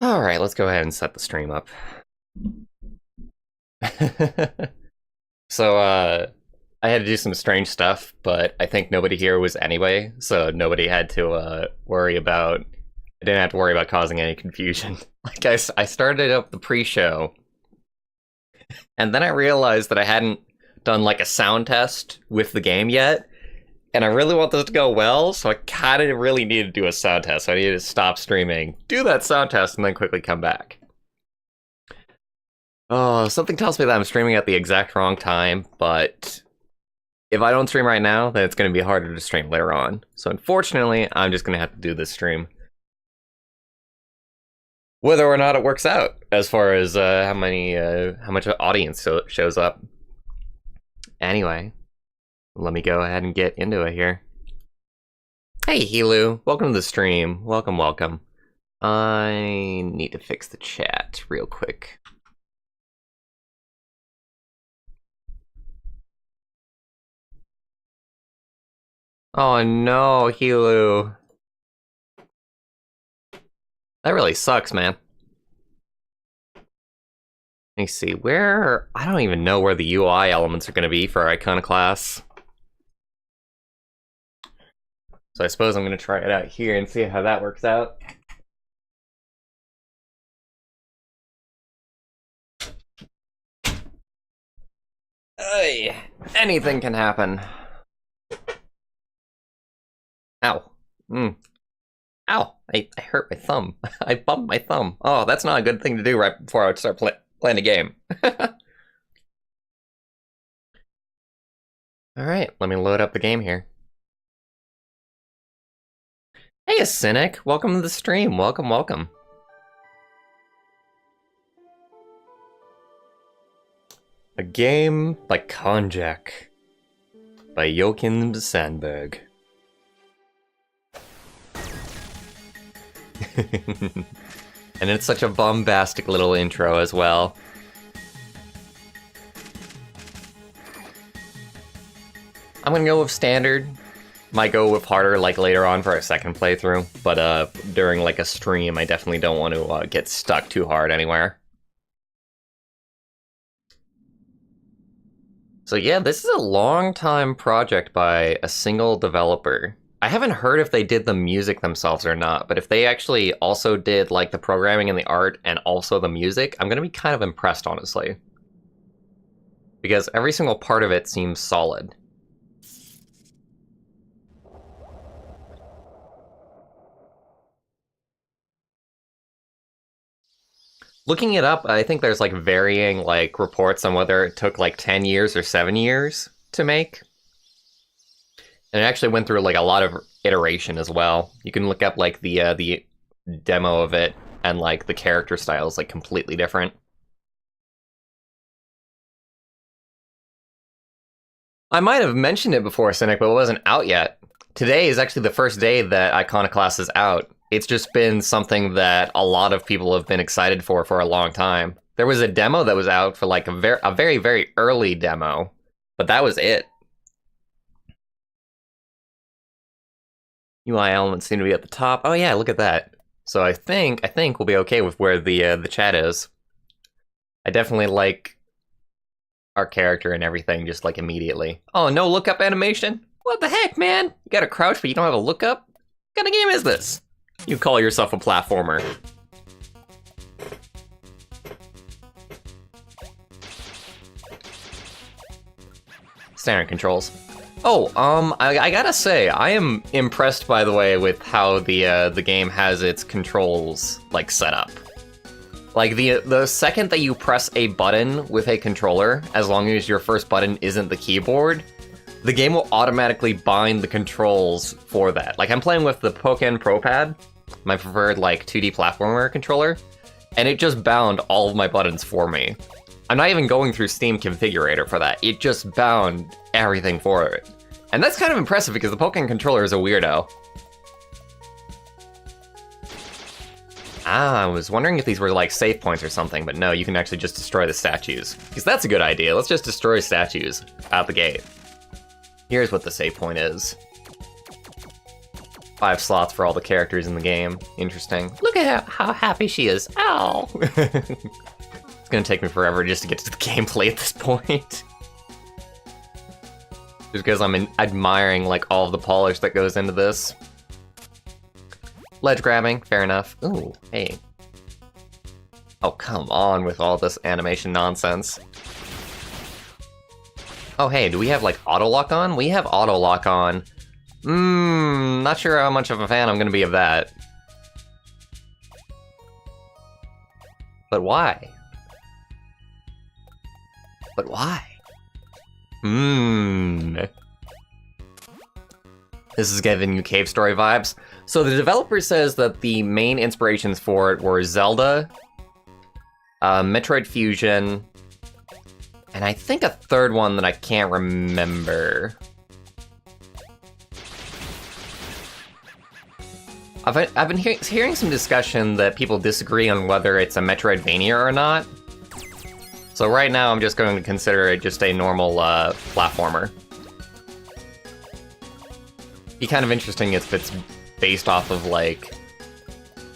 Alright, let's go ahead and set the stream up. So, I had to do some strange stuff, but I think nobody here was anyway, so nobody had to worry about... I didn't have to worry about causing any confusion. Like, I started up the pre-show, and then I realized that I hadn't done, like, a sound test with the game yet, and I really want this to go well, so I kind of really need to do a sound test. So I need to stop streaming, do that sound test, and then quickly come back. Oh, something tells me that I'm streaming at the exact wrong time, but if I don't stream right now, then it's going to be harder to stream later on. So unfortunately, I'm just going to have to do this stream. Whether or not it works out, as far as how much audience shows up. Anyway, let me go ahead and get into it here. Hey, Hilu, welcome to the stream. Welcome, welcome. I need to fix the chat real quick. Oh no, Hilu. That really sucks, man. Let me see, where... I don't even know where the UI elements are going to be for Iconoclasts. So I suppose I'm going to try it out here and see how that works out. Hey, anything can happen. Ow. Ow, I hurt my thumb. I bumped my thumb. Oh, that's not a good thing to do right before I start playing a game. Alright, let me load up the game here. Hey, Cynic, welcome to the stream. Welcome, welcome. A game by Konjak. By Joachim Sandberg. And it's such a bombastic little intro as well. I'm gonna go with standard. Might go with harder like later on for a second playthrough, but during like a stream I definitely don't want to get stuck too hard anywhere. So yeah, this is a long time project by a single developer. I haven't heard if they did the music themselves or not, but if they actually also did like the programming and the art and also the music, I'm gonna be kind of impressed, honestly. Because every single part of it seems solid. Looking it up, I think there's like varying like reports on whether it took like 10 years or 7 years to make. And it actually went through like a lot of iteration as well. You can look up like the demo of it, and like the character style is like completely different. I might have mentioned it before, Cynic, but it wasn't out yet. Today is actually the first day that Iconoclasts is out. It's just been something that a lot of people have been excited for a long time. There was a demo that was out for like a very, very early demo, but that was it. UI elements seem to be at the top. Oh yeah, look at that. So I think we'll be okay with where the chat is. I definitely like our character and everything just like immediately. Oh, no lookup animation? What the heck, man? You gotta crouch but you don't have a lookup? What kind of game is this? You call yourself a platformer. Standard controls. Oh, I gotta say, I am impressed, by the way, with how the game has its controls, like, set up. Like, the second that you press a button with a controller, as long as your first button isn't the keyboard, the game will automatically bind the controls for that. Like, I'm playing with the Pokken Pro Pad, my preferred, like, 2D platformer controller, and it just bound all of my buttons for me. I'm not even going through Steam Configurator for that. It just bound everything for it. And that's kind of impressive because the Pokken controller is a weirdo. Ah, I was wondering if these were like save points or something, but no, you can actually just destroy the statues. Because that's a good idea. Let's just destroy statues out the gate. Here's what the save point is. 5 slots for all the characters in the game. Interesting. Look at how happy she is. Ow! It's gonna take me forever just to get to the gameplay at this point. Just because I'm admiring, like, all of the polish that goes into this. Ledge grabbing, fair enough. Ooh, hey. Oh, come on with all this animation nonsense. Oh, hey, do we have, like, auto-lock on? We have auto-lock on. Not sure how much of a fan I'm gonna be of that. But why? But why? This is giving you Cave Story vibes. So the developer says that the main inspirations for it were Zelda, Metroid Fusion, and I think a third one that I can't remember. I've been hearing some discussion that people disagree on whether it's a Metroidvania or not. So right now I'm just going to consider it just a normal platformer. Be kind of interesting if it's based off of, like,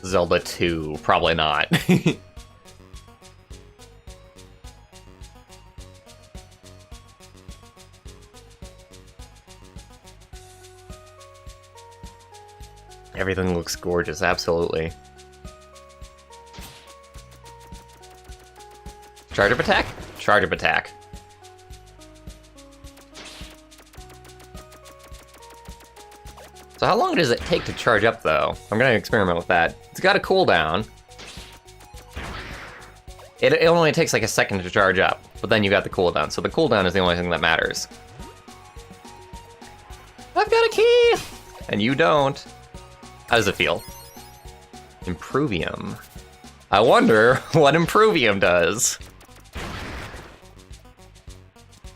Zelda 2. Probably not. Everything looks gorgeous, absolutely. Charge up attack? Charge up attack. So how long does it take to charge up, though? I'm gonna experiment with that. It's got a cooldown. It only takes like a second to charge up, but then you got the cooldown, so the cooldown is the only thing that matters. I've got a key! And you don't. How does it feel? Improvium. I wonder what Improvium does.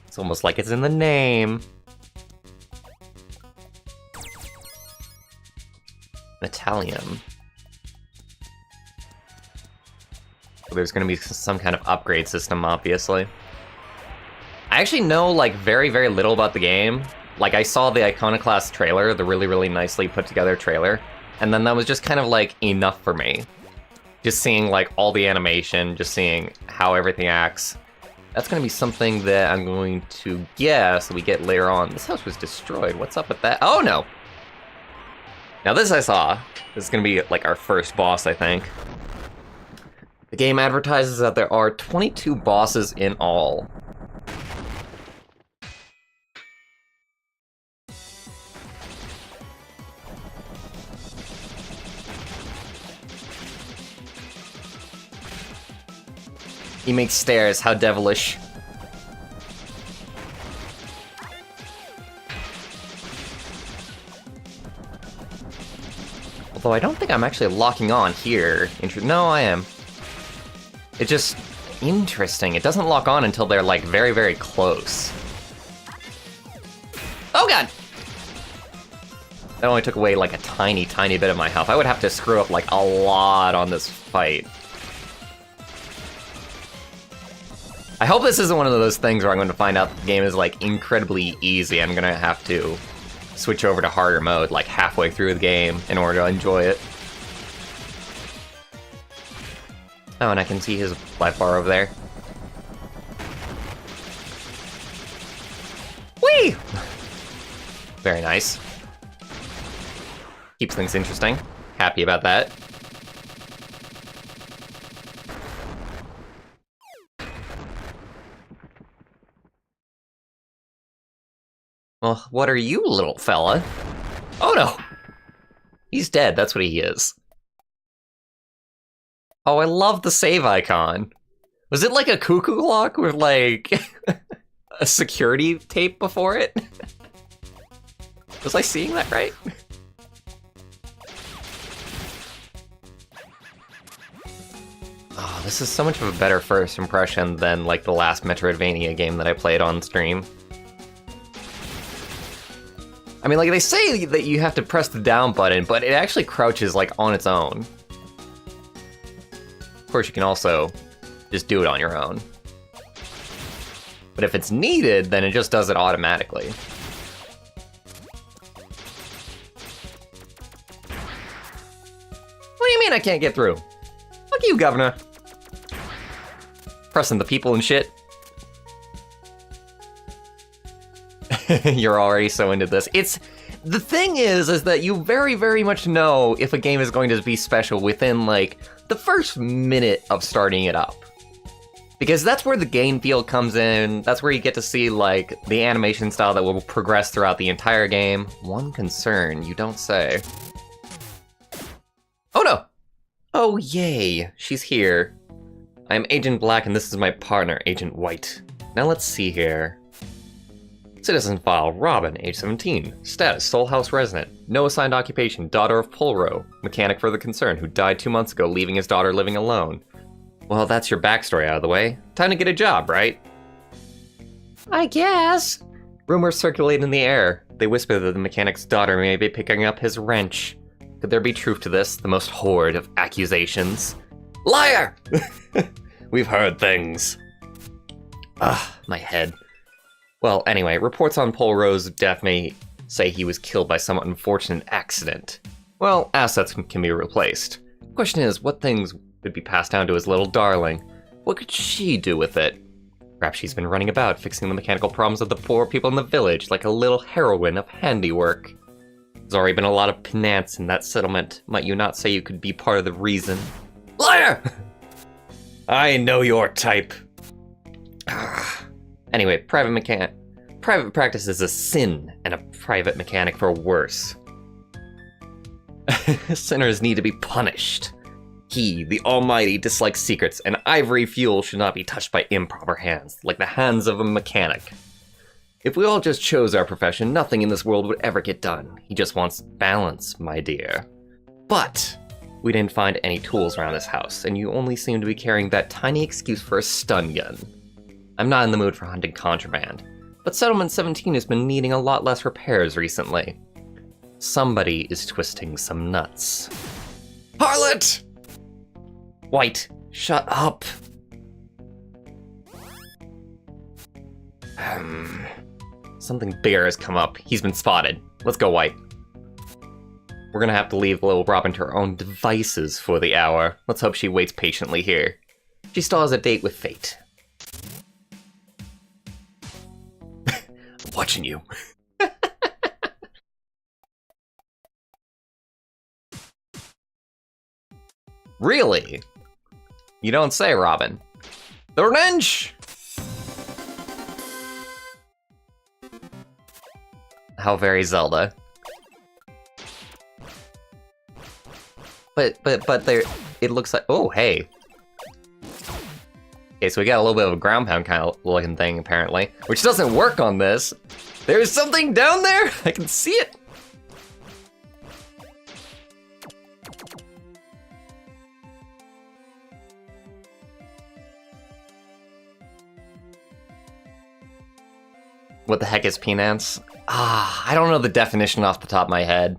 It's almost like it's in the name. Metallium. There's gonna be some kind of upgrade system, obviously. I actually know, like, very, very little about the game. Like, I saw the Iconoclasts trailer, the really, really nicely put together trailer, and then that was just kind of, like, enough for me. Just seeing, like, all the animation, just seeing how everything acts. That's gonna be something that I'm going to guess we get later on. This house was destroyed. What's up with that? Oh, no! Now this I saw. This is gonna be, like, our first boss, I think. The game advertises that there are 22 bosses in all. He makes stairs, how devilish. Although I don't think I'm actually locking on here. No, I am. It's just interesting. It doesn't lock on until they're, like, very, very close. Oh god! That only took away, like, a tiny, tiny bit of my health. I would have to screw up, like, a lot on this fight. I hope this isn't one of those things where I'm going to find out the game is, like, incredibly easy. I'm gonna have to switch over to harder mode, like, halfway through the game in order to enjoy it. Oh, and I can see his life bar over there. Whee! Very nice. Keeps things interesting. Happy about that. Well, what are you, little fella? Oh no! He's dead, that's what he is. Oh, I love the save icon. Was it like a cuckoo clock with, like, a security tape before it? Was I seeing that right? Oh, this is so much of a better first impression than, like, the last Metroidvania game that I played on stream. I mean, like, they say that you have to press the down button, but it actually crouches, like, on its own. Of course, you can also just do it on your own. But if it's needed, then it just does it automatically. I can't get through. Fuck you, Governor. Pressing the people and shit. You're already so into this. The thing is that you very, very much know if a game is going to be special within, like, the first minute of starting it up. Because that's where the game feel comes in, that's where you get to see, like, the animation style that will progress throughout the entire game. One concern, you don't say. Oh no! Oh yay, she's here. I'm Agent Black and this is my partner, Agent White. Now let's see here. Citizen file, Robin, age 17. Status, Soul House resident. No assigned occupation, daughter of Polro. Mechanic for the concern, who died 2 months ago, leaving his daughter living alone. Well, that's your backstory out of the way. Time to get a job, right? I guess. Rumors circulate in the air. They whisper that the mechanic's daughter may be picking up his wrench. Could there be truth to this? The most horrid of accusations. Liar! We've heard things. My head. Well, anyway, reports on Polro's death may say he was killed by some unfortunate accident. Well, assets can be replaced. Question is, what things would be passed down to his little darling? What could she do with it? Perhaps she's been running about, fixing the mechanical problems of the poor people in the village, like a little heroine of handiwork. There's already been a lot of penance in that settlement. Might you not say you could be part of the reason? Liar! I know your type. Anyway, private practice is a sin, and a private mechanic for worse. Sinners need to be punished. He, the Almighty, dislikes secrets, and ivory fuel should not be touched by improper hands, like the hands of a mechanic. If we all just chose our profession, nothing in this world would ever get done. He just wants balance, my dear. But we didn't find any tools around this house, and you only seem to be carrying that tiny excuse for a stun gun. I'm not in the mood for hunting contraband, but Settlement 17 has been needing a lot less repairs recently. Somebody is twisting some nuts. Harlot! White, shut up. Something bigger has come up. He's been spotted. Let's go, White. We're gonna have to leave little Robin to her own devices for the hour. Let's hope she waits patiently here. She still has a date with fate. I'm watching you. Really? You don't say, Robin. The wrench! How very Zelda. But there, it looks like, oh, hey. Okay, so we got a little bit of a ground pound kind of looking thing, apparently, which doesn't work on this. There's something down there! I can see it! What the heck is penance? I don't know the definition off the top of my head.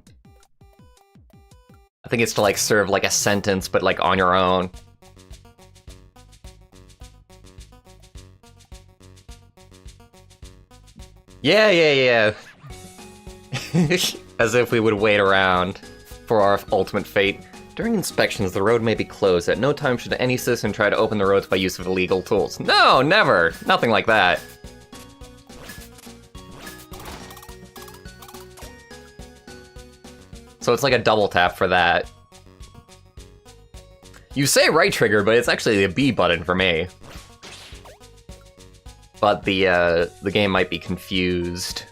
I think it's to like serve like a sentence, but like on your own. Yeah. As if we would wait around for our ultimate fate. During inspections, the road may be closed. At no time should any citizen try to open the roads by use of illegal tools. No, never! Nothing like that. So it's like a double tap for that. You say right trigger, but it's actually the B button for me. But the game might be confused.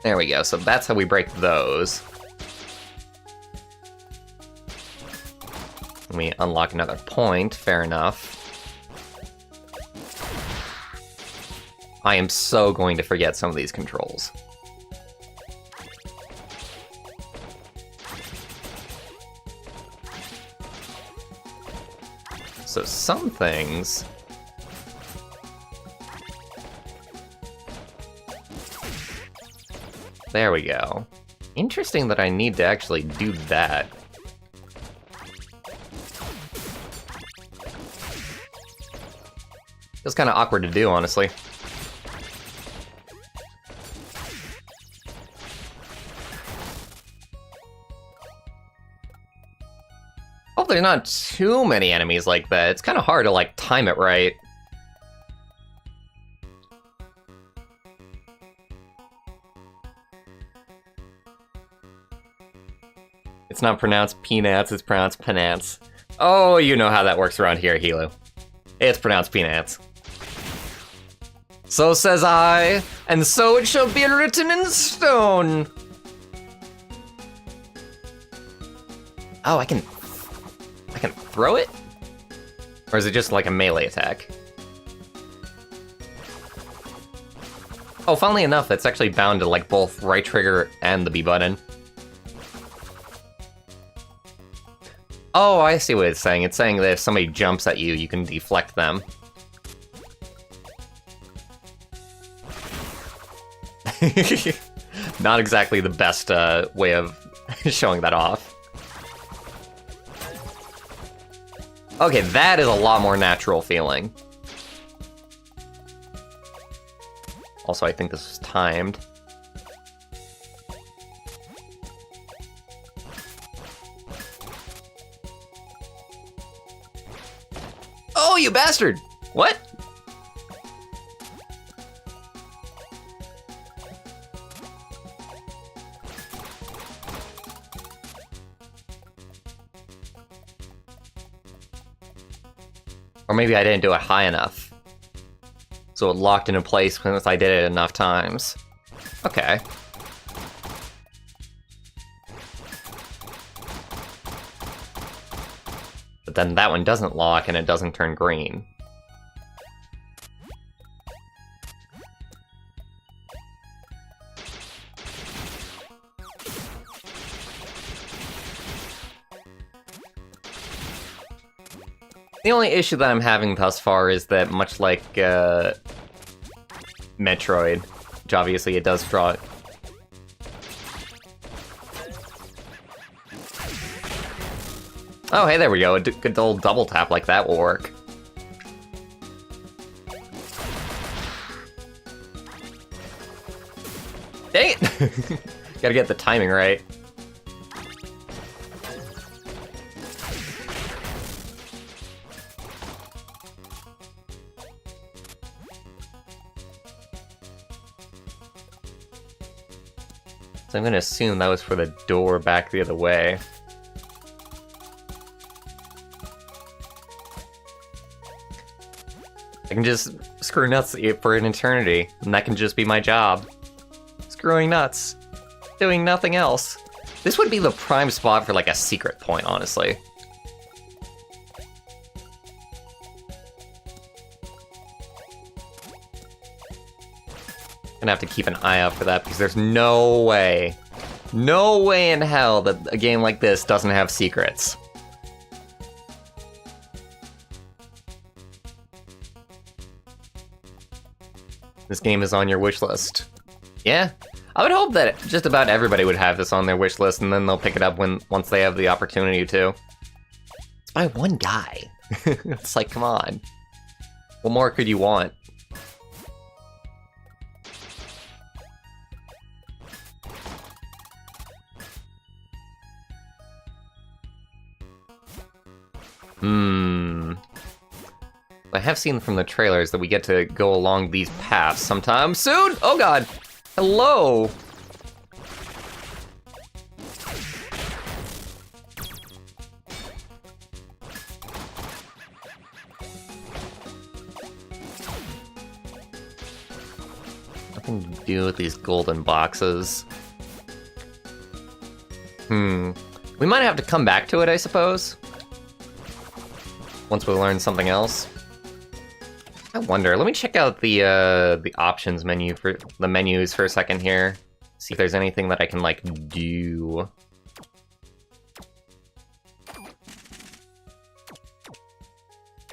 There we go, so that's how we break those. We unlock another point, fair enough. I am so going to forget some of these controls. So some things... There we go. Interesting that I need to actually do that. Feels kind of awkward to do, honestly. there's not too many enemies like that. It's kind of hard to, like, time it right. It's not pronounced peanuts, it's pronounced penance. Oh, you know how that works around here, Hilo. It's pronounced peanuts. So says I, and so it shall be written in stone. Oh, I can throw it? Or is it just like a melee attack? Oh, funnily enough, that's actually bound to like both right trigger and the B button. Oh, I see what it's saying. It's saying that if somebody jumps at you, you can deflect them. Not exactly the best way of showing that off. Okay, that is a lot more natural feeling. Also, I think this was timed. Oh, you bastard! What? Or maybe I didn't do it high enough. So it locked into place once I did it enough times. Okay. But then that one doesn't lock and it doesn't turn green. The only issue that I'm having thus far is that, much like Metroid, which obviously it does draw. Oh, hey, there we go. A good old double tap like that will work. Dang it! Gotta get the timing right. So I'm gonna assume that was for the door back the other way. I can just screw nuts for an eternity, and that can just be my job. Screwing nuts. Doing nothing else. This would be the prime spot for like a secret point, honestly. Gonna have to keep an eye out for that because there's no way in hell that a game like this doesn't have secrets. This game is on your wish list. Yeah, I would hope that just about everybody would have this on their wish list, and then they'll pick it up once they have the opportunity to. It's by one guy. It's like, come on. What more could you want? I have seen from the trailers that we get to go along these paths sometime soon. Oh god! Hello! Nothing to do with these golden boxes. We might have to come back to it, I suppose. Once we learn something else. I wonder, let me check out the options menu for the menus for a second here. See if there's anything that I can like do.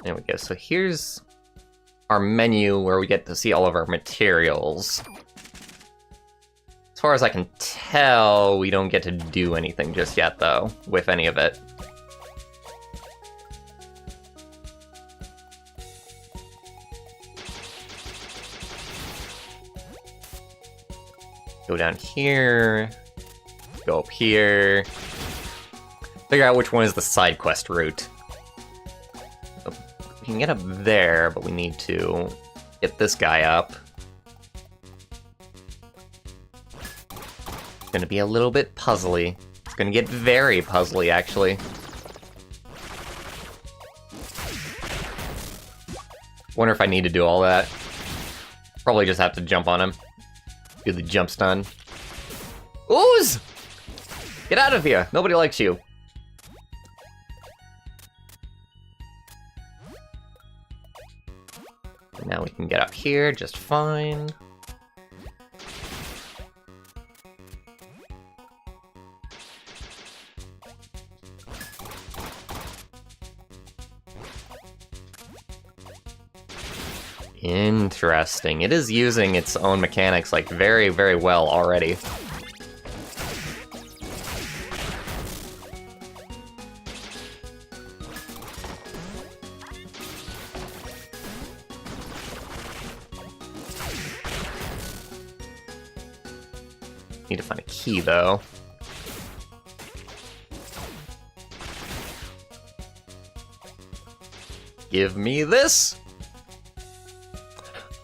There we go, so here's our menu where we get to see all of our materials. As far as I can tell, we don't get to do anything just yet though, with any of it. Go down here, go up here. Figure out which one is the side quest route. So we can get up there, but we need to get this guy up. It's gonna be a little bit puzzly. It's gonna get very puzzly, actually. Wonder if I need to do all that. Probably just have to jump on him. Do the jump stun. Ooze! Get out of here! Nobody likes you. Now we can get up here just fine. Interesting. It is using its own mechanics, like, very, very well already. Need to find a key, though. Give me this!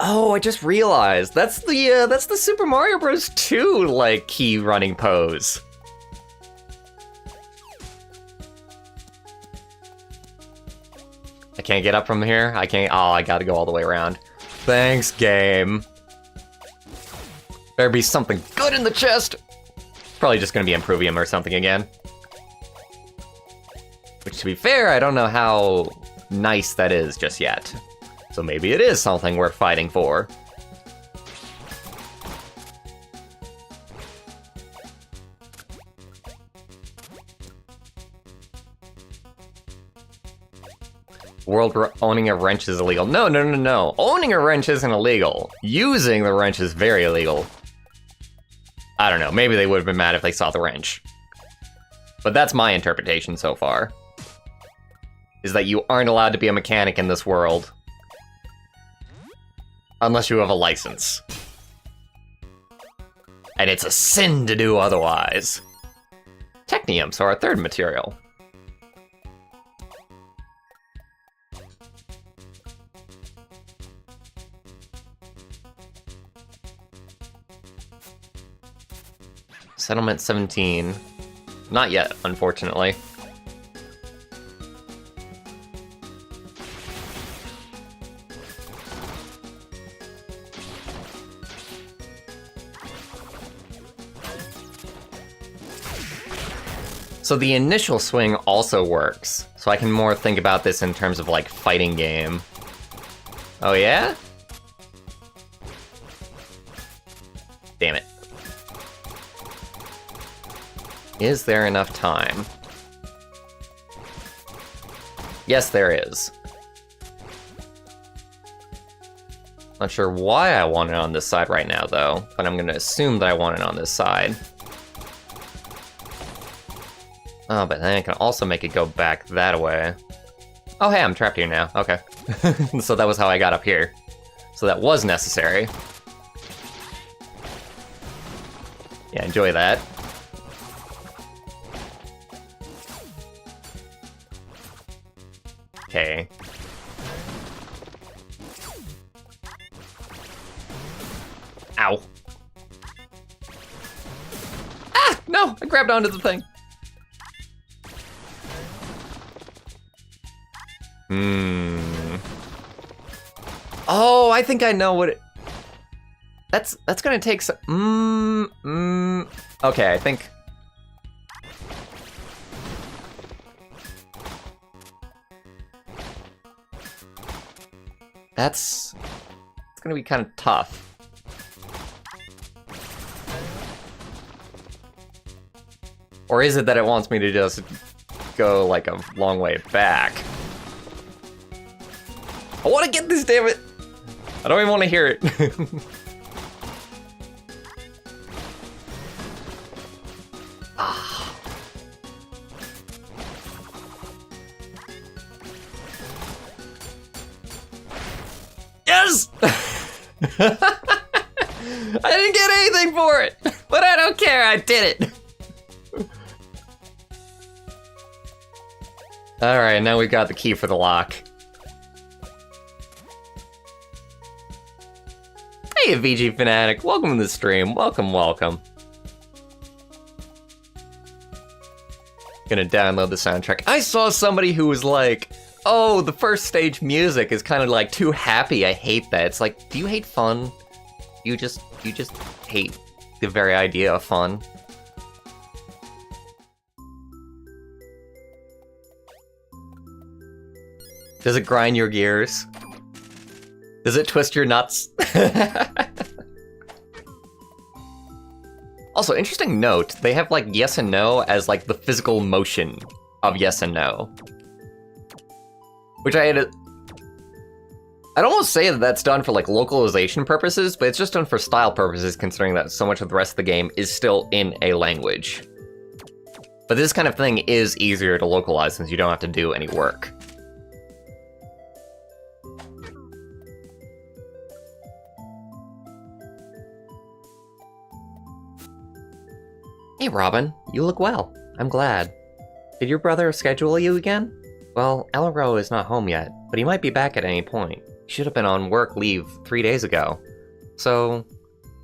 Oh, I just realized that's the Super Mario Bros. 2 like key running pose. I can't get up from here. I can't. Oh, I gotta go all the way around. Thanks, game. Better be something good in the chest. Probably just gonna be Improvium or something again. Which, to be fair, I don't know how nice that is just yet. So maybe it is something worth fighting for. World owning a wrench is illegal. No, no, no, no. Owning a wrench isn't illegal. Using the wrench is very illegal. I don't know. Maybe they would have been mad if they saw the wrench. But that's my interpretation so far. Is that you aren't allowed to be a mechanic in this world. Unless you have a license. And it's a sin to do otherwise. Techniums are our third material. Settlement 17. Not yet, unfortunately. So the initial swing also works. So I can more think about this in terms of, like, fighting game. Oh yeah? Damn it. Is there enough time? Yes, there is. Not sure why I want it on this side right now, though, but I'm gonna assume that I want it on this side. Oh, but then I can also make it go back that way. Oh, hey, I'm trapped here now. Okay. So that was how I got up here. So that was necessary. Yeah, enjoy that. Okay. Ow. Ah! No! I grabbed onto the thing. Oh, I think I know what it... That's gonna take some... Okay, I think... It's gonna be kind of tough. Or is it that it wants me to just go, like, a long way back? I want to get this, damn it! I don't even want to hear it. Ah. Yes! I didn't get anything for it, but I don't care, I did it. Alright, now we've got the key for the lock. Hey, VG Fanatic, welcome to the stream. Welcome, welcome. Gonna download the soundtrack. I saw somebody who was like, oh, the first stage music is kind of like too happy. I hate that. It's like, do you hate fun? You just hate the very idea of fun. Does it grind your gears? Does it twist your nuts? Also, interesting note, they have like yes and no as like the physical motion of yes and no. Which I'd almost say that that's done for like localization purposes, but it's just done for style purposes considering that so much of the rest of the game is still in a language. But this kind of thing is easier to localize since you don't have to do any work. Hey Robin, you look well. I'm glad. Did your brother schedule you again? Well, Elro is not home yet, but he might be back at any point. He should have been on work leave 3 days ago. So,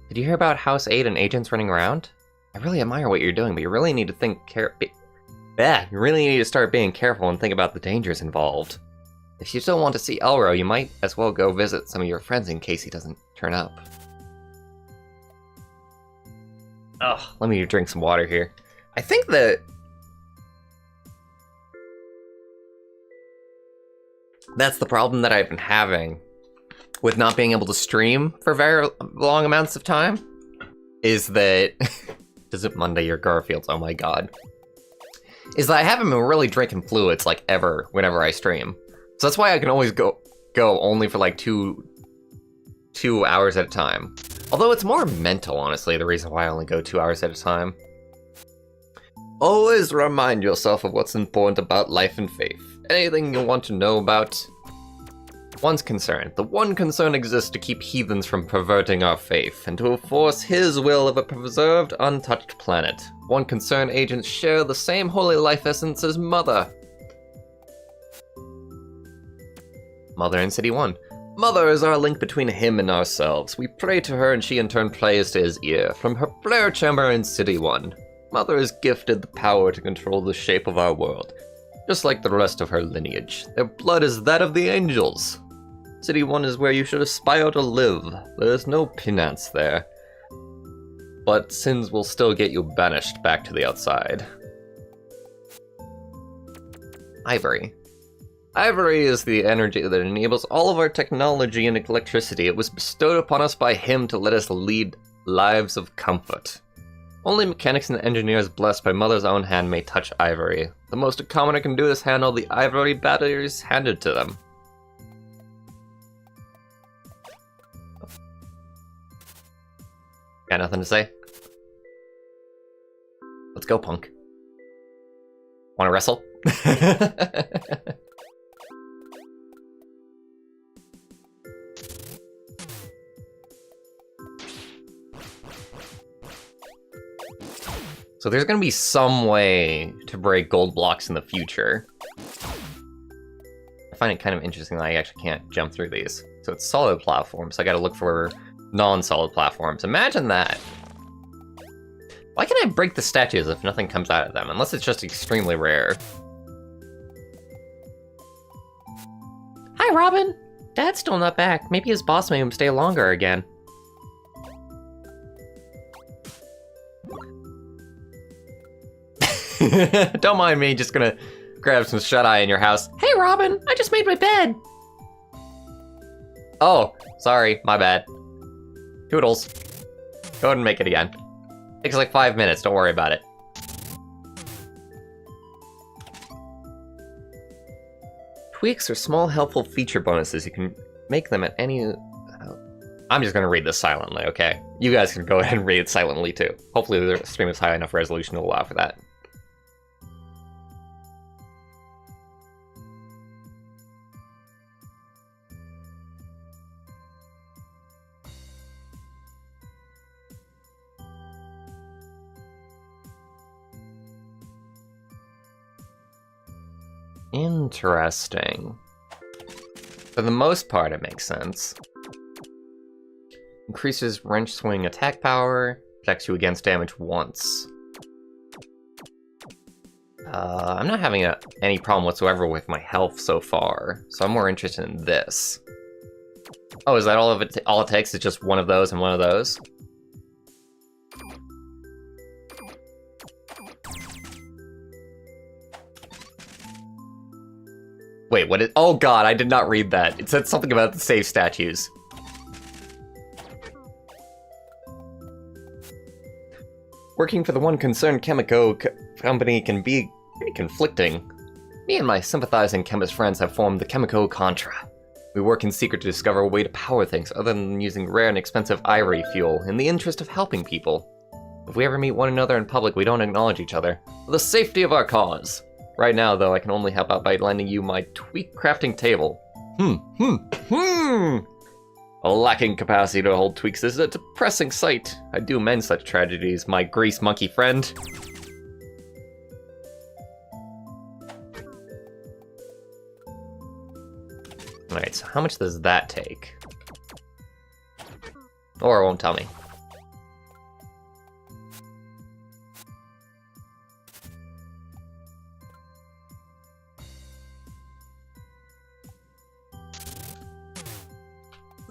did you hear about House 8 and agents running around? I really admire what you're doing, but you really need to you really need to start being careful and think about the dangers involved. If you still want to see Elro, you might as well go visit some of your friends in case he doesn't turn up. Ugh, let me drink some water here. I think that that's the problem that I've been having with not being able to stream for very long amounts of time, is that... Is it Monday or Garfield's? Oh my god. Is that I haven't been really drinking fluids, like, ever, whenever I stream. So that's why I can always go only for, like, two hours at a time. Although it's more mental, honestly, the reason why I only go 2 hours at a time. Always remind yourself of what's important about life and faith. Anything you want to know about one's concern. The one concern exists to keep heathens from perverting our faith, and to enforce his will of a preserved, untouched planet. One concern agents share the same holy life essence as Mother. Mother in City 1. Mother is our link between him and ourselves. We pray to her and she in turn prays to his ear. From her prayer chamber in City 1. Mother is gifted the power to control the shape of our world, just like the rest of her lineage. Their blood is that of the angels. City 1 is where you should aspire to live. There is no penance there. But sins will still get you banished back to the outside. Ivory. Ivory is the energy that enables all of our technology and electricity. It was bestowed upon us by him to let us lead lives of comfort. Only mechanics and engineers blessed by Mother's own hand may touch ivory. The most a commoner can do is handle the ivory batteries handed to them. Got nothing to say? Let's go, punk. Wanna wrestle? So there's gonna be some way to break gold blocks in the future. I find it kind of interesting that I actually can't jump through these. So it's solid platforms, so I gotta look for non-solid platforms. Imagine that. Why can I break the statues if nothing comes out of them? Unless it's just extremely rare. Hi, Robin! Dad's still not back. Maybe his boss made him stay longer again. Don't mind me, just gonna grab some shut-eye in your house. Hey, Robin! I just made my bed! Oh, sorry, my bad. Toodles. Go ahead and make it again. Takes like 5 minutes, don't worry about it. Tweaks are small helpful feature bonuses. You can make them at any... I'm just gonna read this silently, okay? You guys can go ahead and read it silently too. Hopefully the stream is high enough resolution to allow for that. Interesting. For the most part, it makes sense. Increases wrench swing attack power, protects you against damage once. I'm not having any problem whatsoever with my health so far, so I'm more interested in this. Oh, is that all of it? All it takes is just one of those and one of those? Wait, what is... Oh god, I did not read that. It said something about the save statues. Working for the one concerned chemical company can be pretty conflicting. Me and my sympathizing chemist friends have formed the Chemico Contra. We work in secret to discover a way to power things other than using rare and expensive ivory fuel in the interest of helping people. If we ever meet one another in public, we don't acknowledge each other. For the safety of our cause. Right now, though, I can only help out by lending you my tweak crafting table. Lacking capacity to hold tweaks is a depressing sight. I do mend such tragedies, my grease monkey friend. Alright, so how much does that take? Or it won't tell me.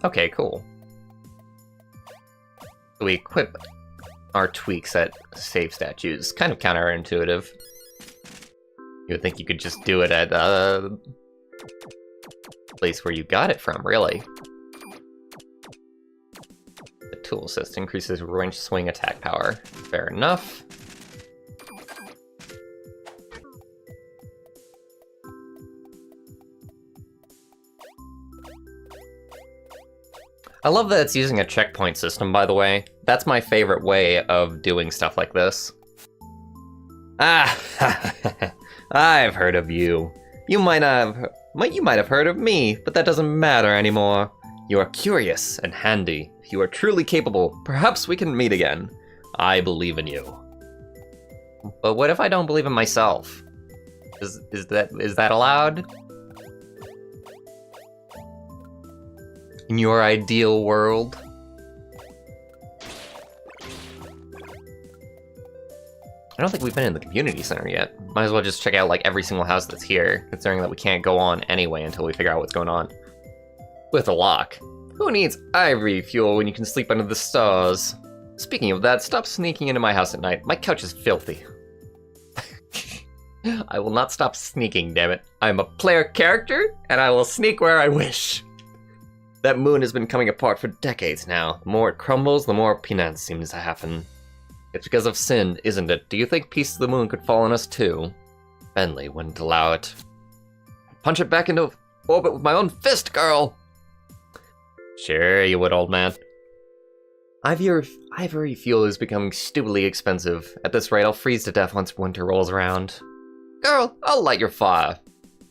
Okay, cool. So we equip our tweaks at save statues. Kind of counterintuitive. You would think you could just do it at place where you got it from, really. The tool assist increases wrench swing attack power. Fair enough. I love that it's using a checkpoint system, by the way. That's my favorite way of doing stuff like this. Ah, I've heard of you. You might have heard of me, but that doesn't matter anymore. You are curious and handy. If you are truly capable, perhaps we can meet again. I believe in you. But what if I don't believe in myself? Is that allowed? In your ideal world? I don't think we've been in the community center yet. Might as well just check out like every single house that's here, considering that we can't go on anyway until we figure out what's going on. With a lock. Who needs ivory fuel when you can sleep under the stars? Speaking of that, stop sneaking into my house at night. My couch is filthy. I will not stop sneaking, damn it. I'm a player character, and I will sneak where I wish. That moon has been coming apart for decades now. The more it crumbles, the more penance seems to happen. It's because of sin, isn't it? Do you think pieces of the moon could fall on us too? Bentley wouldn't allow it. Punch it back into orbit with my own fist, girl! Sure you would, old man. Ivory fuel is becoming stupidly expensive. At this rate, I'll freeze to death once winter rolls around. Girl, I'll light your fire.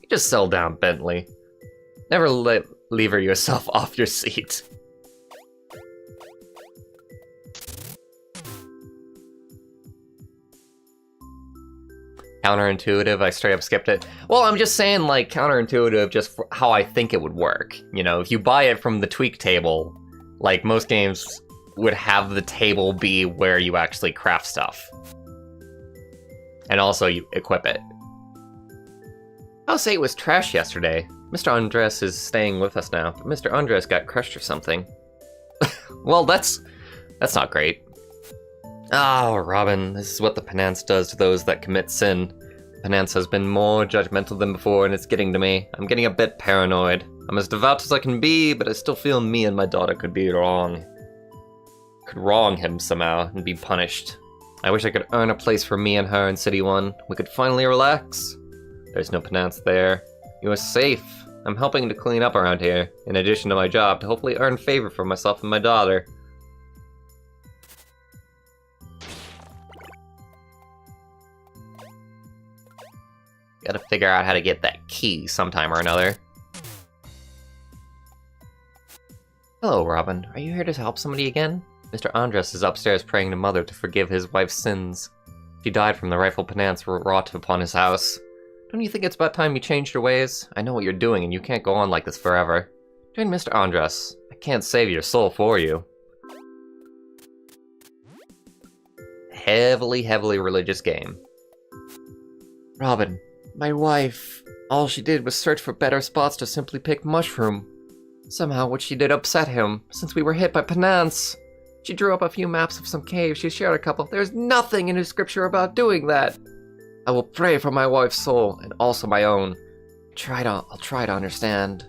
You just settle down, Bentley. Never lever yourself off your seat. Counterintuitive, I straight up skipped it. Well, I'm just saying, like, counterintuitive just for how I think it would work. You know, if you buy it from the tweak table, like, most games would have the table be where you actually craft stuff. And also, you equip it. I'll say it was trash yesterday. Mr. Andres is staying with us now, but Mr. Andres got crushed or something. Well, that's not great. Oh, Robin, this is what the penance does to those that commit sin. Penance has been more judgmental than before, and it's getting to me. I'm getting a bit paranoid. I'm as devout as I can be, but I still feel me and my daughter could wrong him somehow and be punished. I wish I could earn a place for me and her in City 1. We could finally relax. There's no penance there. You are safe. I'm helping to clean up around here, in addition to my job, to hopefully earn favor for myself and my daughter. Gotta figure out how to get that key sometime or another. Hello, Robin. Are you here to help somebody again? Mr. Andres is upstairs praying to Mother to forgive his wife's sins. She died from the rightful penance wrought upon his house. don't you think it's about time you changed your ways? I know what you're doing, and you can't go on like this forever. Join Mr. Andras. I can't save your soul for you. Heavily religious game. Robin, my wife. All she did was search for better spots to simply pick mushroom. Somehow what she did upset him, since we were hit by penance. She drew up a few maps of some caves, she shared a couple. There's nothing in his scripture about doing that. I will pray for my wife's soul, and also my own. I'll try to understand.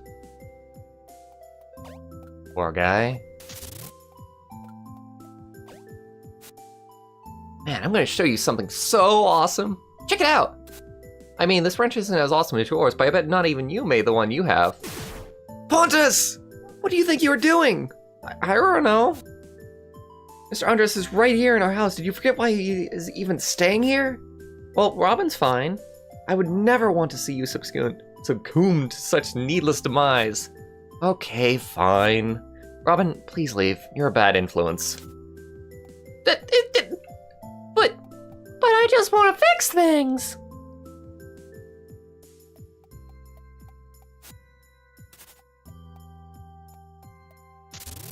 Poor guy. Man, I'm gonna show you something so awesome. Check it out! I mean, this wrench isn't as awesome as yours, but I bet not even you made the one you have. Pontus! What do you think you were doing? I don't know. Mr. Andras is right here in our house. Did you forget why he is even staying here? Well, Robin's fine. I would never want to see you succumb to such needless demise. Okay, fine. Robin, please leave. You're a bad influence. But I just want to fix things.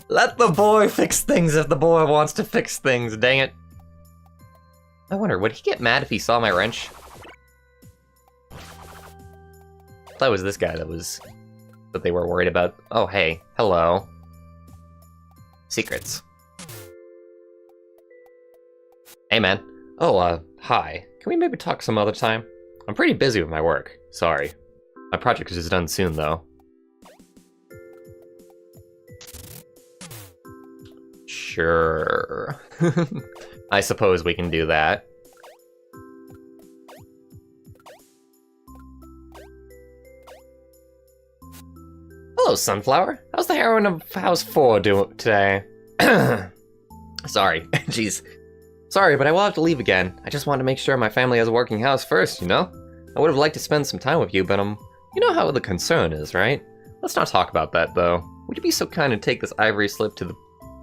Let the boy fix things if the boy wants to fix things, dang it. I wonder, would he get mad if he saw my wrench? That was this guy that they were worried about. Oh, hey, hello. Secrets. Hey, man. Oh, hi. Can we maybe talk some other time? I'm pretty busy with my work. Sorry. My project is done soon, though. Sure. I suppose we can do that. Hello, Sunflower. How's the heroine of House 4 doing today? Sorry. Jeez. Sorry, but I will have to leave again. I just want to make sure my family has a working house first, you know? I would have liked to spend some time with you, but you know how the concern is, right? Let's not talk about that, though. Would you be so kind and take this ivory slip to the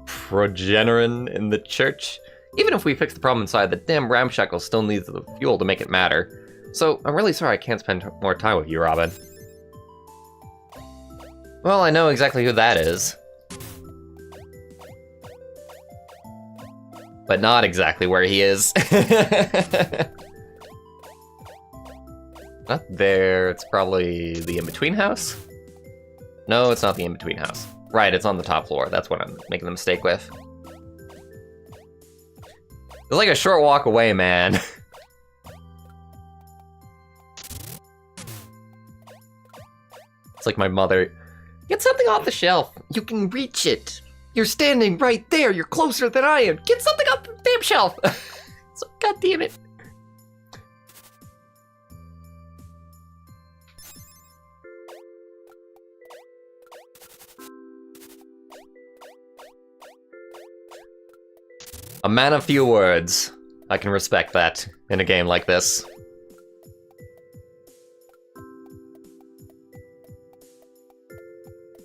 progenitor in the church? Even if we fix the problem inside, the damn ramshackle still needs the fuel to make it matter. So, I'm really sorry I can't spend more time with you, Robin. Well, I know exactly who that is. But not exactly where he is. Not there, it's probably the in-between house? No, it's not the in-between house. Right, it's on the top floor. That's what I'm making the mistake with. It's like a short walk away, man. It's like my mother. Get something off the shelf. You can reach it. You're standing right there. You're closer than I am. Get something off the damn shelf. So, God damn it. A man of few words. I can respect that in a game like this.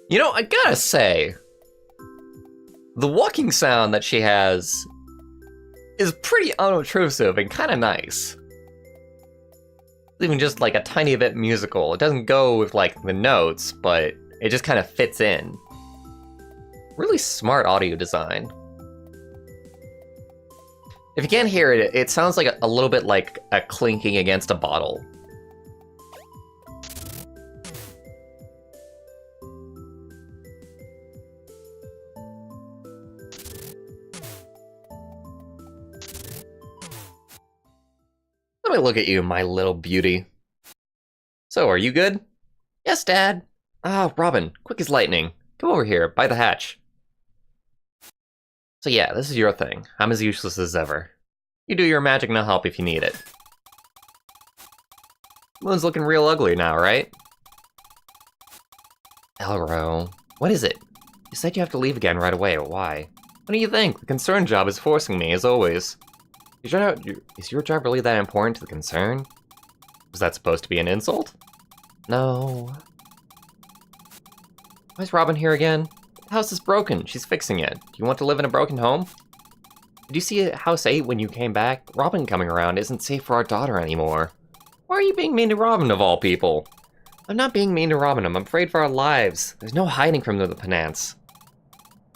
You know, I gotta say, the walking sound that she has is pretty unobtrusive and kind of nice. Even just like a tiny bit musical. It doesn't go with like the notes, but it just kind of fits in. Really smart audio design. If you can't hear it, it sounds like a little bit like a clinking against a bottle. Let me look at you, my little beauty. So, are you good? Yes, Dad. Ah, Robin, quick as lightning. Come over here, by the hatch. So yeah, this is your thing. I'm as useless as ever. You do your magic and I'll help if you need it. Moon's looking real ugly now, right? Elro, what is it? You said you have to leave again right away, why? What do you think? The concern job is forcing me, as always. Is your job really that important to the concern? Was that supposed to be an insult? No. Why is Robin here again? The house is broken. She's fixing it. Do you want to live in a broken home? Did you see House 8 when you came back? Robin coming around isn't safe for our daughter anymore. Why are you being mean to Robin, of all people? I'm not being mean to Robin, I'm afraid for our lives. There's no hiding from the Penance.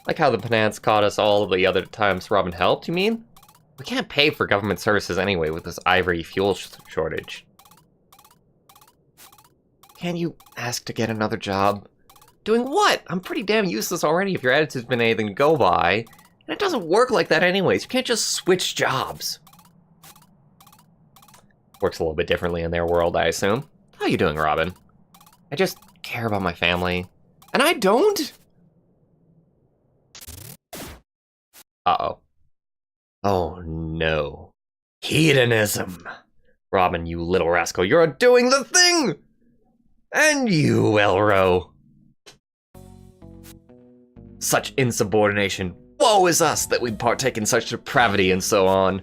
Like how the Penance caught us all the other times Robin helped, you mean? We can't pay for government services anyway with this ivory fuel shortage. Can't you ask to get another job? Doing what? I'm pretty damn useless already if your attitude's been anything to go by. And it doesn't work like that anyways. You can't just switch jobs. Works a little bit differently in their world, I assume. How you doing, Robin? I just care about my family. And I don't? Uh-oh. Oh, no. Hedonism. Robin, you little rascal, you're doing the thing! And you, Elro. Such insubordination. Woe is us that we'd partake in such depravity and so on.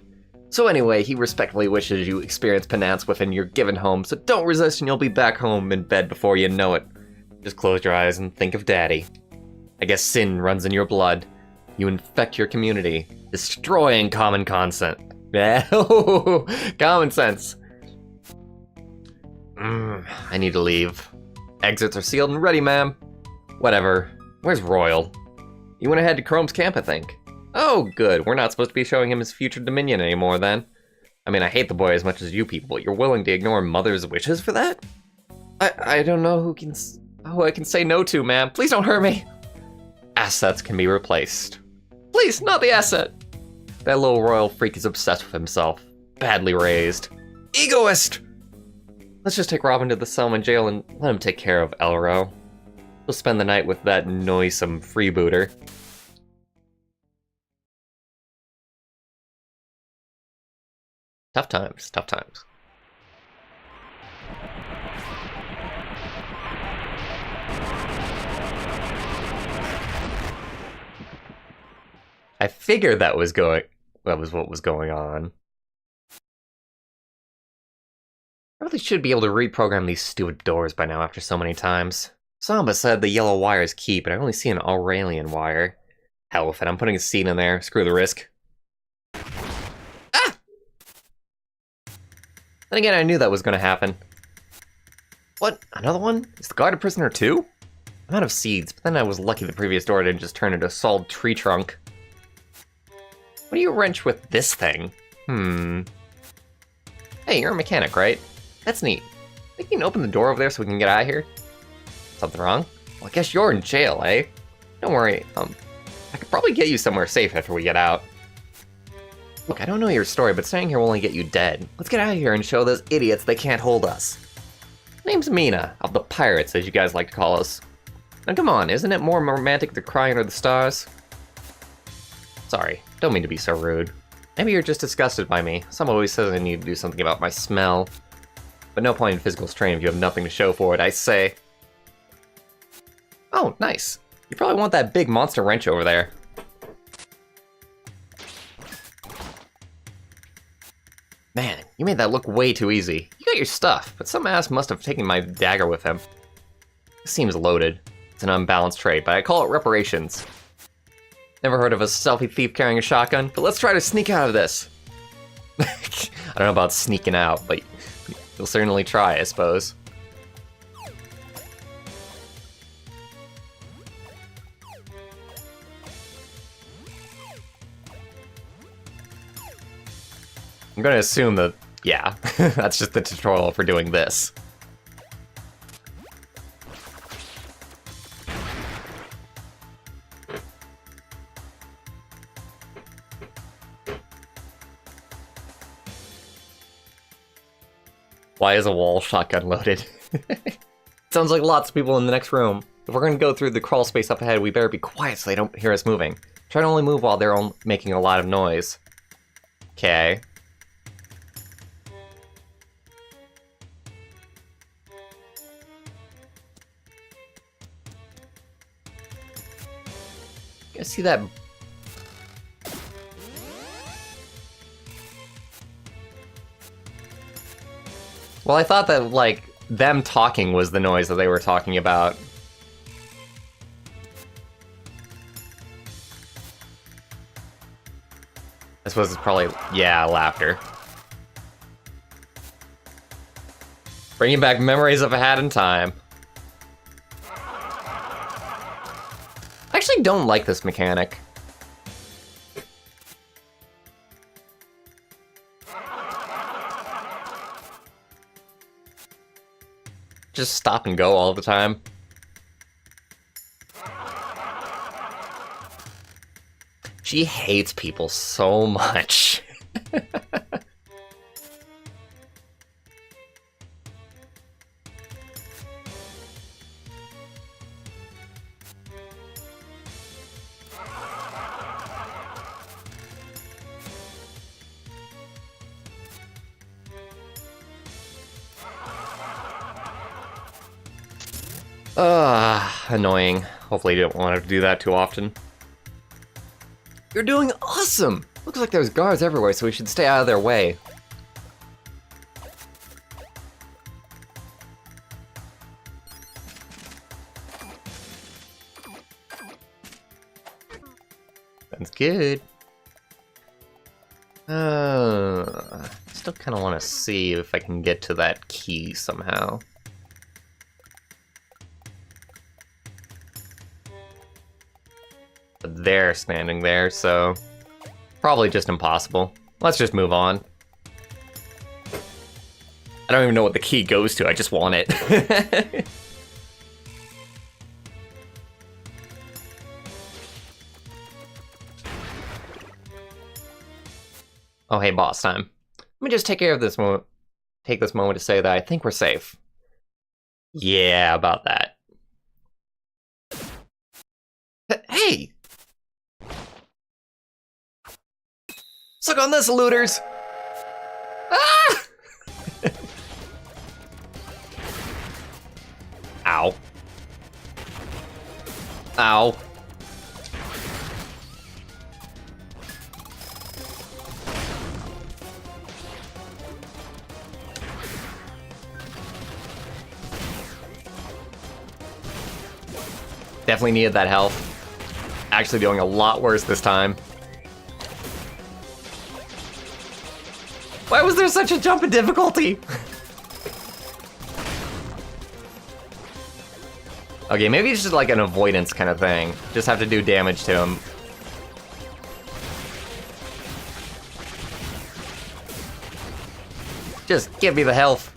So anyway, he respectfully wishes you experience penance within your given home, so don't resist and you'll be back home in bed before you know it. Just close your eyes and think of Daddy. I guess sin runs in your blood. You infect your community, destroying common consent. Yeah, common sense. I need to leave. Exits are sealed and ready, ma'am. Whatever. Where's Royal? He went ahead to Chrome's camp, I think. Oh, good. We're not supposed to be showing him his future dominion anymore, then. I mean, I hate the boy as much as you people, but you're willing to ignore Mother's wishes for that? I don't know who I can say no to, ma'am. Please don't hurt me. Assets can be replaced. Please, not the asset. That little royal freak is obsessed with himself. Badly raised. Egoist! Let's just take Robin to the Selman jail and let him take care of Elro. We'll spend the night with that noisome freebooter. Tough times, tough times. I figured that was what was going on. I really should be able to reprogram these stupid doors by now after so many times. Samba said the yellow wire is key, but I only see an Aurelian wire. Hell with it, I'm putting a seed in there. Screw the risk. Ah! Then again, I knew that was going to happen. What? Another one? Is the guard a prisoner too? I'm out of seeds, but then I was lucky the previous door didn't just turn into a solid tree trunk. What do you wrench with this thing? Hey, you're a mechanic, right? That's neat. Think you can open the door over there so we can get out of here? Something wrong? Well, I guess you're in jail, eh? Don't worry, I could probably get you somewhere safe after we get out. Look, I don't know your story, but staying here will only get you dead. Let's get out of here and show those idiots they can't hold us. Name's Mina, of the Pirates, as you guys like to call us. Now come on, isn't it more romantic to cry under the stars? Sorry, don't mean to be so rude. Maybe you're just disgusted by me. Someone always says I need to do something about my smell. But no point in physical strain if you have nothing to show for it, I say. Oh, nice. You probably want that big monster wrench over there. Man, you made that look way too easy. You got your stuff, but some ass must have taken my dagger with him. This seems loaded. It's an unbalanced trade, but I call it reparations. Never heard of a stealthy thief carrying a shotgun, but let's try to sneak out of this. I don't know about sneaking out, but you'll certainly try, I suppose. I'm gonna assume that, yeah, that's just the tutorial for doing this. Why is a wall shotgun loaded? Sounds like lots of people in the next room. If we're gonna go through the crawl space up ahead, we better be quiet so they don't hear us moving. Try to only move while they're making a lot of noise. Okay. You guys see that? Well, I thought that, like, them talking was the noise that they were talking about. I suppose it's probably, yeah, laughter. Bringing back memories I've had in time. I actually don't like this mechanic. Just stop and go all the time. She hates people so much. Annoying. Hopefully you don't want to do that too often. You're doing awesome! Looks like there's guards everywhere, so we should stay out of their way. That's good. Still kind of want to see if I can get to that key somehow. But they're standing there, so probably just impossible. Let's just move on. I don't even know what the key goes to, I just want it. Oh, hey, boss time. Let me just take care of this moment. Take this moment to say that I think we're safe. Yeah, about that. Hey! Suck on this, looters! Ah! Ow. Ow. Definitely needed that health. Actually doing a lot worse this time. Why was there such a jump in difficulty? Okay, maybe it's just like an avoidance kind of thing. Just have to do damage to him. Just give me the health.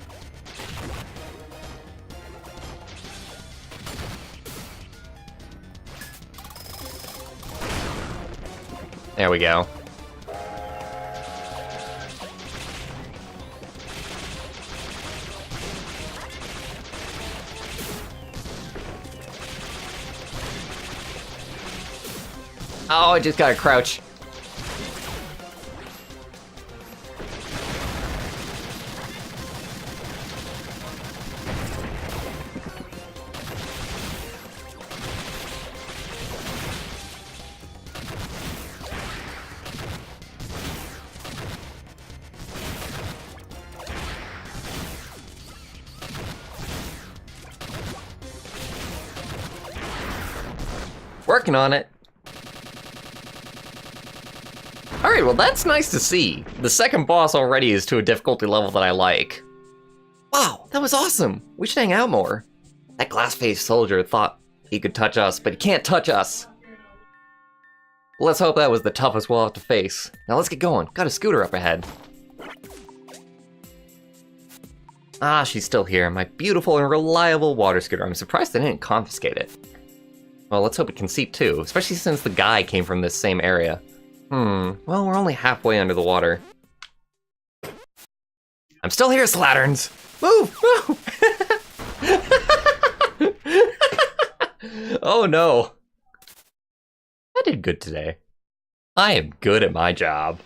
There we go. Oh, I just gotta crouch. Working on it. Alright, well that's nice to see. The second boss already is to a difficulty level that I like. Wow, that was awesome! We should hang out more. That glass-faced soldier thought he could touch us, but he can't touch us. Let's hope that was the toughest we'll have to face. Now let's get going. Got a scooter up ahead. Ah, she's still here. My beautiful and reliable water scooter. I'm surprised they didn't confiscate it. Well, let's hope it can seep too, especially since the guy came from this same area. Well, we're only halfway under the water. I'm still here, Slatterns! Move! Move! Oh no. I did good today. I am good at my job.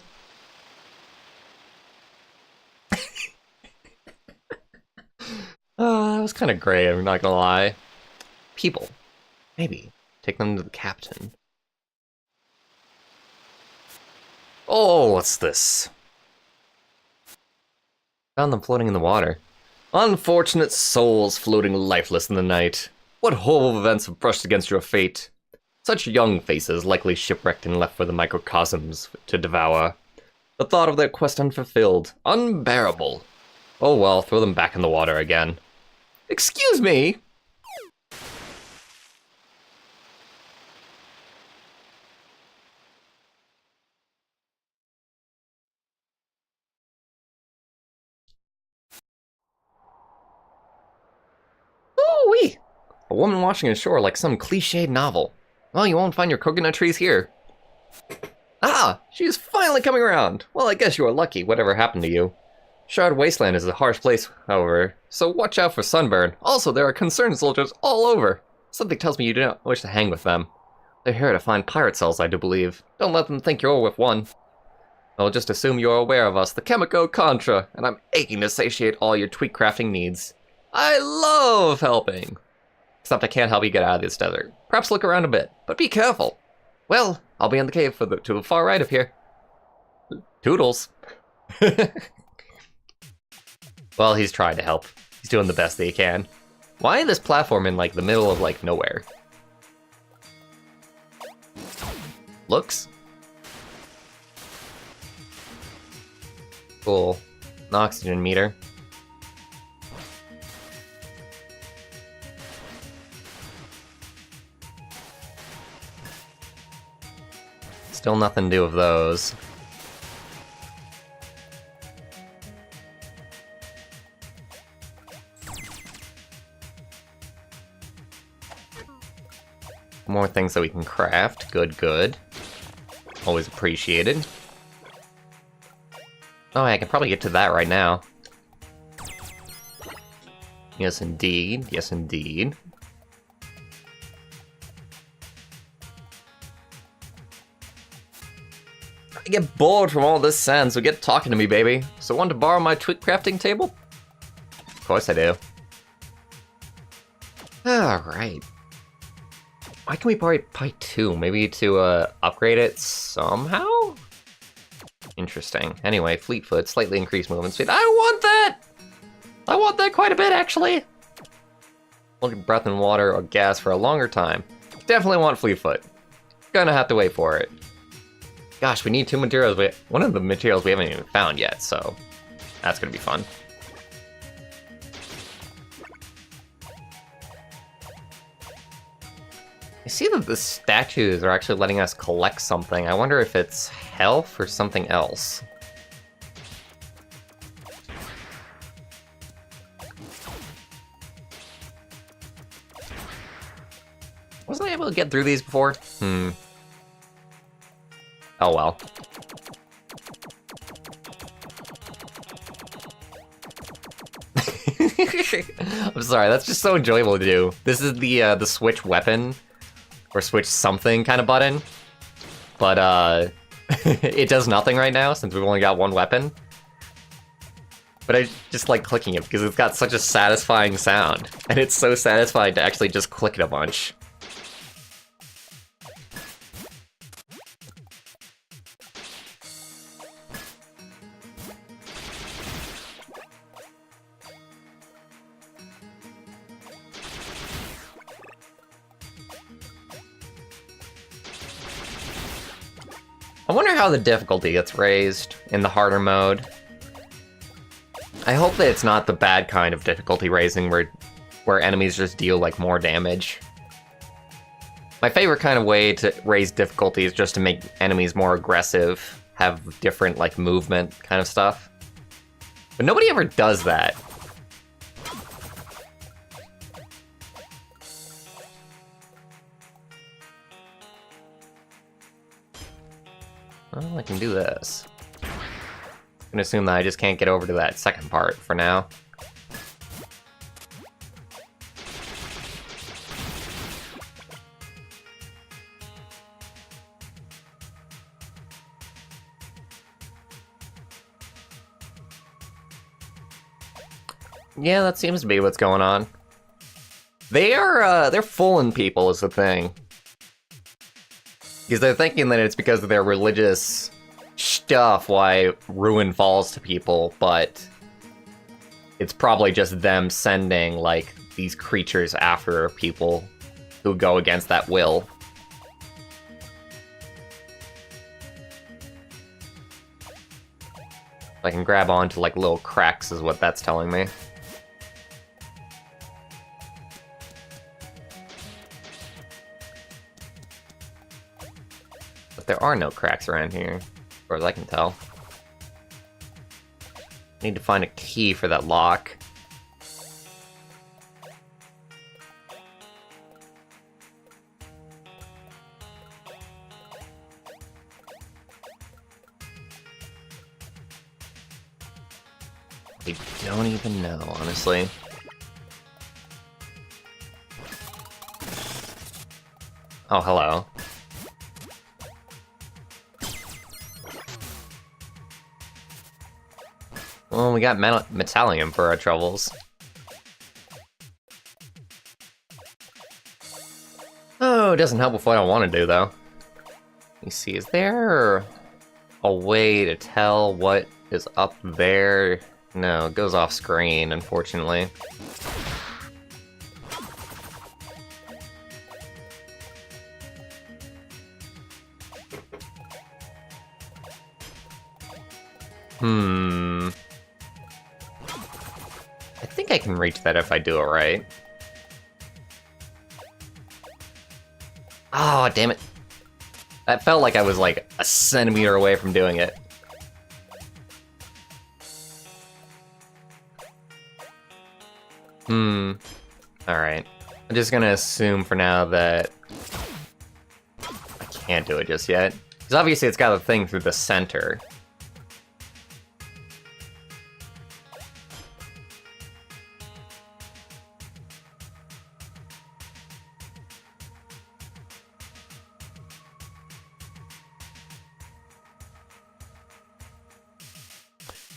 That was kind of great, I'm not gonna lie. People. Maybe. Take them to the captain. Oh, what's this? Found them floating in the water. Unfortunate souls floating lifeless in the night. What horrible events have brushed against your fate? Such young faces likely shipwrecked and left for the microcosms to devour. The thought of their quest unfulfilled. Unbearable. Oh well, throw them back in the water again. Excuse me! Ooh-wee! A woman washing ashore like some cliched novel. Well, you won't find your coconut trees here. Ah! She's finally coming around! Well, I guess you were lucky, whatever happened to you. Shard Wasteland is a harsh place, however, so watch out for sunburn. Also, there are concerned soldiers all over. Something tells me you do not wish to hang with them. They're here to find pirate cells, I do believe. Don't let them think you're with one. I'll just assume you're aware of us, the Chemico Contra, and I'm aching to satiate all your tweak crafting needs. I love helping! Except I can't help you get out of this desert. Perhaps look around a bit, but be careful. Well, I'll be in the cave to the far right of here. Toodles. Well, he's trying to help. He's doing the best that he can. Why this platform in, like, the middle of, like, nowhere? Looks. Cool. An oxygen meter. Still nothing to do with those. More things that we can craft. Good, good. Always appreciated. Oh, I can probably get to that right now. Yes, indeed. Yes, indeed. I get bored from all this sand, so get talking to me, baby. So want to borrow my twig crafting table? Of course I do. Alright. Why can we borrow Pi 2? Maybe to upgrade it somehow? Interesting. Anyway, Fleetfoot, slightly increased movement speed. I want that! I want that quite a bit, actually. Look at breath and water or gas for a longer time. Definitely want Fleetfoot. Gonna have to wait for it. Gosh, we need two materials. One of the materials we haven't even found yet, so that's gonna be fun. I see that the statues are actually letting us collect something. I wonder if it's health or something else. Wasn't I able to get through these before? Oh well. I'm sorry, that's just so enjoyable to do. This is the switch weapon. Or switch something kind of button, but it does nothing right now since we've only got one weapon. But I just like clicking it because it's got such a satisfying sound, and it's so satisfying to actually just click it a bunch. I wonder how the difficulty gets raised in the harder mode. I hope that it's not the bad kind of difficulty raising where enemies just deal like more damage. My favorite kind of way to raise difficulty is just to make enemies more aggressive, have different like movement kind of stuff. But nobody ever does that. Well, I can do this. I'm gonna assume that I just can't get over to that second part for now. Yeah, that seems to be what's going on. They're fooling people is the thing. Because they're thinking that it's because of their religious stuff why ruin falls to people, but it's probably just them sending, like, these creatures after people who go against that will. I can grab onto like little cracks is what that's telling me. But there are no cracks around here, as far as I can tell. Need to find a key for that lock. I don't even know, honestly. Oh, hello. Well, we got metallium for our troubles. Oh, it doesn't help with what I want to do, though. Let me see, is there a way to tell what is up there? No, it goes off screen, unfortunately. I think I can reach that if I do it right. Oh, damn it. That felt like I was like a centimeter away from doing it. Alright. I'm just gonna assume for now that I can't do it just yet. Because obviously it's got a thing through the center.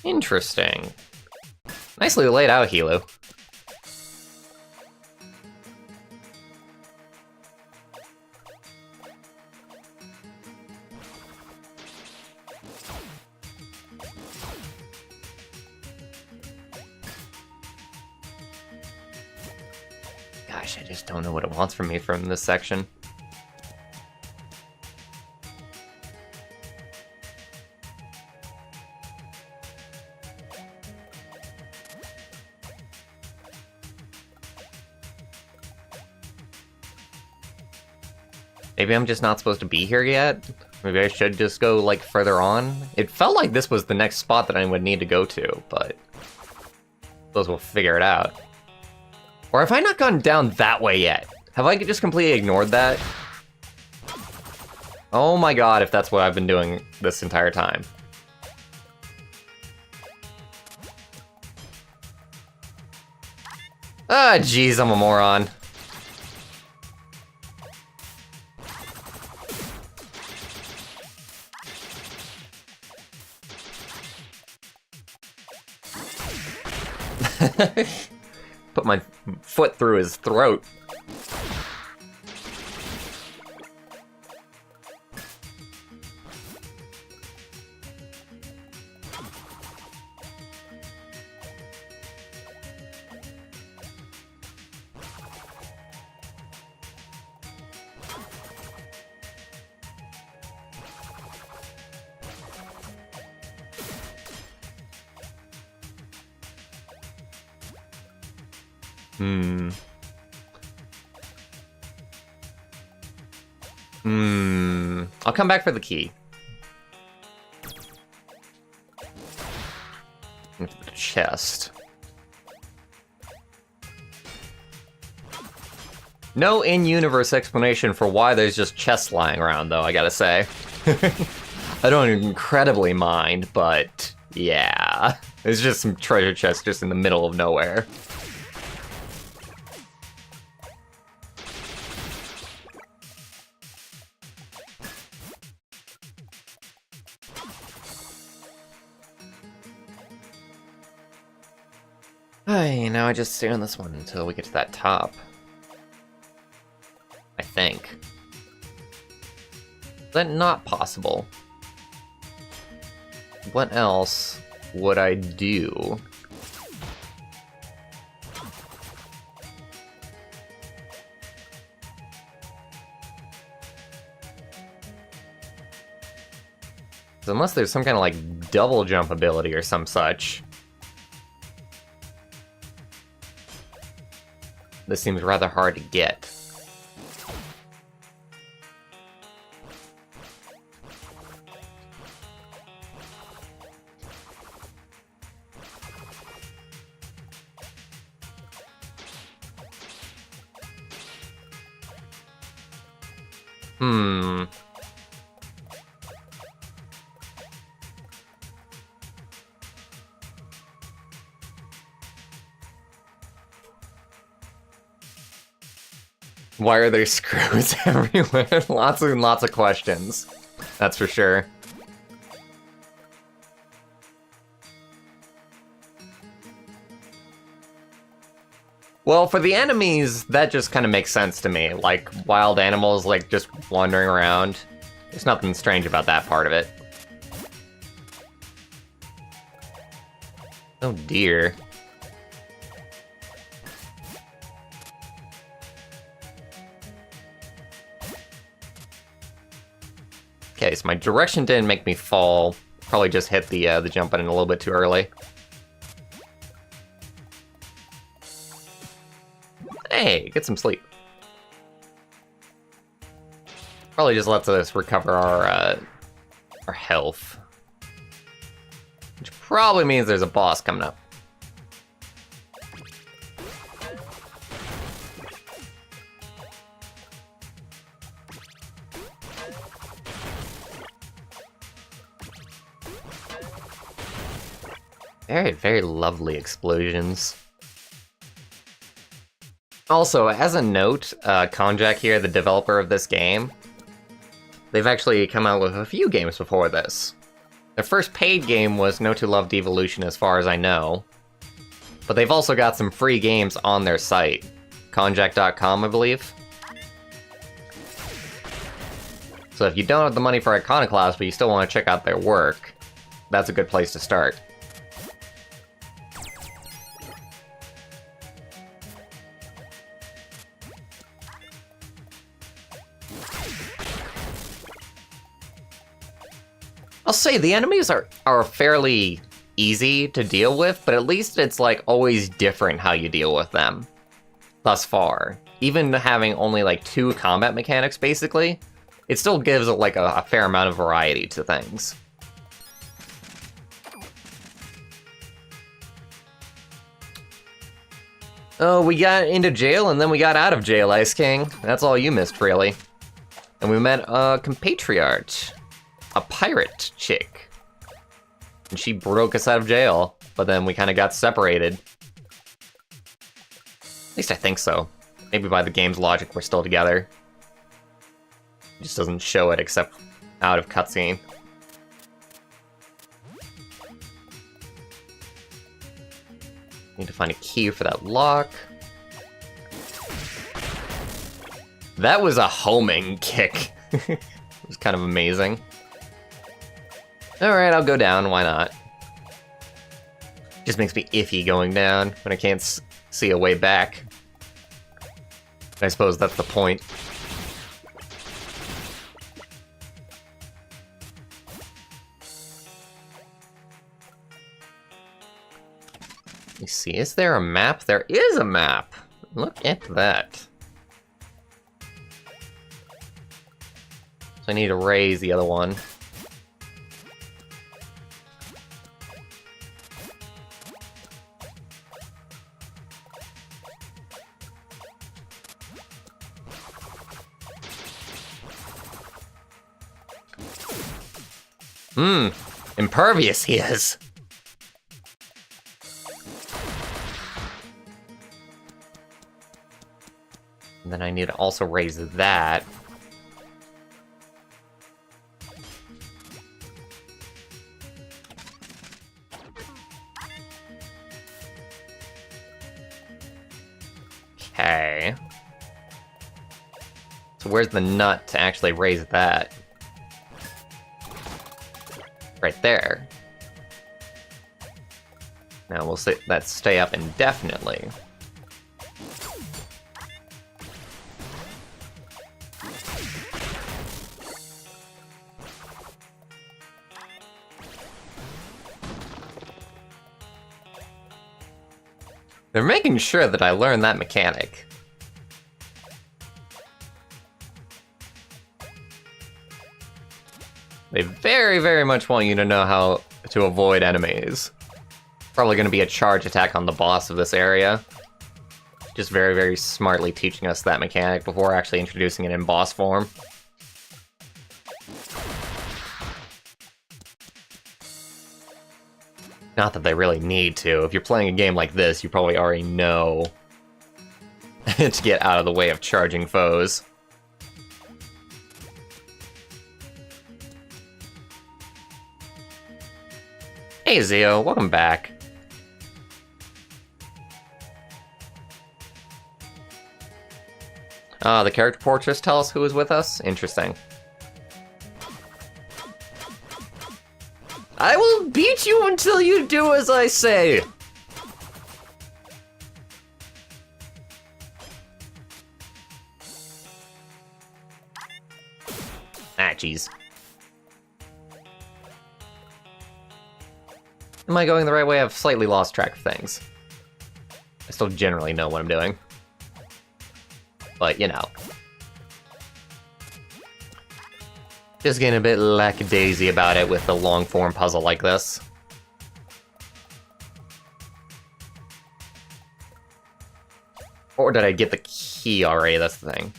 Interesting. Nicely laid out, Hilo. Gosh, I just don't know what it wants from me from this section. Maybe I'm just not supposed to be here yet? Maybe I should just go, like, further on? It felt like this was the next spot that I would need to go to, but I suppose we'll figure it out. Or have I not gone down that way yet? Have I just completely ignored that? Oh my god, if that's what I've been doing this entire time. Ah, jeez, I'm a moron. Put my foot through his throat. I'll come back for the key. Into the chest. No in-universe explanation for why there's just chests lying around, though, I gotta say. I don't incredibly mind, but yeah. There's just some treasure chests just in the middle of nowhere. Hey, now I just stay on this one until we get to that top. I think. Is that not possible? What else would I do? So unless there's some kind of like double jump ability or some such. This seems rather hard to get. Why are there screws everywhere? Lots and lots of questions. That's for sure. Well, for the enemies, that just kind of makes sense to me. Like, wild animals, like, just wandering around. There's nothing strange about that part of it. Oh dear. Okay, so my direction didn't make me fall. Probably just hit the jump button a little bit too early. Hey, get some sleep. Probably just lets us recover our health. Which probably means there's a boss coming up. Very, very lovely explosions. Also, as a note, Konjac here, the developer of this game, they've actually come out with a few games before this. Their first paid game was No Two Love Devolution, as far as I know. But they've also got some free games on their site. Konjac.com, I believe. So if you don't have the money for Iconoclasts, but you still want to check out their work, that's a good place to start. I'll say the enemies are fairly easy to deal with, but at least it's like always different how you deal with them thus far. Even having only like 2 combat mechanics basically, it still gives like a fair amount of variety to things. Oh, we got into jail and then we got out of jail, Ice King. That's all you missed, really. And we met a compatriot. A pirate chick. And she broke us out of jail, but then we kind of got separated. At least I think so. Maybe by the game's logic, we're still together. It just doesn't show it except out of cutscene. Need to find a key for that lock. That was a homing kick. It was kind of amazing. Alright, I'll go down, why not? Just makes me iffy going down when I can't see a way back. I suppose that's the point. Let me see, is there a map? There is a map! Look at that. So I need to raise the other one. Impervious he is. And then I need to also raise that. Okay. So where's the nut to actually raise that? Right there. Now we'll say that stay up indefinitely. They're making sure that I learn that mechanic. They very, very much want you to know how to avoid enemies. Probably going to be a charge attack on the boss of this area. Just very, very smartly teaching us that mechanic before actually introducing it in boss form. Not that they really need to. If you're playing a game like this, you probably already know to get out of the way of charging foes. Hey Zio, welcome back. The character portraits tell us who is with us? Interesting. I will beat you until you do as I say! Ah, jeez. Am I going the right way? I've slightly lost track of things. I still generally know what I'm doing. But, you know. Just getting a bit lackadaisy about it with a long-form puzzle like this. Or did I get the key already? That's the thing.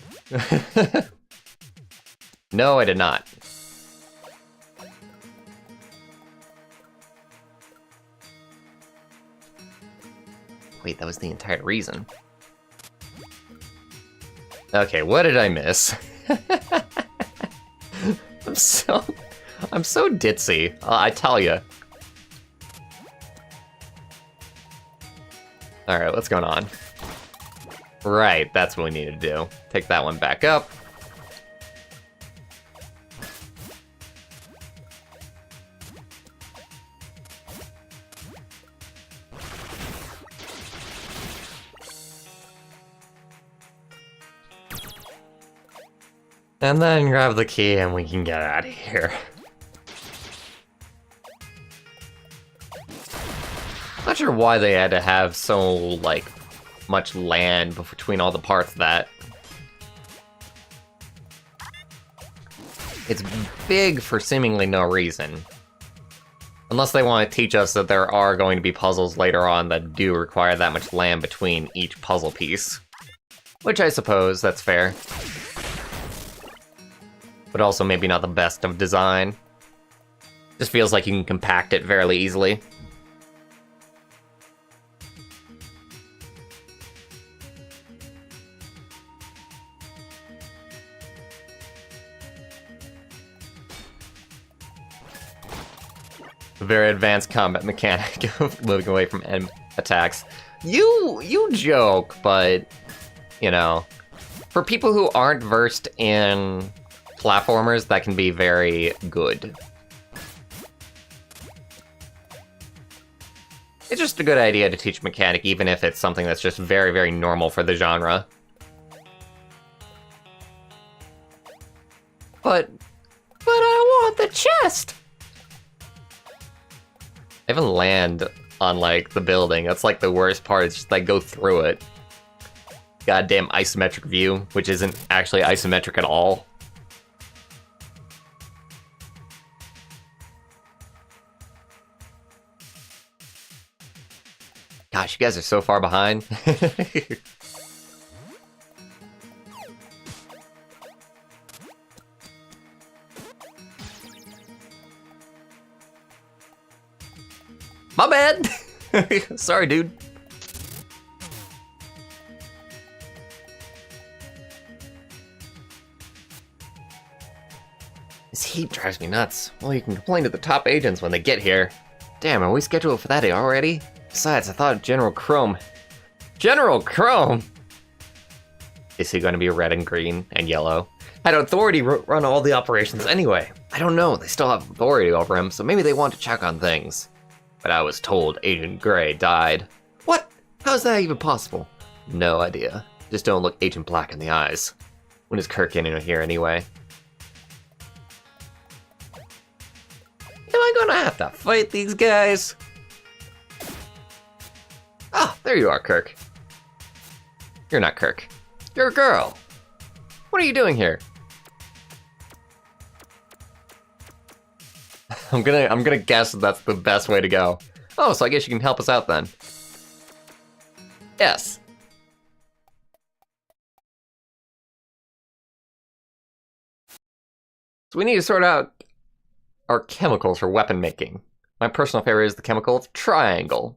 No, I did not. Wait, that was the entire reason. Okay, what did I miss? I'm so ditzy, I tell ya. Alright, what's going on? Right, that's what we need to do. Take that one back up. And then grab the key and we can get out of here. Not sure why they had to have so, like, much land between all the parts of that. It's big for seemingly no reason. Unless they want to teach us that there are going to be puzzles later on that do require that much land between each puzzle piece. Which I suppose, that's fair. But also maybe not the best of design. Just feels like you can compact it fairly easily. A very advanced combat mechanic of moving away from attacks. You joke, but, you know, for people who aren't versed in platformers, that can be very good. It's just a good idea to teach mechanic, even if it's something that's just very, very normal for the genre. But I want the chest! I even land on, like, the building. That's, like, the worst part. It's just, like, go through it. Goddamn isometric view, which isn't actually isometric at all. Gosh, you guys are so far behind. My bad! Sorry, dude. This heat drives me nuts. Well, you can complain to the top agents when they get here. Damn, are we scheduled for that already? Besides, I thought General Chrome... General Chrome?! Is he going to be red and green and yellow? Had authority run all the operations anyway. I don't know, they still have authority over him, so maybe they want to check on things. But I was told Agent Gray died. What? How's that even possible? No idea. Just don't look Agent Black in the eyes. When is Kirk in here anyway? Am I gonna have to fight these guys? Ah, there There you are, Kirk. You're not Kirk. You're a girl. What are you doing here? I'm gonna guess that's the best way to go. Oh, so I guess you can help us out then. Yes. So we need to sort out our chemicals for weapon making. My personal favorite is the chemical triangle.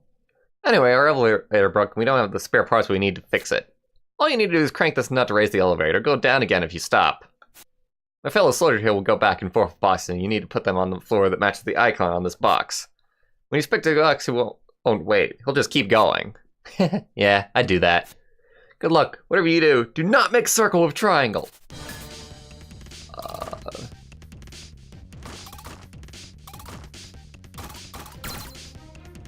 Anyway, our elevator broke and we don't have the spare parts we need to fix it. All you need to do is crank this nut to raise the elevator. Go down again if you stop. My fellow soldier here will go back and forth boxes, and you need to put them on the floor that matches the icon on this box. When you expect to go, he won't wait. He'll just keep going. Yeah, I do that. Good luck. Whatever you do not make circle with triangle.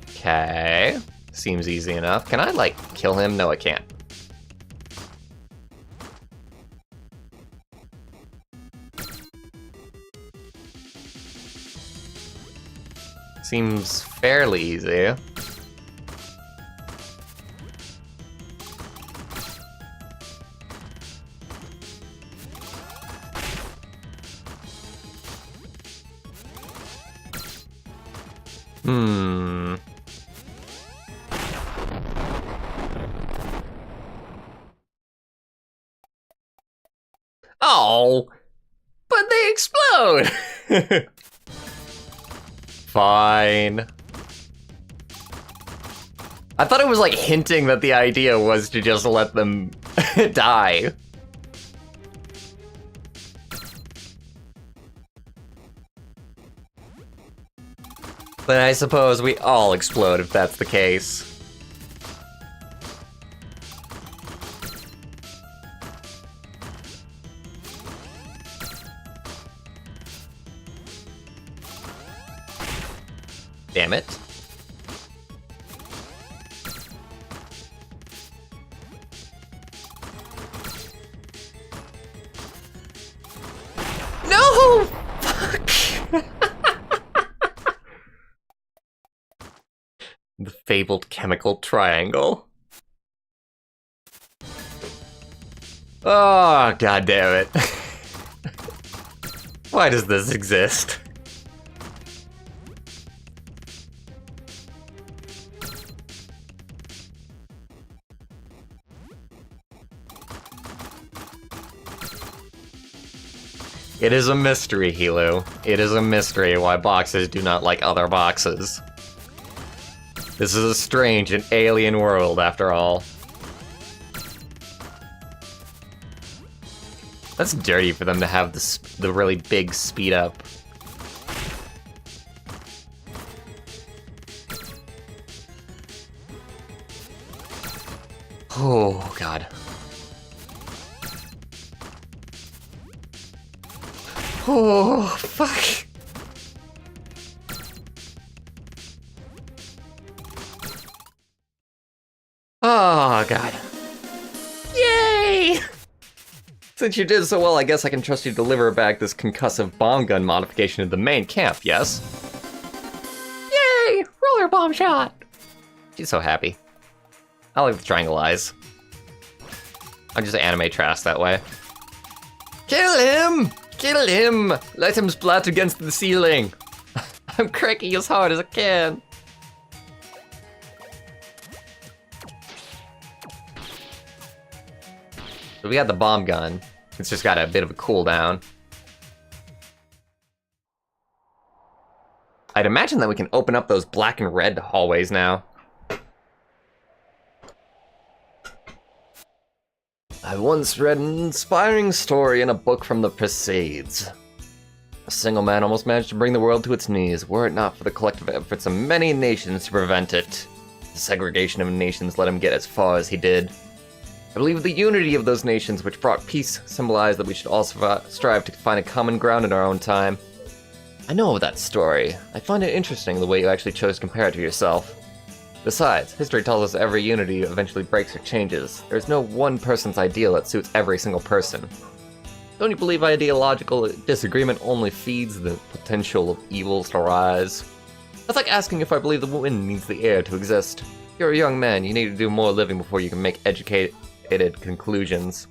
Okay. Seems easy enough. Can I, like, kill him? No, I can't. Seems fairly easy. Oh, but they explode! Fine. I thought it was like hinting that the idea was to just let them die. But I suppose we all explode if that's the case. Damn it. No! Fuck! The fabled chemical triangle. Oh, god damn it. Why does this exist? It is a mystery, Hilo. It is a mystery why boxes do not like other boxes. This is a strange and alien world, after all. That's dirty for them to have the really big speed up. Oh, God. Oh, fuck. Oh, God. Yay! Since you did so well, I guess I can trust you to deliver back this concussive bomb gun modification to the main camp, yes? Yay! Roller bomb shot! She's so happy. I like the triangle eyes. I just anime trash that way. Kill him! Kill him! Let him splat against the ceiling! I'm cranking as hard as I can. So we got the bomb gun. It's just got a bit of a cooldown. I'd imagine that we can open up those black and red hallways now. I once read an inspiring story in a book from the Crusades. A single man almost managed to bring the world to its knees, were it not for the collective efforts of many nations to prevent it. The segregation of nations let him get as far as he did. I believe the unity of those nations which brought peace symbolized that we should all strive to find a common ground in our own time. I know of that story. I find it interesting the way you actually chose to compare it to yourself. Besides, history tells us every unity eventually breaks or changes. There's no one person's ideal that suits every single person. Don't you believe ideological disagreement only feeds the potential of evils to rise? That's like asking if I believe the wind needs the air to exist. You're a young man, you need to do more living before you can make educated conclusions.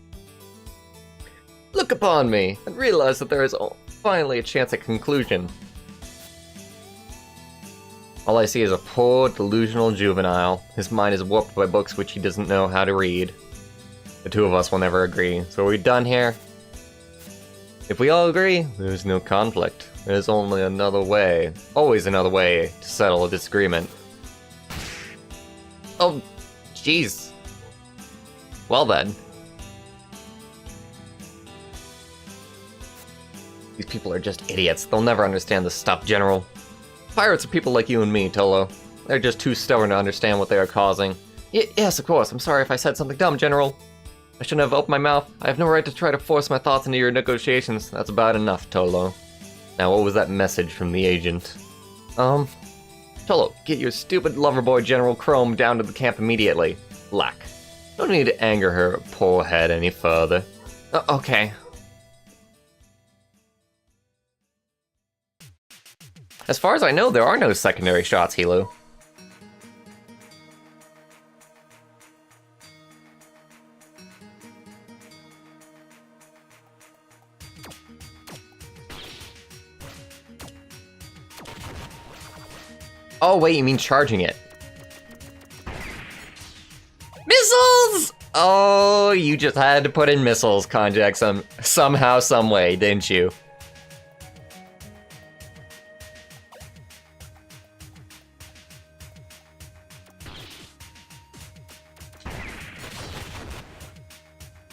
Look upon me, and realize that there is finally a chance at conclusion. All I see is a poor, delusional juvenile. His mind is warped by books which he doesn't know how to read. The two of us will never agree, so are we done here? If we all agree, there's no conflict. There's only another way, always another way, to settle a disagreement. Oh, jeez. Well then. These people are just idiots. They'll never understand this stuff, General. Pirates are people like you and me, Tolo. They're just too stubborn to understand what they are causing. Yes, of course. I'm sorry if I said something dumb, General. I shouldn't have opened my mouth. I have no right to try to force my thoughts into your negotiations. That's about enough, Tolo. Now, what was that message from the agent? Tolo, get your stupid lover boy General Chrome down to the camp immediately. Black. No need to anger her poor head any further. Okay. As far as I know, there are no secondary shots, Hilo. Oh wait, you mean charging it. Missiles! Oh, you just had to put in missiles, Konjac, somehow, some way, didn't you?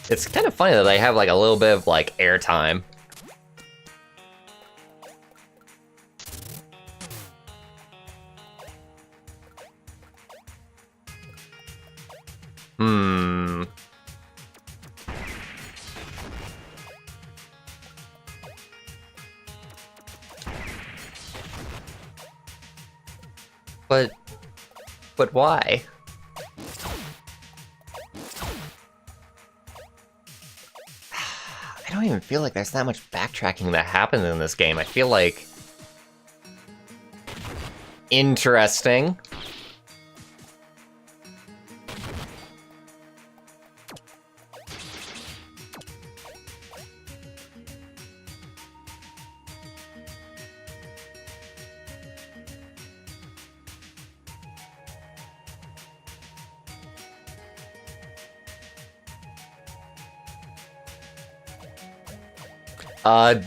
It's kind of funny that they have like a little bit of like airtime. But why? I don't even feel like there's that much backtracking that happens in this game. I feel like... Interesting.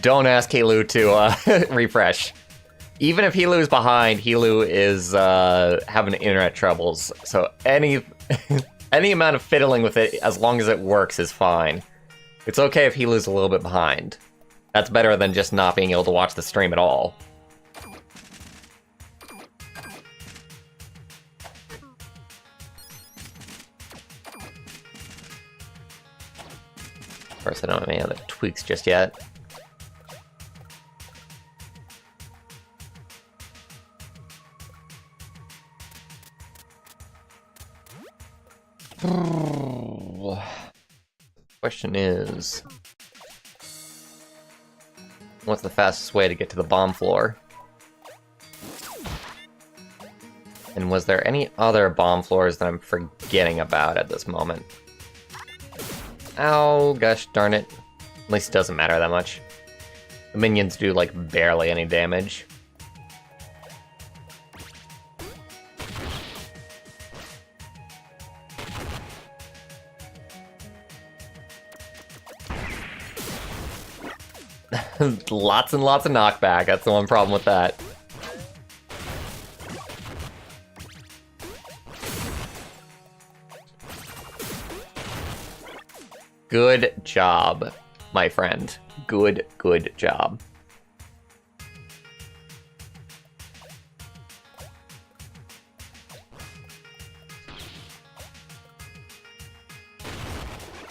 Don't ask Hilu to, refresh. Even if Hilu's behind, Hilu is, having internet troubles, so any amount of fiddling with it, as long as it works, is fine. It's okay if Hilu's a little bit behind. That's better than just not being able to watch the stream at all. Of course, I don't have any other tweaks just yet. Question is, what's the fastest way to get to the bomb floor? And was there any other bomb floors that I'm forgetting about at this moment? Ow, gosh darn it. At least it doesn't matter that much. The minions do, like, barely any damage. Lots and lots of knockback, that's the one problem with that. Good job, my friend. Good job.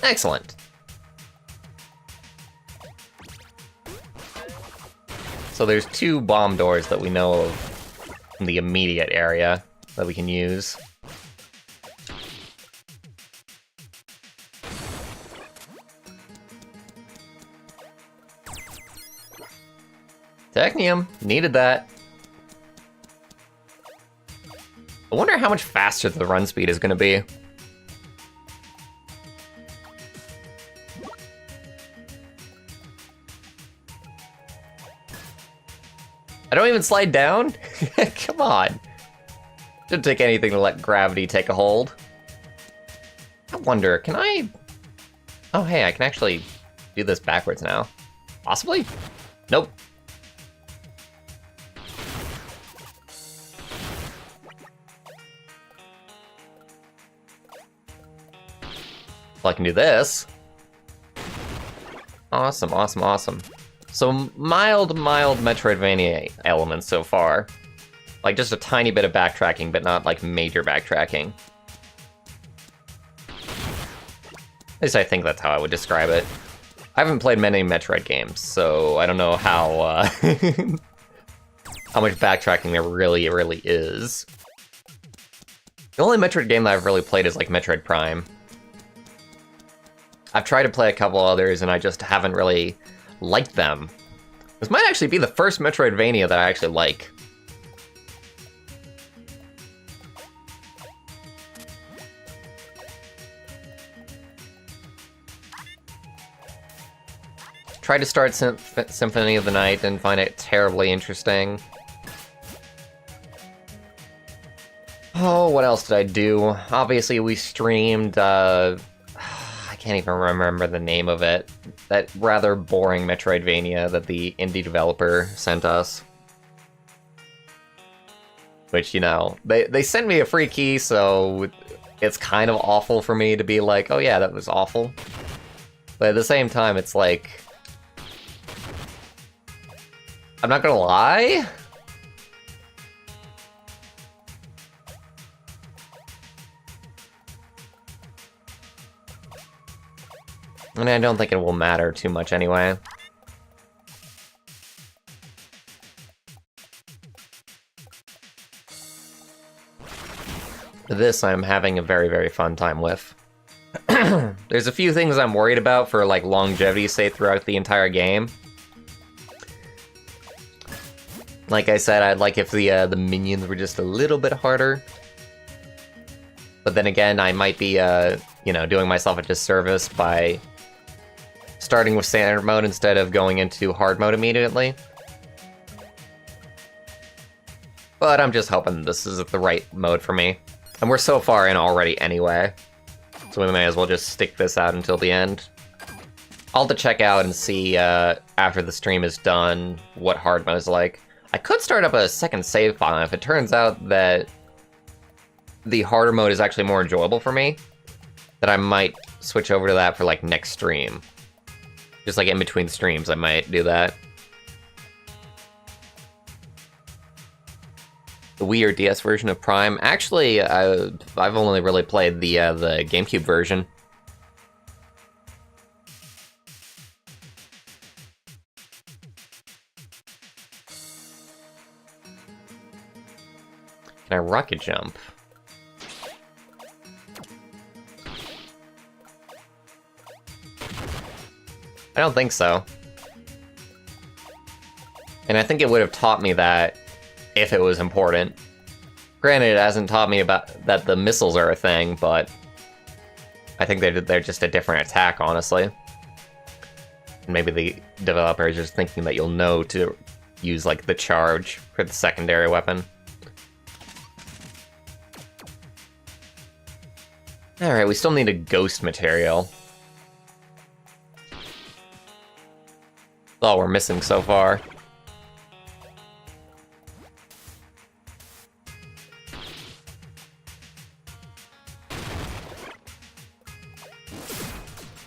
Excellent. So there's 2 bomb doors that we know of in the immediate area that we can use. Technium, needed that. I wonder how much faster the run speed is gonna be. I don't even slide down? Come on. Didn't take anything to let gravity take a hold. I wonder, can I... Oh, hey, I can actually do this backwards now. Possibly? Nope. Well, I can do this. Awesome, awesome, awesome. So mild Metroidvania elements so far. Like just a tiny bit of backtracking, but not like major backtracking. At least I think that's how I would describe it. I haven't played many Metroid games, so I don't know how how much backtracking there really is. The only Metroid game that I've really played is like Metroid Prime. I've tried to play a couple others and I just haven't really liked them. This might actually be the first Metroidvania that I actually like. Tried to start Symphony of the Night and find it terribly interesting. Oh, what else did I do? Obviously, we streamed, I can't even remember the name of it. That rather boring Metroidvania that the indie developer sent us. Which, you know, they sent me a free key, so it's kind of awful for me to be like, oh yeah, that was awful. But at the same time, it's like... I'm not gonna lie. I mean, I don't think it will matter too much anyway. This I'm having a very, very fun time with. There's a few things I'm worried about for like longevity's sake throughout the entire game. Like I said, I'd like if the minions were just a little bit harder. But then again, I might be, you know, doing myself a disservice by starting with standard mode instead of going into hard mode immediately. But I'm just hoping this is the right mode for me. And we're so far in already anyway. So we may as well just stick this out until the end. I'll have to check out and see, after the stream is done, what hard mode is like. I could start up a second save file if it turns out that the harder mode is actually more enjoyable for me. Then I might switch over to that for like next stream. Just like in between streams, I might do that. The Wii or DS version of Prime? Actually, I've only really played the GameCube version. Can I rocket jump? I don't think so. And I think it would have taught me that if it was important. Granted, it hasn't taught me about that the missiles are a thing, but I think they're just a different attack, honestly. Maybe the developer is just thinking that you'll know to use like the charge for the secondary weapon. Alright, we still need a ghost material. That's all we're missing so far.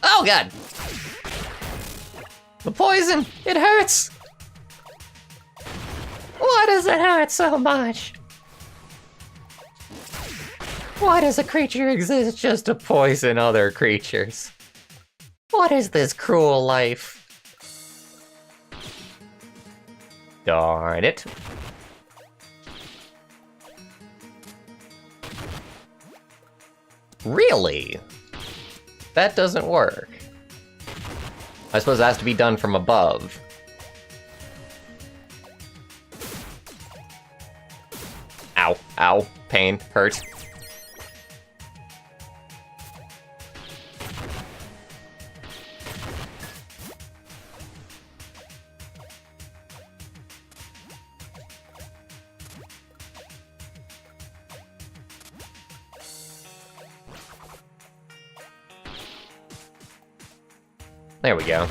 Oh god! The poison! It hurts! Why does it hurt so much? Why does a creature exist just to poison other creatures? What is this cruel life? Darn it. Really? That doesn't work. I suppose it has to be done from above. Ow. Ow, ow, pain, hurt. There we go.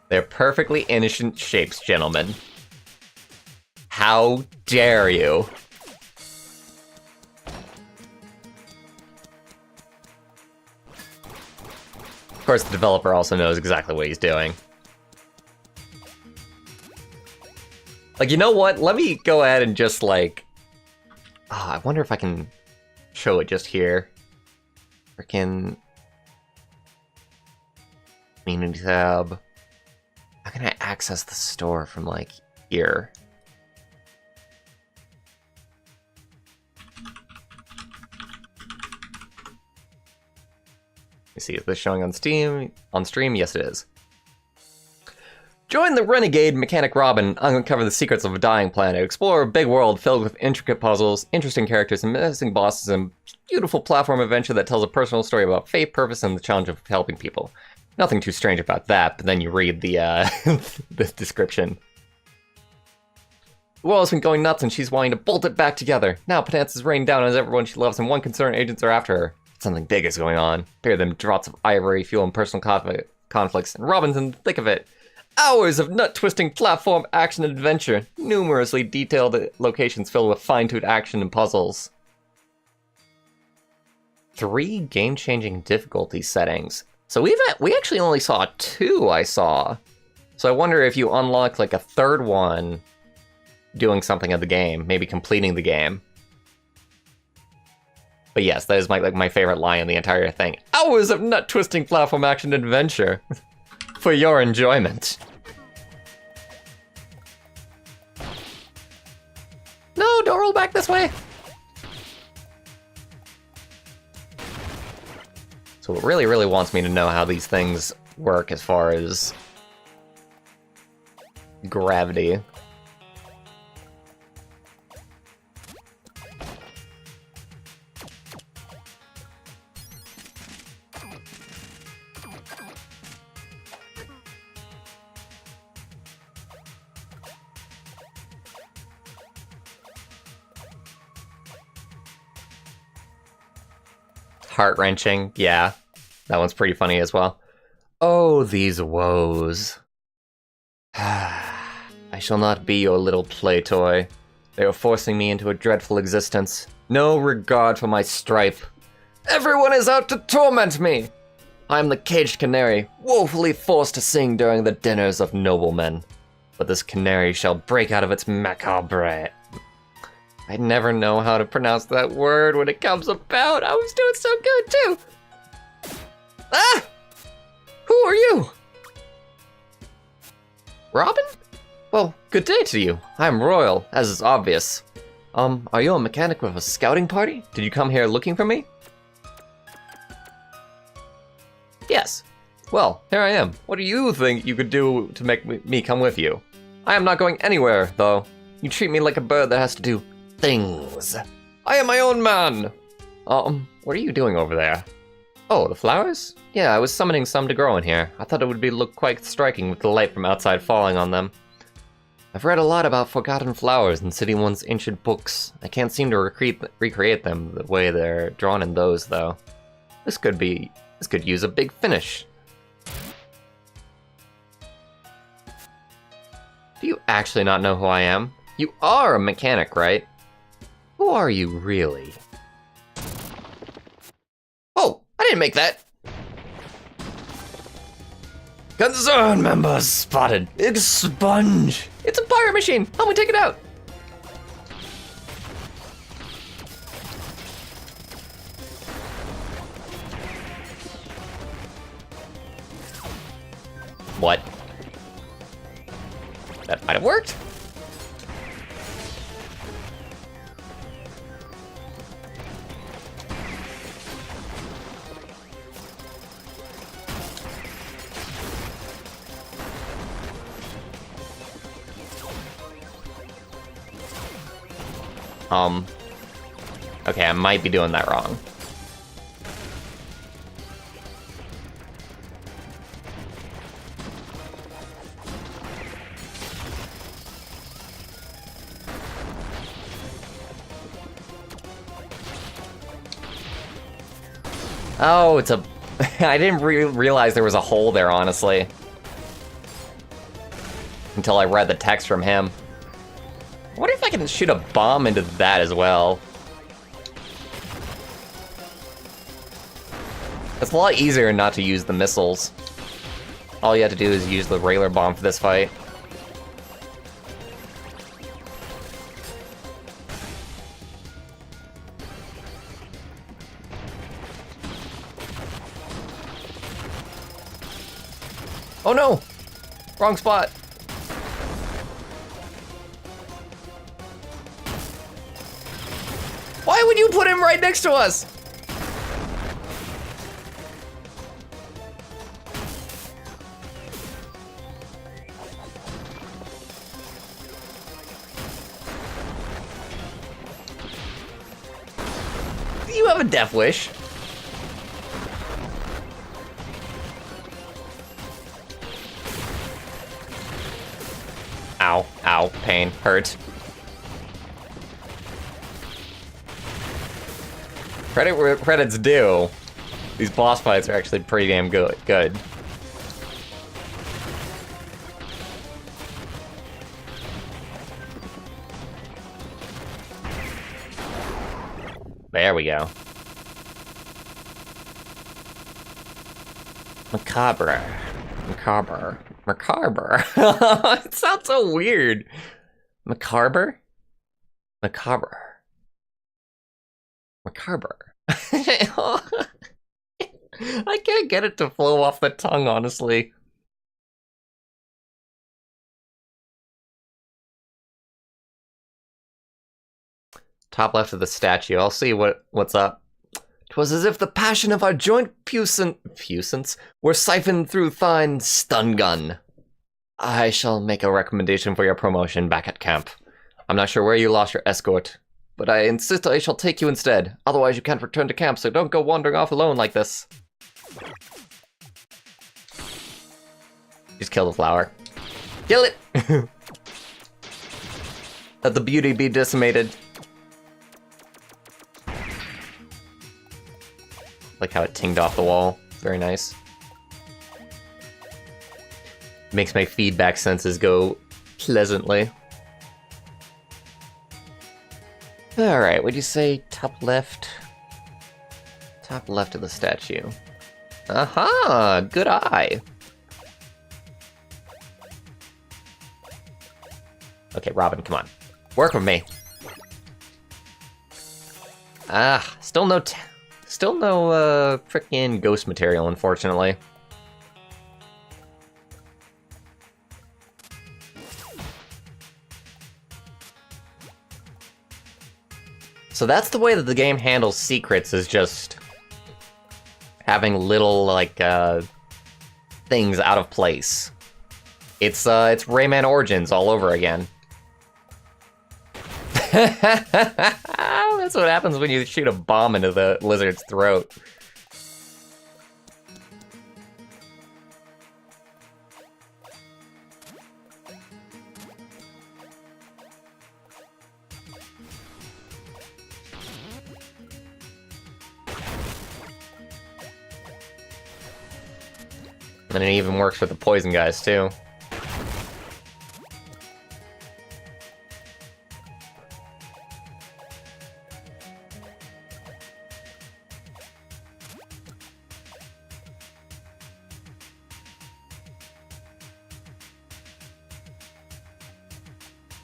They're perfectly innocent shapes, gentlemen. How dare you? Of course, the developer also knows exactly what he's doing. Like, you know what? Let me go ahead and just, like... Oh, I wonder if I can show it just here. Frickin' community tab. How can I access the store from, like, here? Let me see, is this showing on Steam? On stream? Yes, it is. Join the renegade mechanic Robin, uncover the secrets of a dying planet, explore a big world filled with intricate puzzles, interesting characters, and menacing bosses, and beautiful platform adventure that tells a personal story about faith, purpose, and the challenge of helping people. Nothing too strange about that, but then you read the, the description. The world's been going nuts and she's wanting to bolt it back together. Now Penance is raining down on everyone she loves and one concerned agents are after her. Something big is going on. Appear them drops of ivory fuel and personal conflicts, and Robin's in the thick of it. Hours of nut-twisting platform action and adventure. Numerously detailed locations filled with fine-tuned action and puzzles. 3 game-changing difficulty settings. So we actually only saw 2, I saw. So I wonder if you unlock like a third one doing something of the game, maybe completing the game. But yes, that is my favorite line in the entire thing. Hours of nut-twisting platform action and adventure. For your enjoyment. No, don't roll back this way! So it really, really wants me to know how these things work as far as gravity. Heart-wrenching, yeah. That one's pretty funny as well. Oh, these woes. I shall not be your little play toy. They are forcing me into a dreadful existence. No regard for my stripe. Everyone is out to torment me! I am the caged canary, woefully forced to sing during the dinners of noblemen. But this canary shall break out of its macabre. I never know how to pronounce that word when it comes about. I was doing so good, too. Ah! Who are you? Robin? Well, good day to you. I'm Royal, as is obvious. Are you a mechanic with a scouting party? Did you come here looking for me? Yes. Well, here I am. What do you think you could do to make me come with you? I am not going anywhere, though. You treat me like a bird that has to do things. I am my own man! What are you doing over there? Oh, the flowers? Yeah, I was summoning some to grow in here. I thought it would look quite striking with the light from outside falling on them. I've read a lot about forgotten flowers in City One's ancient books. I can't seem to recreate them the way they're drawn in those, though. This could use a big finish. Do you actually not know who I am? You are a mechanic, right? Who are you, really? Oh, I didn't make that! Concern members spotted! Expunge! It's a pirate machine! Help me take it out! What? That might have worked. Okay, I might be doing that wrong. Oh, it's a... I didn't realize there was a hole there, honestly. Until I read the text from him. I wonder if I can shoot a bomb into that as well. It's a lot easier not to use the missiles. All you have to do is use the regular bomb for this fight. Oh no! Wrong spot! Why would you put him right next to us? You have a death wish. Ow, ow, pain, hurt. Credit where credit's due. These boss fights are actually pretty damn good. There we go. Macabre. Macabre. Macabre. It sounds so weird. Macabre? Macabre. Macabre. I can't get it to flow off the tongue, honestly. Top left of the statue. I'll see what's up. 'Twas as if the passion of our joint puissance were siphoned through thine stun gun. I shall make a recommendation for your promotion back at camp. I'm not sure where you lost your escort, but I insist I shall take you instead. Otherwise you can't return to camp, so don't go wandering off alone like this. Just kill the flower. Kill it! Let the beauty be decimated. Like how it tinged off the wall. Very nice. Makes my feedback senses go pleasantly. Alright, would you say top left? Top left of the statue. Aha! Good eye! Okay, Robin, come on. Work with me. Ah, still no frickin' ghost material, unfortunately. So that's the way that the game handles secrets, is just having little, like, things out of place. It's Rayman Origins all over again. That's what happens when you shoot a bomb into the lizard's throat. And it even works for the poison guys, too.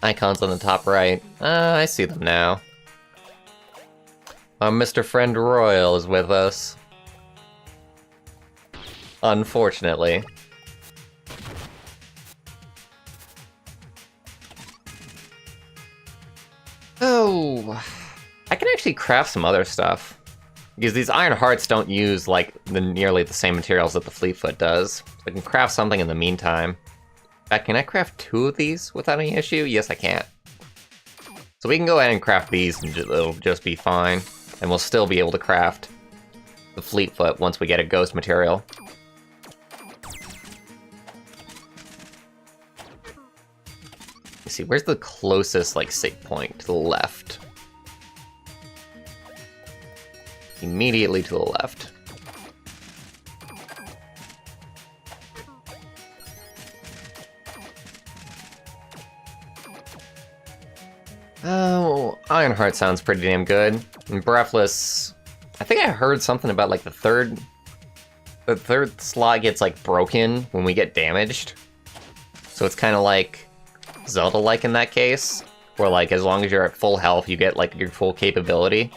Icons on the top right. I see them now. Mr. Friend Royal is with us. Unfortunately. I can actually craft some other stuff. Because these iron hearts don't use, like, nearly the same materials that the Fleetfoot does. So I can craft something in the meantime. In fact, can I craft 2 of these without any issue? Yes, I can. So we can go ahead and craft these, and it'll just be fine. And we'll still be able to craft the Fleetfoot once we get a ghost material. Let's see, where's the closest, like, save point? To the left. Immediately to the left. Oh, Ironheart sounds pretty damn good. And Breathless, I think I heard something about like the third slot gets like broken when we get damaged. So it's kind of like Zelda-like in that case, where like as long as you're at full health, you get like your full capability.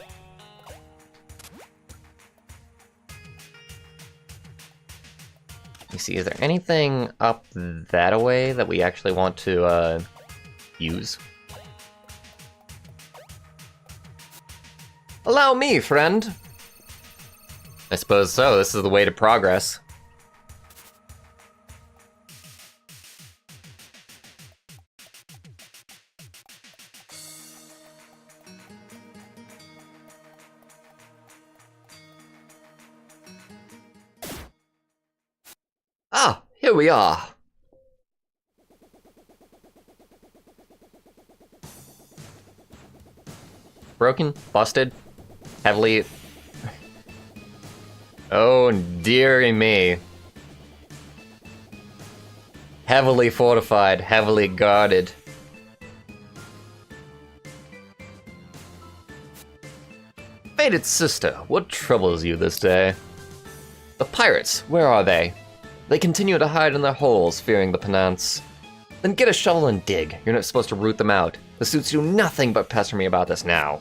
Let me see, is there anything up that way that we actually want to use? Allow me, friend! I suppose so, this is the way to progress. Ah, here we are. Broken, busted, heavily... Oh, dearie me. Heavily fortified, heavily guarded. Fated sister, what troubles you this day? The pirates, where are they? They continue to hide in their holes, fearing the Penance. Then get a shovel and dig. You're not supposed to root them out. The suits do nothing but pester me about this now.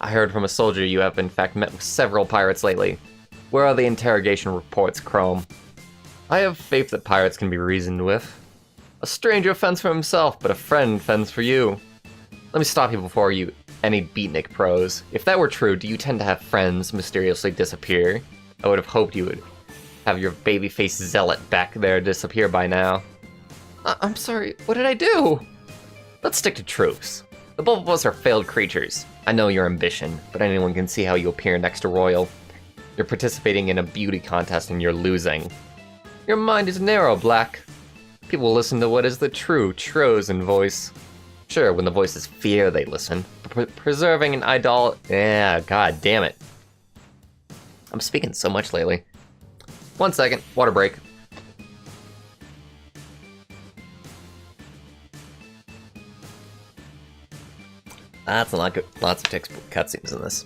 I heard from a soldier you have in fact met with several pirates lately. Where are the interrogation reports, Chrome? I have faith that pirates can be reasoned with. A stranger fends for himself, but a friend fends for you. Let me stop you before you any beatnik prose. If that were true, do you tend to have friends mysteriously disappear? I would have hoped you would have your baby-faced zealot back there disappear by now. I'm sorry, what did I do? Let's stick to truths. The both of us are failed creatures. I know your ambition, but anyone can see how you appear next to Royal. You're participating in a beauty contest and you're losing. Your mind is narrow, Black. People listen to what is the true Trozen voice. Sure, when the voice is fear, they listen. But preserving an idol... Yeah, god damn it. I'm speaking so much lately. 1 second, water break. That's not good. Lots of textbook cutscenes in this.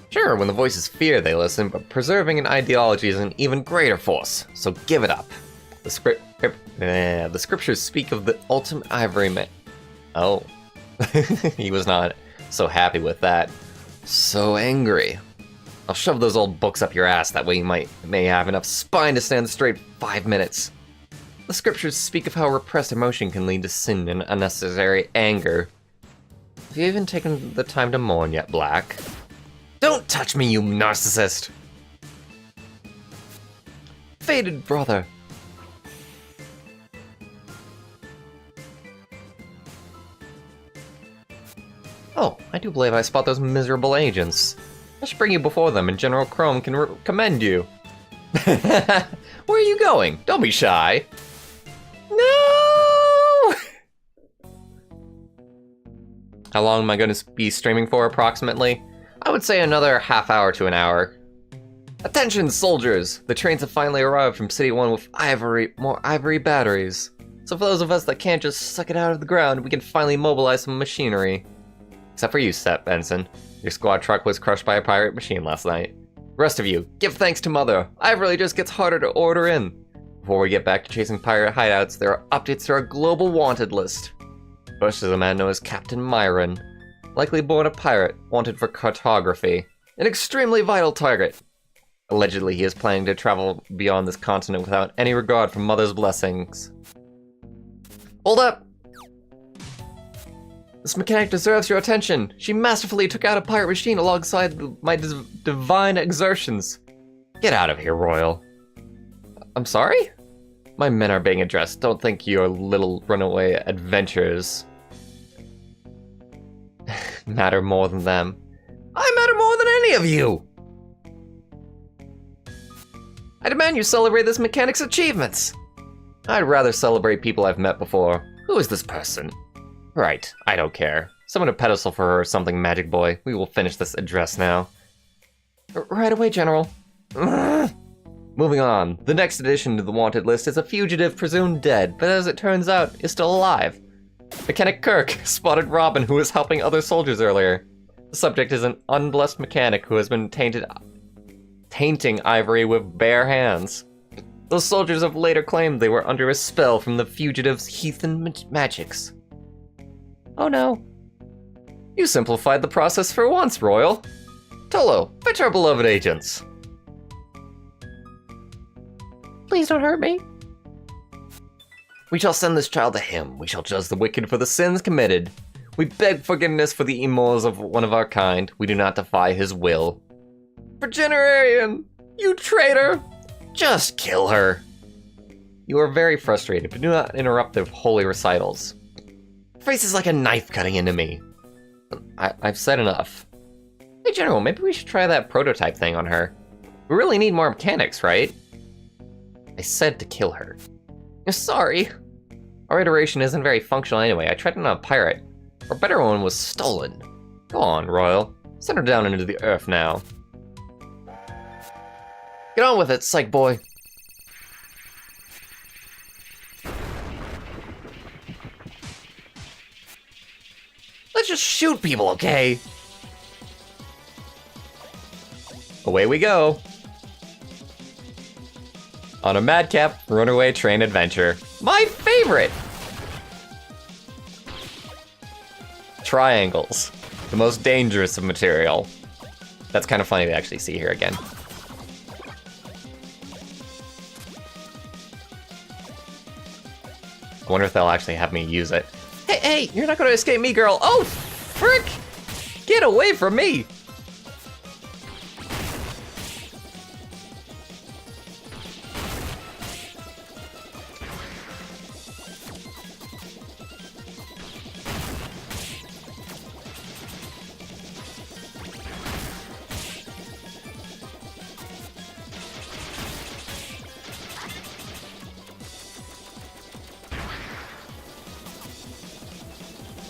Sure, when the voice is fear, they listen, but preserving an ideology is an even greater force, so give it up. The scriptures speak of the ultimate ivory man. Oh. He was not so happy with that. So angry. I'll shove those old books up your ass, that way you may have enough spine to stand straight 5 minutes. The scriptures speak of how repressed emotion can lead to sin and unnecessary anger. Have you even taken the time to mourn yet, Black? Don't touch me, you narcissist! Fated brother. Oh, I do believe I spot those miserable agents. I should bring you before them, and General Chrome can commend you. Where are you going? Don't be shy. No! How long am I going to be streaming for, approximately? I would say another half hour to an hour. Attention, soldiers! The trains have finally arrived from City 1 with more ivory batteries. So for those of us that can't just suck it out of the ground, we can finally mobilize some machinery. Except for you, Seth Benson. Your squad truck was crushed by a pirate machine last night. The rest of you, give thanks to Mother. Ivory just gets harder to order in. Before we get back to chasing pirate hideouts, there are updates to our global wanted list. First is a man known as Captain Myron. Likely born a pirate, wanted for cartography. An extremely vital target. Allegedly, he is planning to travel beyond this continent without any regard for Mother's blessings. Hold up! This mechanic deserves your attention. She masterfully took out a pirate machine alongside my divine exertions. Get out of here, Royal. I'm sorry? My men are being addressed. Don't think your little runaway adventures matter more than them. I matter more than any of you! I demand you celebrate this mechanic's achievements! I'd rather celebrate people I've met before. Who is this person? Right, I don't care. Summon a pedestal for her or something, Magic Boy. We will finish this address now. Right away, General. Moving on. The next addition to the wanted list is a fugitive presumed dead, but as it turns out, is still alive. Mechanic Kirk spotted Robin, who was helping other soldiers earlier. The subject is an unblessed mechanic who has been tainting Ivory with bare hands. Those soldiers have later claimed they were under a spell from the fugitive's heathen magics. Oh no. You simplified the process for once, Royal. Tolo, fetch our beloved agents. Please don't hurt me. We shall send this child to him. We shall judge the wicked for the sins committed. We beg forgiveness for the immorals of one of our kind. We do not defy his will. Regenerarian! You traitor! Just kill her. You are very frustrated, but do not interrupt the holy recitals. Face is like a knife cutting into me. I've said enough. Hey, General, maybe we should try that prototype thing on her. We really need more mechanics, right? I said to kill her. Sorry. Our iteration isn't very functional anyway. I tried it on a pirate. Our better one was stolen. Go on, Royal. Send her down into the earth now. Get on with it, psych boy. Let's just shoot people, okay? Away we go. On a madcap runaway train adventure. My favorite! Triangles. The most dangerous of material. That's kind of funny to actually see here again. I wonder if they'll actually have me use it. Hey, you're not gonna escape me, girl. Oh, frick! Get away from me!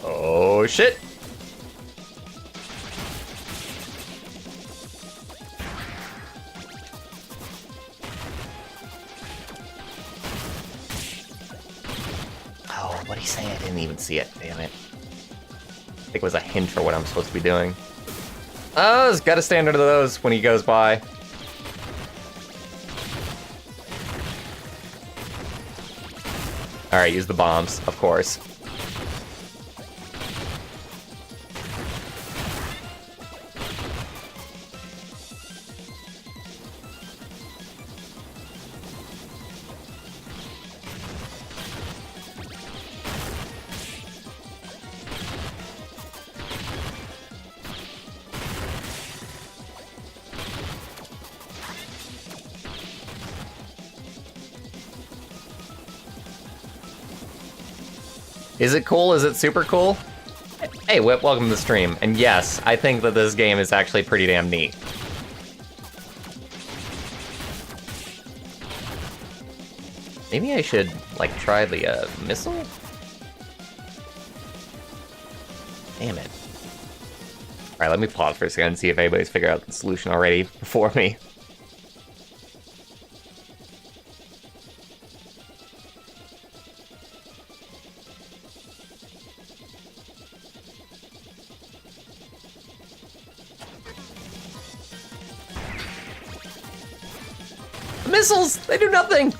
Oh shit! Oh, what'd he say? I didn't even see it. Damn it. I think it was a hint for what I'm supposed to be doing. Oh, just gotta stand under those when he goes by. Alright, use the bombs, of course. Is it cool? Is it super cool? Hey, Whip, welcome to the stream. And yes, I think that this game is actually pretty damn neat. Maybe I should, like, try the, missile? Damn it. Alright, let me pause for a second and see if anybody's figured out the solution already before me. Missiles! They do nothing!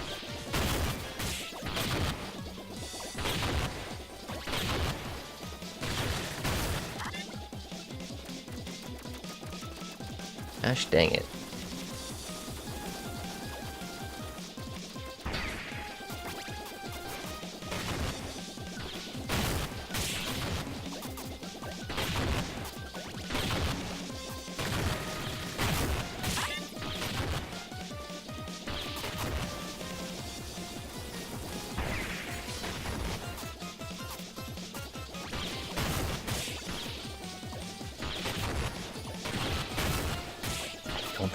Gosh dang it.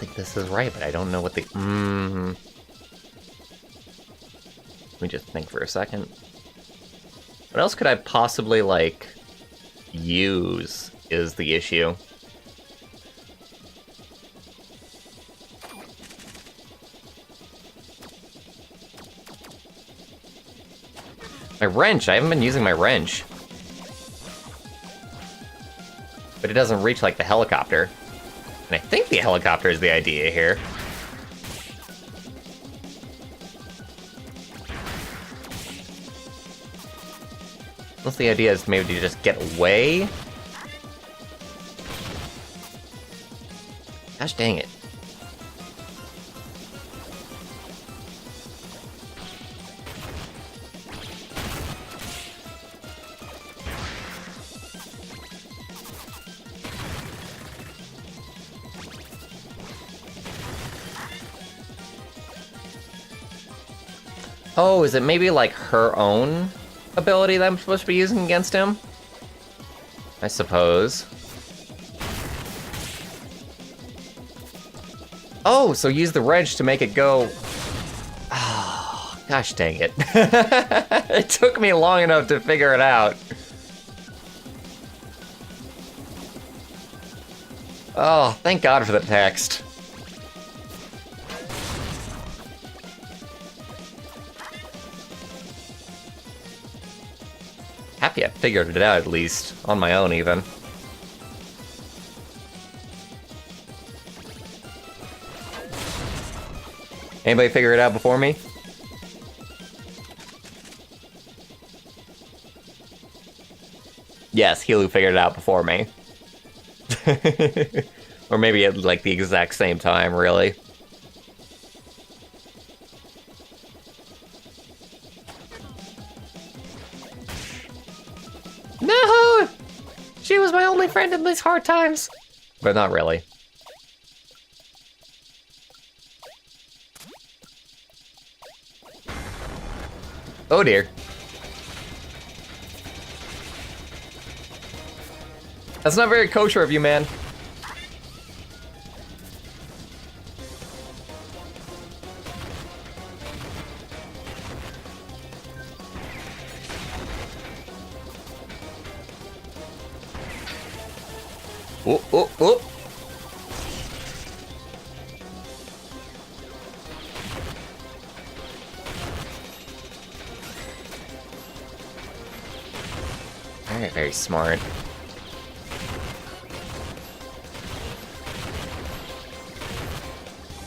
think this is right, but I don't know what the... Let me just think for a second. What else could I possibly, like, use is the issue. My wrench! I haven't been using my wrench. But it doesn't reach, like, the helicopter. And I think the helicopter is the idea here. Unless the idea is maybe to just get away? Gosh dang it. Oh, is it maybe like her own ability that I'm supposed to be using against him? I suppose. Oh, so use the wrench to make it go... Oh, gosh dang it. It took me long enough to figure it out. Oh, thank God for the text. Happy I figured it out, at least. On my own, even. Anybody figure it out before me? Yes, Hilu figured it out before me. Or maybe at, like, the exact same time, really. No! She was my only friend in these hard times. But not really. Oh dear. That's not very kosher of you, man. Oh, oh, oh. Very, very smart.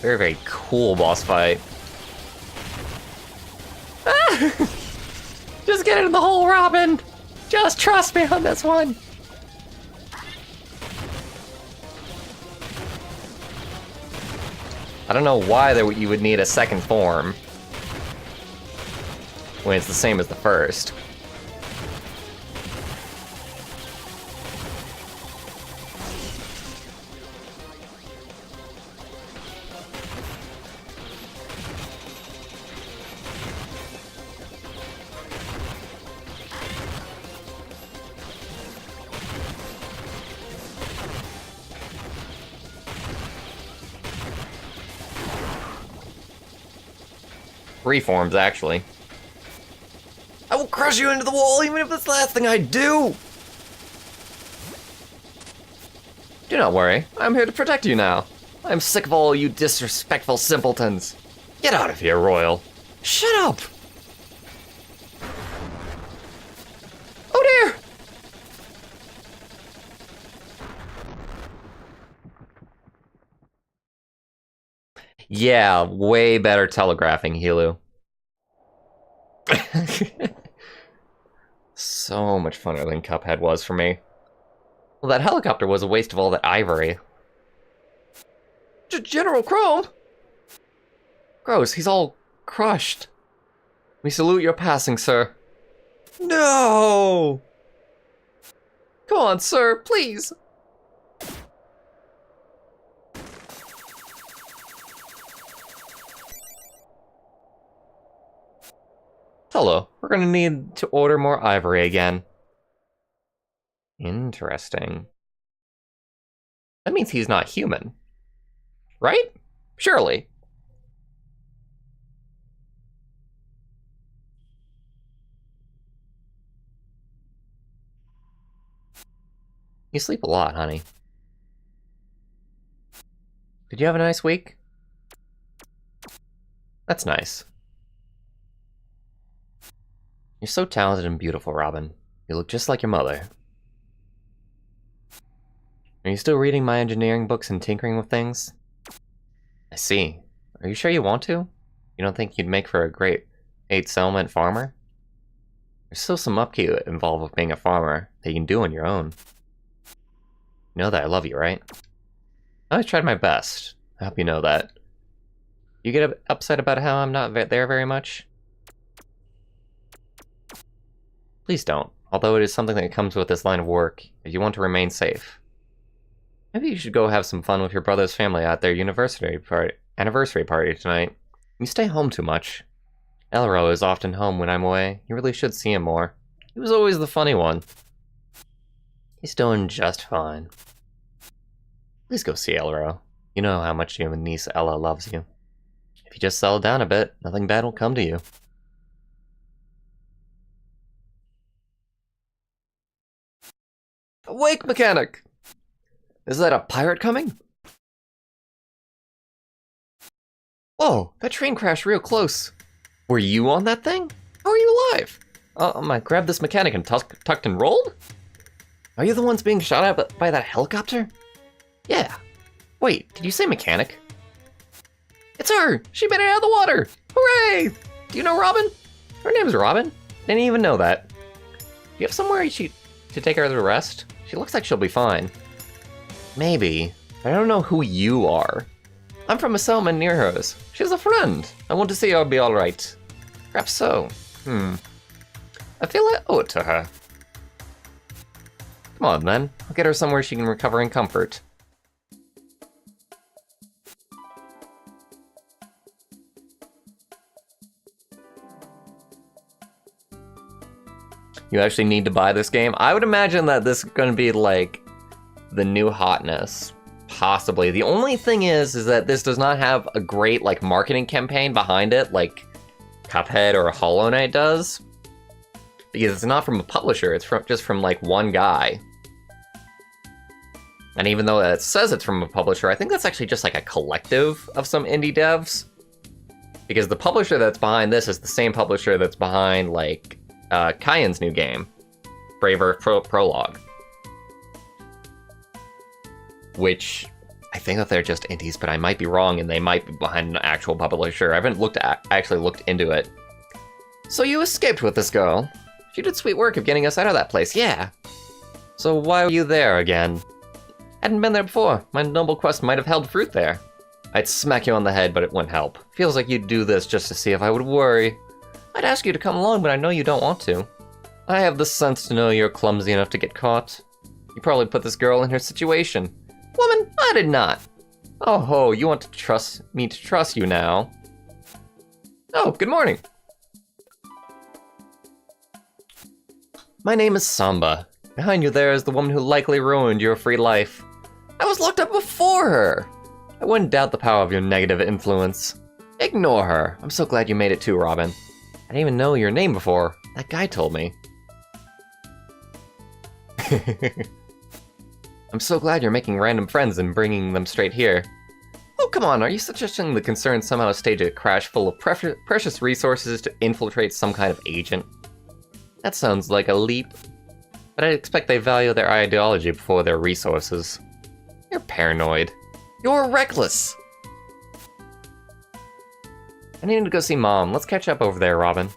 Very, very cool boss fight. Ah! Just get it in the hole, Robin! Just trust me on this one! I don't know why you would need a second form when it's the same as the first. Three forms, actually. I will crush you into the wall, even if it's the last thing I do! Do not worry, I'm here to protect you now. I'm sick of all you disrespectful simpletons. Get out of here, Royal. Shut up! Oh dear! Yeah, way better telegraphing, Hilu. So much funner than Cuphead was for me. Well, that helicopter was a waste of all that ivory. General Chrome? Gross, he's all crushed. We salute your passing, sir. No! Come on, sir, please. Hello, we're gonna need to order more ivory again. Interesting. That means he's not human. right? Surely. You sleep a lot, honey. Did you have a nice week? That's nice. You're so talented and beautiful, Robin. You look just like your mother. Are you still reading my engineering books and tinkering with things? I see. Are you sure you want to? You don't think you'd make for a great 8-settlement farmer? There's still some upkeep involved with being a farmer that you can do on your own. You know that I love you, right? I always tried my best. I hope you know that. You get upset about how I'm not there very much? Please don't, although it is something that comes with this line of work, if you want to remain safe. Maybe you should go have some fun with your brother's family at their anniversary party tonight. You stay home too much. Elro is often home when I'm away. You really should see him more. He was always the funny one. He's doing just fine. Please go see Elro. You know how much your niece Ella loves you. If you just settle down a bit, nothing bad will come to you. Awake, mechanic! Is that a pirate coming? Whoa, that train crashed real close. Were you on that thing? How are you alive? I grabbed this mechanic and tucked and rolled? Are you the ones being shot at by that helicopter? Yeah. Wait, did you say mechanic? It's her! She made it out of the water! Hooray! Do you know Robin? Her name's Robin. Didn't even know that. Do you have somewhere to take her to rest? She looks like she'll be fine. Maybe. I don't know who you are. I'm from a settlement near hers. She's a friend. I want to see her be alright. Perhaps so. I feel I owe it to her. Come on, then. I'll get her somewhere she can recover in comfort. You actually need to buy this game? I would imagine that this is going to be, like, the new hotness. Possibly. The only thing is that this does not have a great, like, marketing campaign behind it, like Cuphead or Hollow Knight does. Because it's not from a publisher, it's just from, like, one guy. And even though it says it's from a publisher, I think that's actually just, like, a collective of some indie devs. Because the publisher that's behind this is the same publisher that's behind, like, Kyan's new game, Braver Prologue. Which, I think that they're just indies, but I might be wrong, and they might be behind an actual publisher. I haven't actually looked into it. So you escaped with this girl. She did sweet work of getting us out of that place, yeah. So why were you there again? Hadn't been there before. My noble quest might have held fruit there. I'd smack you on the head, but it wouldn't help. Feels like you'd do this just to see if I would worry. I'd ask you to come along, but I know you don't want to. I have the sense to know you're clumsy enough to get caught. You probably put this girl in her situation. Woman, I did not. Oh ho, you want to trust me to trust you now. Oh, good morning. My name is Samba. Behind you there is the woman who likely ruined your free life. I was locked up before her. I wouldn't doubt the power of your negative influence. Ignore her. I'm so glad you made it too, Robin. I didn't even know your name before. That guy told me. I'm so glad you're making random friends and bringing them straight here. Oh, come on, are you suggesting the concerned somehow stage a crash full of precious resources to infiltrate some kind of agent? That sounds like a leap. But I expect they value their ideology before their resources. You're paranoid. You're reckless! I need to go see Mom. Let's catch up over there, Robin.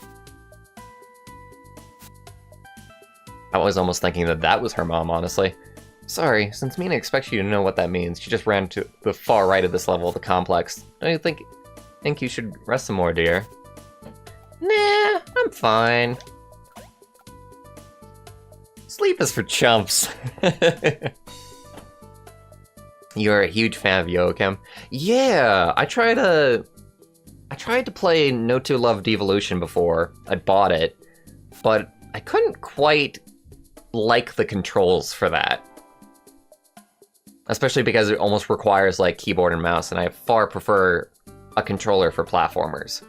I was almost thinking that that was her mom, honestly. Sorry, since Mina expects you to know what that means, she just ran to the far right of this level of the complex. Don't you think you should rest some more, dear? Nah, I'm fine. Sleep is for chumps. You're a huge fan of Yoakim. Yeah, I tried to play No 2 Love Devolution before. I bought it, but I couldn't quite like the controls for that. Especially because it almost requires, like, keyboard and mouse, and I far prefer a controller for platformers.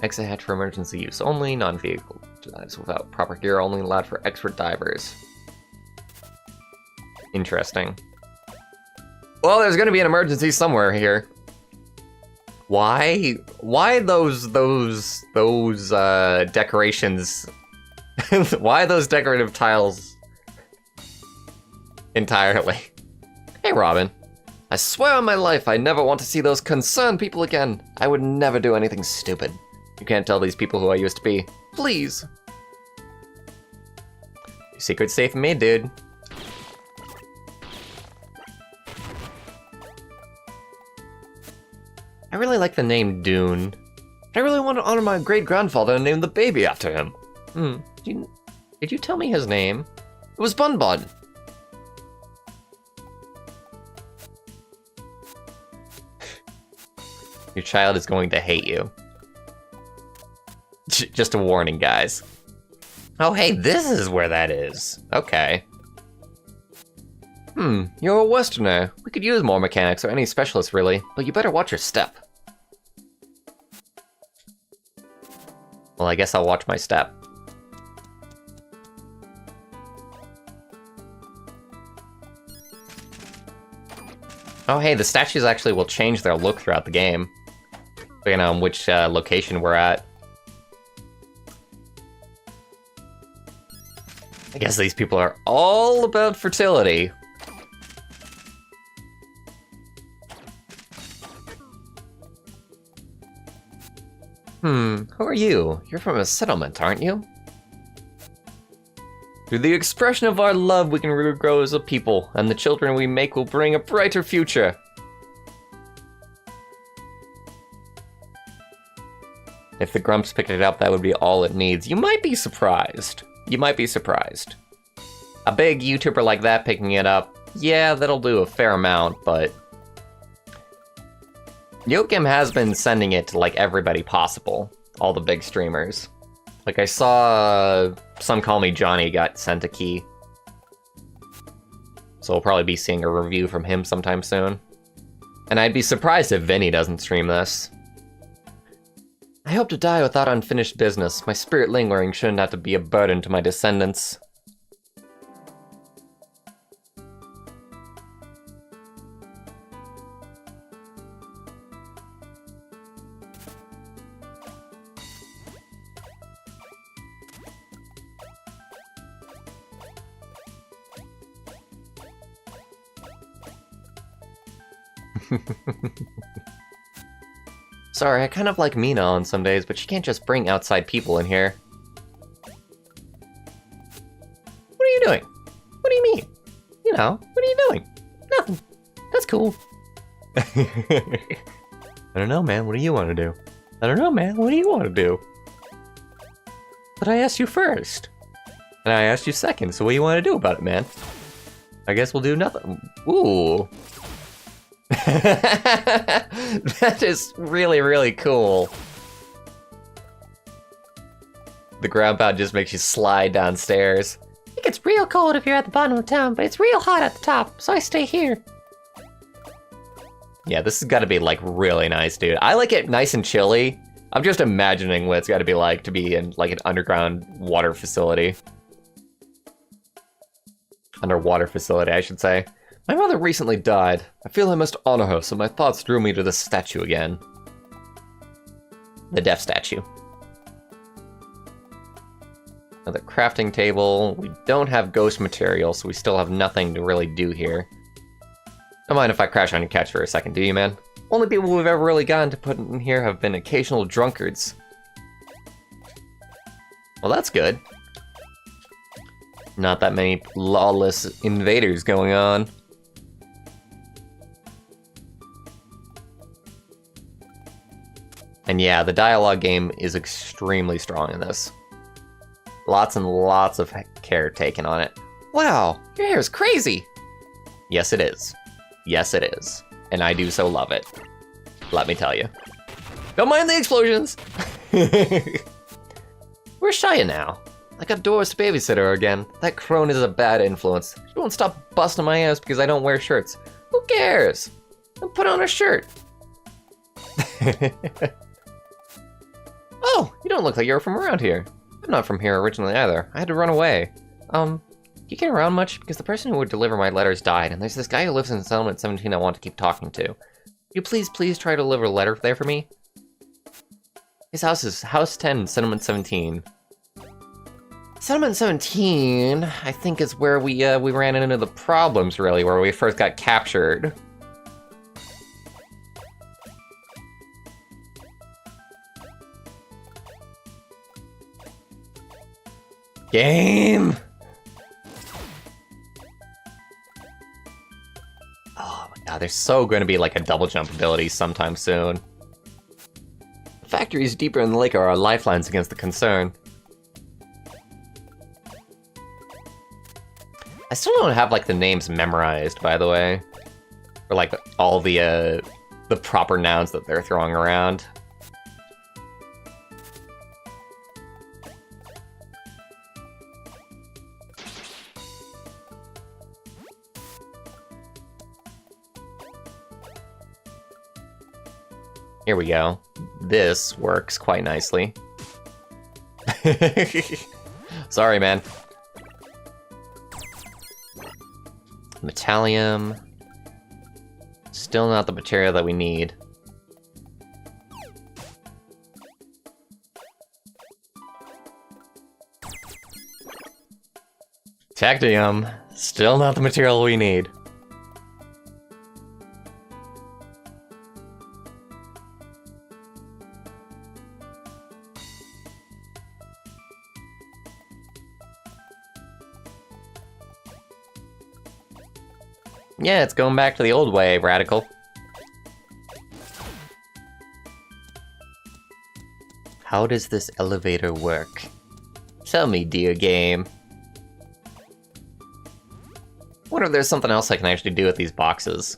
Exit hatch for emergency use only, non-vehicle dives without proper gear only allowed for expert divers. Interesting. Well, there's gonna be an emergency somewhere here. Why those decorations? Why those decorative tiles entirely? Hey, Robin. I swear on my life, I never want to see those concerned people again. I would never do anything stupid. You can't tell these people who I used to be. Please. Your secret's safe with me, dude. I really like the name Dune. I really want to honor my great-grandfather and name the baby after him. Did you tell me his name? It was Bun Bun. Your child is going to hate you. Just a warning, guys. Oh, hey, this is where that is. Okay. You're a Westerner. We could use more mechanics or any specialists, really, but you better watch your step. Well, I guess I'll watch my step. Oh, hey, the statues actually will change their look throughout the game, depending on which location we're at. I guess these people are all about fertility. Who are you? You're from a settlement, aren't you? Through the expression of our love, we can regrow as a people, and the children we make will bring a brighter future. If the Grumps picked it up, that would be all it needs. You might be surprised. You might be surprised. A big YouTuber like that picking it up, yeah, that'll do a fair amount, but Yoakim has been sending it to, like, everybody possible. All the big streamers. Like, I saw Some Call Me Johnny got sent a key. So we'll probably be seeing a review from him sometime soon. And I'd be surprised if Vinny doesn't stream this. I hope to die without unfinished business. My spirit lingering shouldn't have to be a burden to my descendants. Sorry, I kind of like Mina on some days, but she can't just bring outside people in here. What are you doing? What do you mean? You know, what are you doing? Nothing. That's cool. I don't know, man. What do you want to do? I don't know, man. What do you want to do? But I asked you first. And I asked you second, so what do you want to do about it, man? I guess we'll do nothing. Ooh. That is really, really cool. The ground pound just makes you slide downstairs. It gets real cold if you're at the bottom of town, but it's real hot at the top, so I stay here. Yeah, this has got to be, like, really nice, dude. I like it nice and chilly. I'm just imagining what it's got to be like to be in, like, an underground water facility. Underwater facility, I should say. My mother recently died. I feel I must honor her, so my thoughts drew me to this statue again. The death statue. Another crafting table. We don't have ghost material, so we still have nothing to really do here. Don't mind if I crash on your couch for a second, do you, man? Only people we've ever really gotten to put in here have been occasional drunkards. Well, that's good. Not that many lawless invaders going on. And yeah, the dialogue game is extremely strong in this. Lots and lots of care taken on it. Wow, your hair is crazy! Yes, it is. Yes, it is. And I do so love it. Let me tell you. Don't mind the explosions! Where's Shia now? I got Doris to babysit her again. That crone is a bad influence. She won't stop busting my ass because I don't wear shirts. Who cares? I'll put on a shirt. Oh, you don't look like you're from around here. I'm not from here originally either. I had to run away. Do you get around much? Because the person who would deliver my letters died, and there's this guy who lives in Settlement 17 I want to keep talking to. You please try to deliver a letter there for me? His house is House 10, Settlement 17. Settlement 17, I think, is where we ran into the problems, really, where we first got captured. Game! Oh my god, there's so going to be like a double jump ability sometime soon. The factories deeper in the lake are our lifelines against the concern. I still don't have like the names memorized, by the way. Or like all the proper nouns that they're throwing around. Here we go. This works quite nicely. Sorry, man. Metallium. Still not the material that we need. Tactium. Still not the material we need. Yeah, it's going back to the old way, Radical. How does this elevator work? Tell me, dear game. Wonder if there's something else I can actually do with these boxes.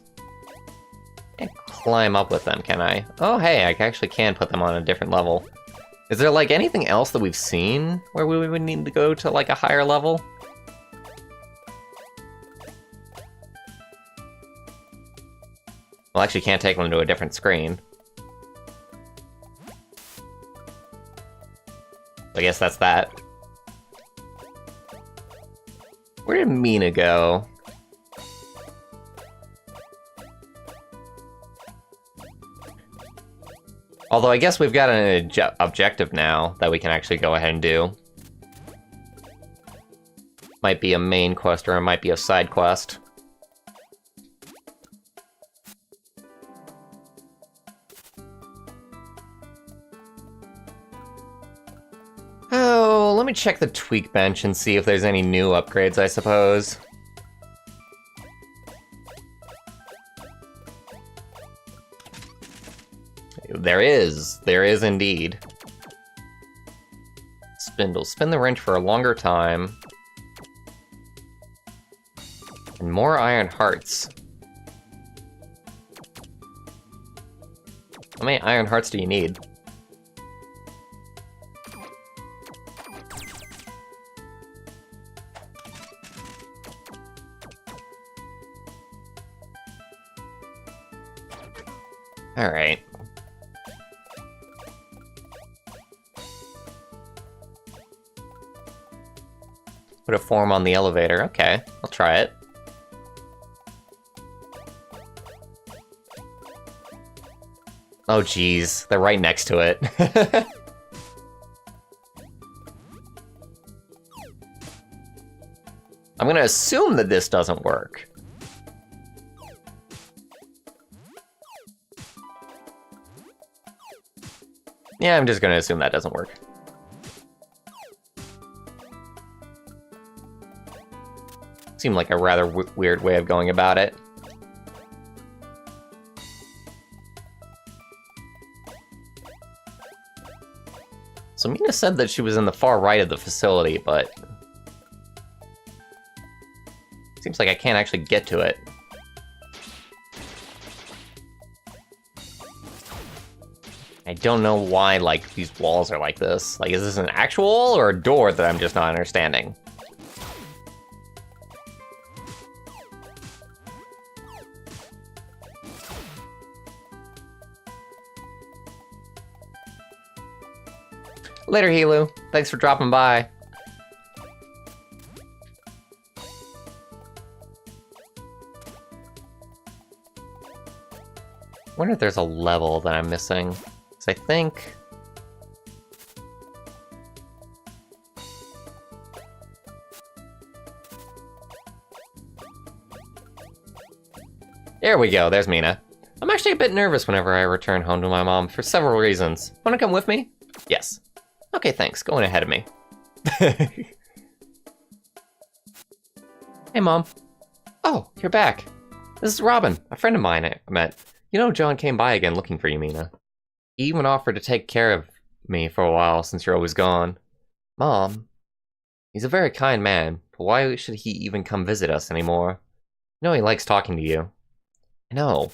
Can't climb up with them, can I? Oh, hey, I actually can put them on a different level. Is there, like, anything else that we've seen where we would need to go to, like, a higher level? Well, actually can't take them to a different screen. I guess that's that. Where did Mina go? Although I guess we've got an objective now that we can actually go ahead and do. Might be a main quest or it might be a side quest. Oh, let me check the tweak bench and see if there's any new upgrades, I suppose. There is indeed. Spindle, spin the wrench for a longer time. And more iron hearts. How many iron hearts do you need? Alright. Put a form on the elevator. Okay, I'll try it. Oh geez, they're right next to it. I'm gonna assume that this doesn't work. Yeah, I'm just gonna assume that doesn't work. Seemed like a rather weird way of going about it. So Mina said that she was in the far right of the facility, but... seems like I can't actually get to it. I don't know why, like, these walls are like this. Like, is this an actual wall or a door that I'm just not understanding? Later, Helu. Thanks for dropping by. I wonder if there's a level that I'm missing. Because I think... There we go, there's Mina. I'm actually a bit nervous whenever I return home to my mom for several reasons. Wanna come with me? Yes. Okay, thanks. Going ahead of me. Hey, Mom. Oh, you're back. This is Robin, a friend of mine I met. You know, John came by again looking for you, Mina. He even offered to take care of me for a while since you're always gone. Mom, he's a very kind man, but why should he even come visit us anymore? You know he likes talking to you. I know.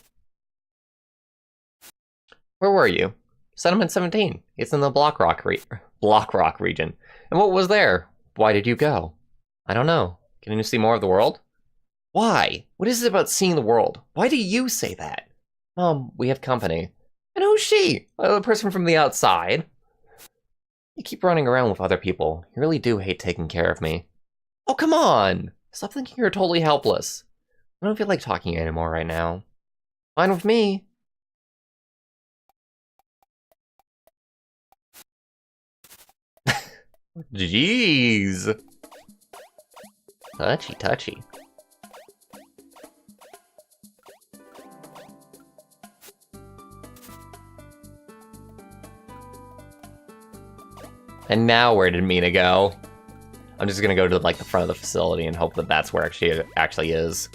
Where were you? Settlement 17. It's in the Block Rock region. And what was there? Why did you go? I don't know. Can you see more of the world? Why? What is it about seeing the world? Why do you say that? Mom, we have company. And who's she? A person from the outside? You keep running around with other people. You really do hate taking care of me. Oh, come on! Stop thinking you're totally helpless. I don't feel like talking anymore right now. Fine with me. Jeez. Touchy, touchy. And now where did Mina go? I'm just gonna go to like the front of the facility and hope that that's where she actually is.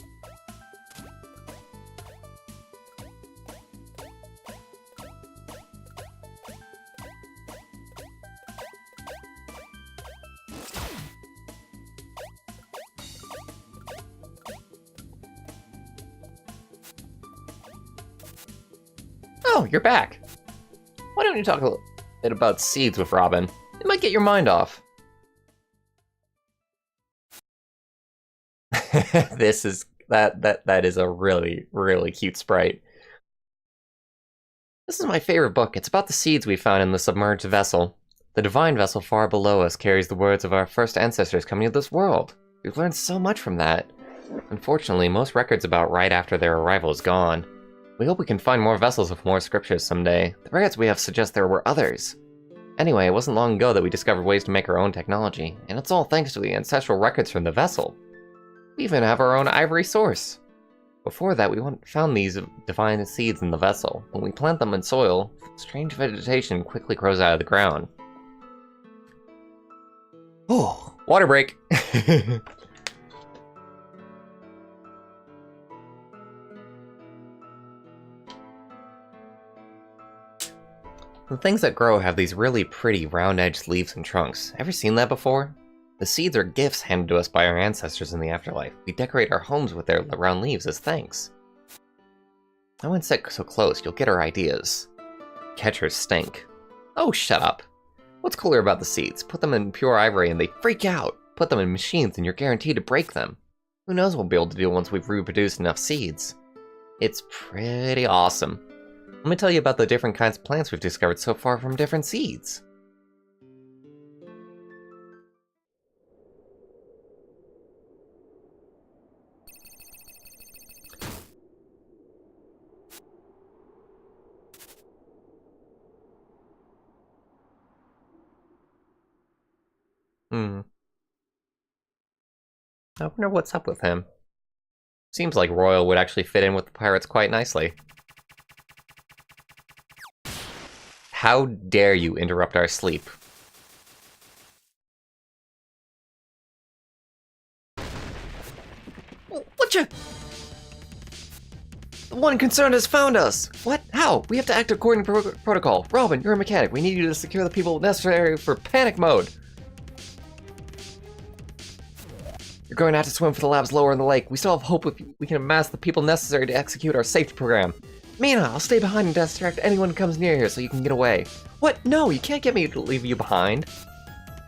Oh, you're back. Why don't you talk a little bit about seeds with Robin? It might get your mind off. This is that is a really, really cute sprite. This is my favorite book. It's about the seeds we found in the submerged vessel. The divine vessel far below us carries the words of our first ancestors coming to this world. We've learned so much from that. Unfortunately, most records about right after their arrival is gone. We hope we can find more vessels with more scriptures someday. The records we have suggest there were others. Anyway, it wasn't long ago that we discovered ways to make our own technology, and it's all thanks to the ancestral records from the vessel. We even have our own ivory source. Before that, we found these divine seeds in the vessel. When we plant them in soil, strange vegetation quickly grows out of the ground. Oh, water break! The things that grow have these really pretty round-edged leaves and trunks. Ever seen that before? The seeds are gifts handed to us by our ancestors in the afterlife. We decorate our homes with their round leaves as thanks. I wouldn't sit so close, you'll get our ideas. Catchers stink. Oh, shut up. What's cooler about the seeds? Put them in pure ivory and they freak out. Put them in machines and you're guaranteed to break them. Who knows what we'll be able to do once we've reproduced enough seeds. It's pretty awesome. Let me tell you about the different kinds of plants we've discovered so far from different seeds. I wonder what's up with him. Seems like Royal would actually fit in with the pirates quite nicely. How dare you interrupt our sleep? Whatcha? The one concerned has found us! What? How? We have to act according to protocol. Robin, you're a mechanic. We need you to secure the people necessary for panic mode. You're going to have to swim for the labs lower in the lake. We still have hope we can amass the people necessary to execute our safety program. Mina, I'll stay behind and distract anyone who comes near here so you can get away. What? No, you can't get me to leave you behind.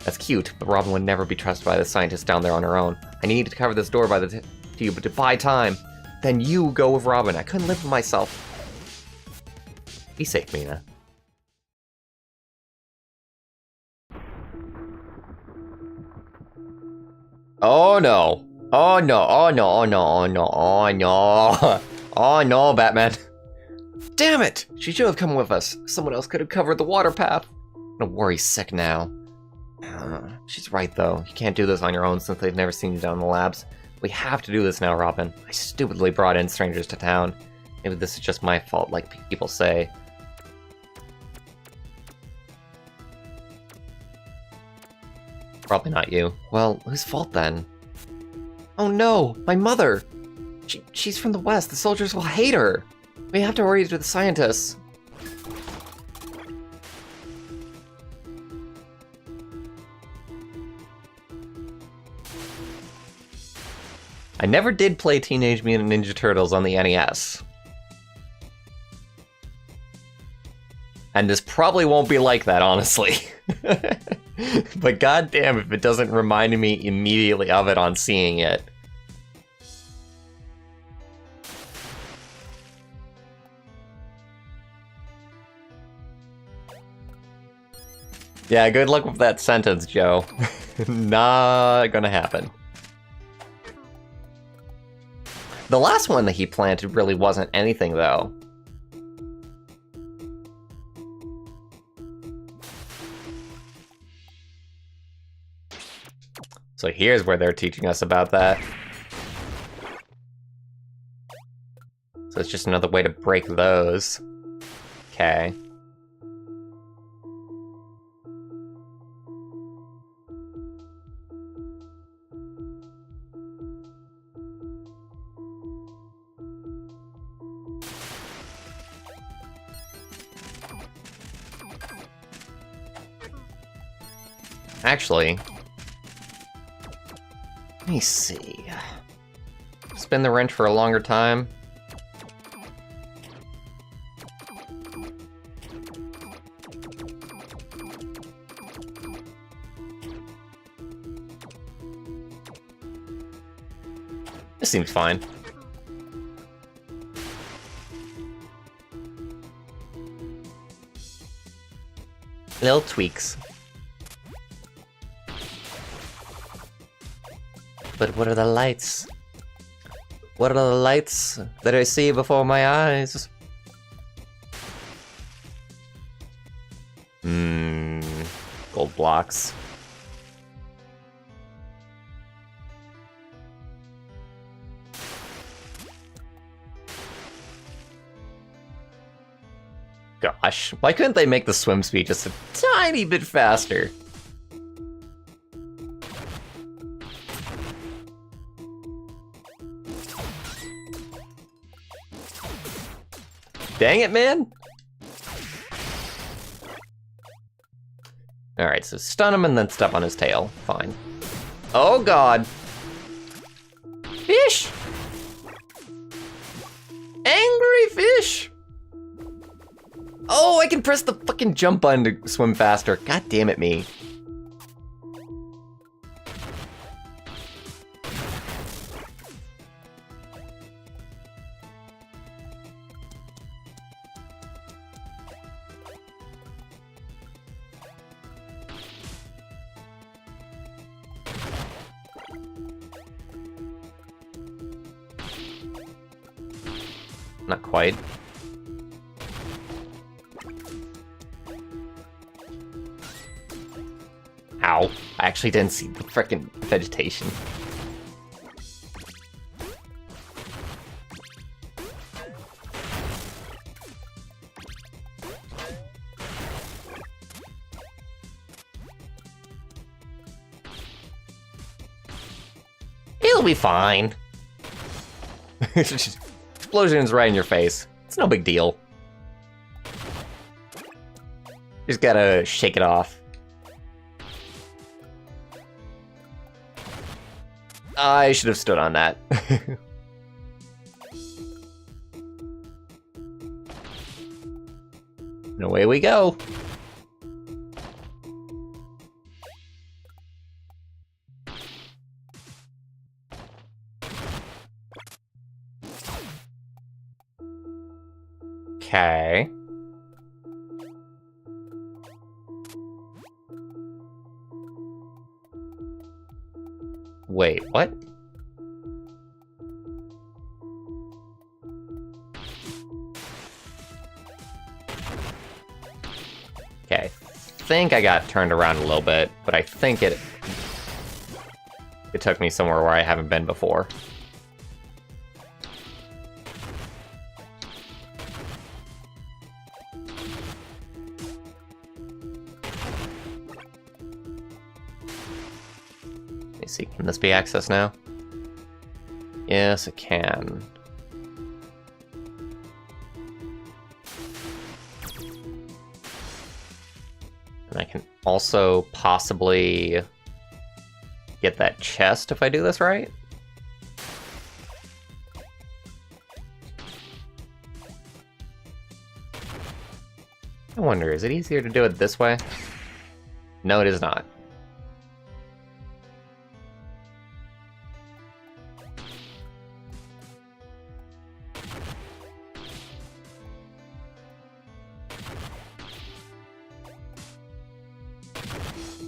That's cute, but Robin would never be trusted by the scientist down there on her own. I need to cover this door to you, but to buy time. Then you go with Robin. I couldn't live with myself. Be safe, Mina. Oh no. Oh no, oh no, oh no, oh no, oh no. Oh no, Batman. Damn it! She should have come with us. Someone else could have covered the water path. I'm worry sick now. She's right though. You can't do this on your own since they've never seen you down in the labs. We have to do this now, Robin. I stupidly brought in strangers to town. Maybe this is just my fault, like people say. Probably not you. Well, whose fault then? Oh no, my mother! She's from the West. The soldiers will hate her. We have to worry to the scientists. I never did play Teenage Mutant Ninja Turtles on the NES. And this probably won't be like that, honestly. But goddamn if it doesn't remind me immediately of it on seeing it. Yeah, good luck with that sentence, Joe. Not gonna happen. The last one that he planted really wasn't anything, though. So here's where they're teaching us about that. So it's just another way to break those. Okay. Actually, let me see. Spin the wrench for a longer time. This seems fine. Little tweaks. But what are the lights? What are the lights that I see before my eyes? Gold blocks. Gosh, why couldn't they make the swim speed just a tiny bit faster? Dang it, man! Alright, so stun him and then step on his tail. Fine. Oh god! Fish! Angry fish! Oh, I can press the fucking jump button to swim faster. God damn it, me. Not quite. Ow. I actually didn't see the frickin' vegetation. It'll be fine. Explosion's right in your face. It's no big deal. Just gotta shake it off. I should have stood on that. And away we go. Okay. Wait, what? Okay, I think I got turned around a little bit, but I think it took me somewhere where I haven't been before. Let me see, can this be accessed now? Yes, it can. And I can also possibly get that chest if I do this right. I wonder, is it easier to do it this way? No, it is not.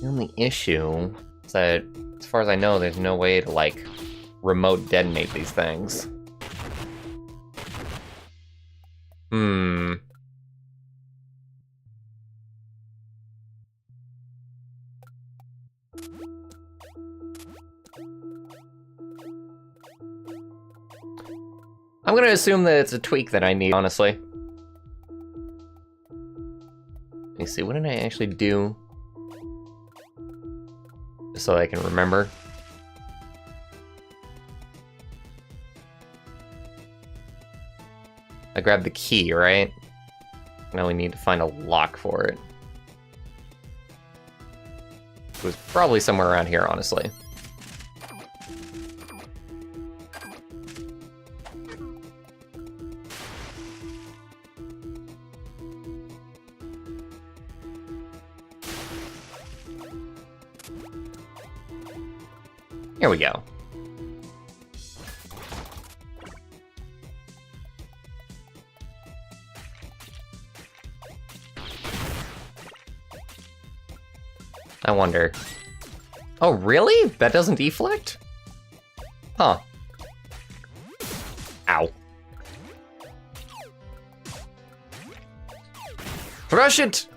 The only issue is that, as far as I know, there's no way to, like, remote detonate these things. I'm gonna assume that it's a tweak that I need, honestly. Let me see, what did I actually do? Just so I can remember. I grabbed the key, right? Now we need to find a lock for it. It was probably somewhere around here, honestly. Here we go. I wonder. Oh, really? That doesn't deflect? Huh. Ow. Crush it!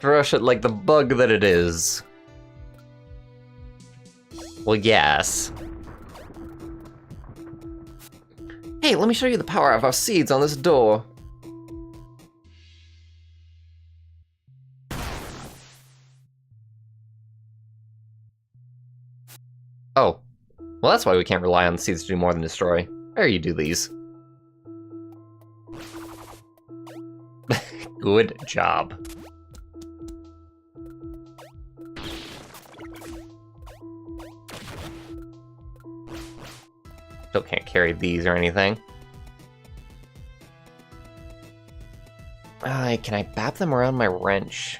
Crush it like the bug that it is. Well, yes. Hey, let me show you the power of our seeds on this door. Oh. Well, that's why we can't rely on the seeds to do more than destroy. There, you do these. Good job. Still can't carry these or anything. Can I bap them around my wrench?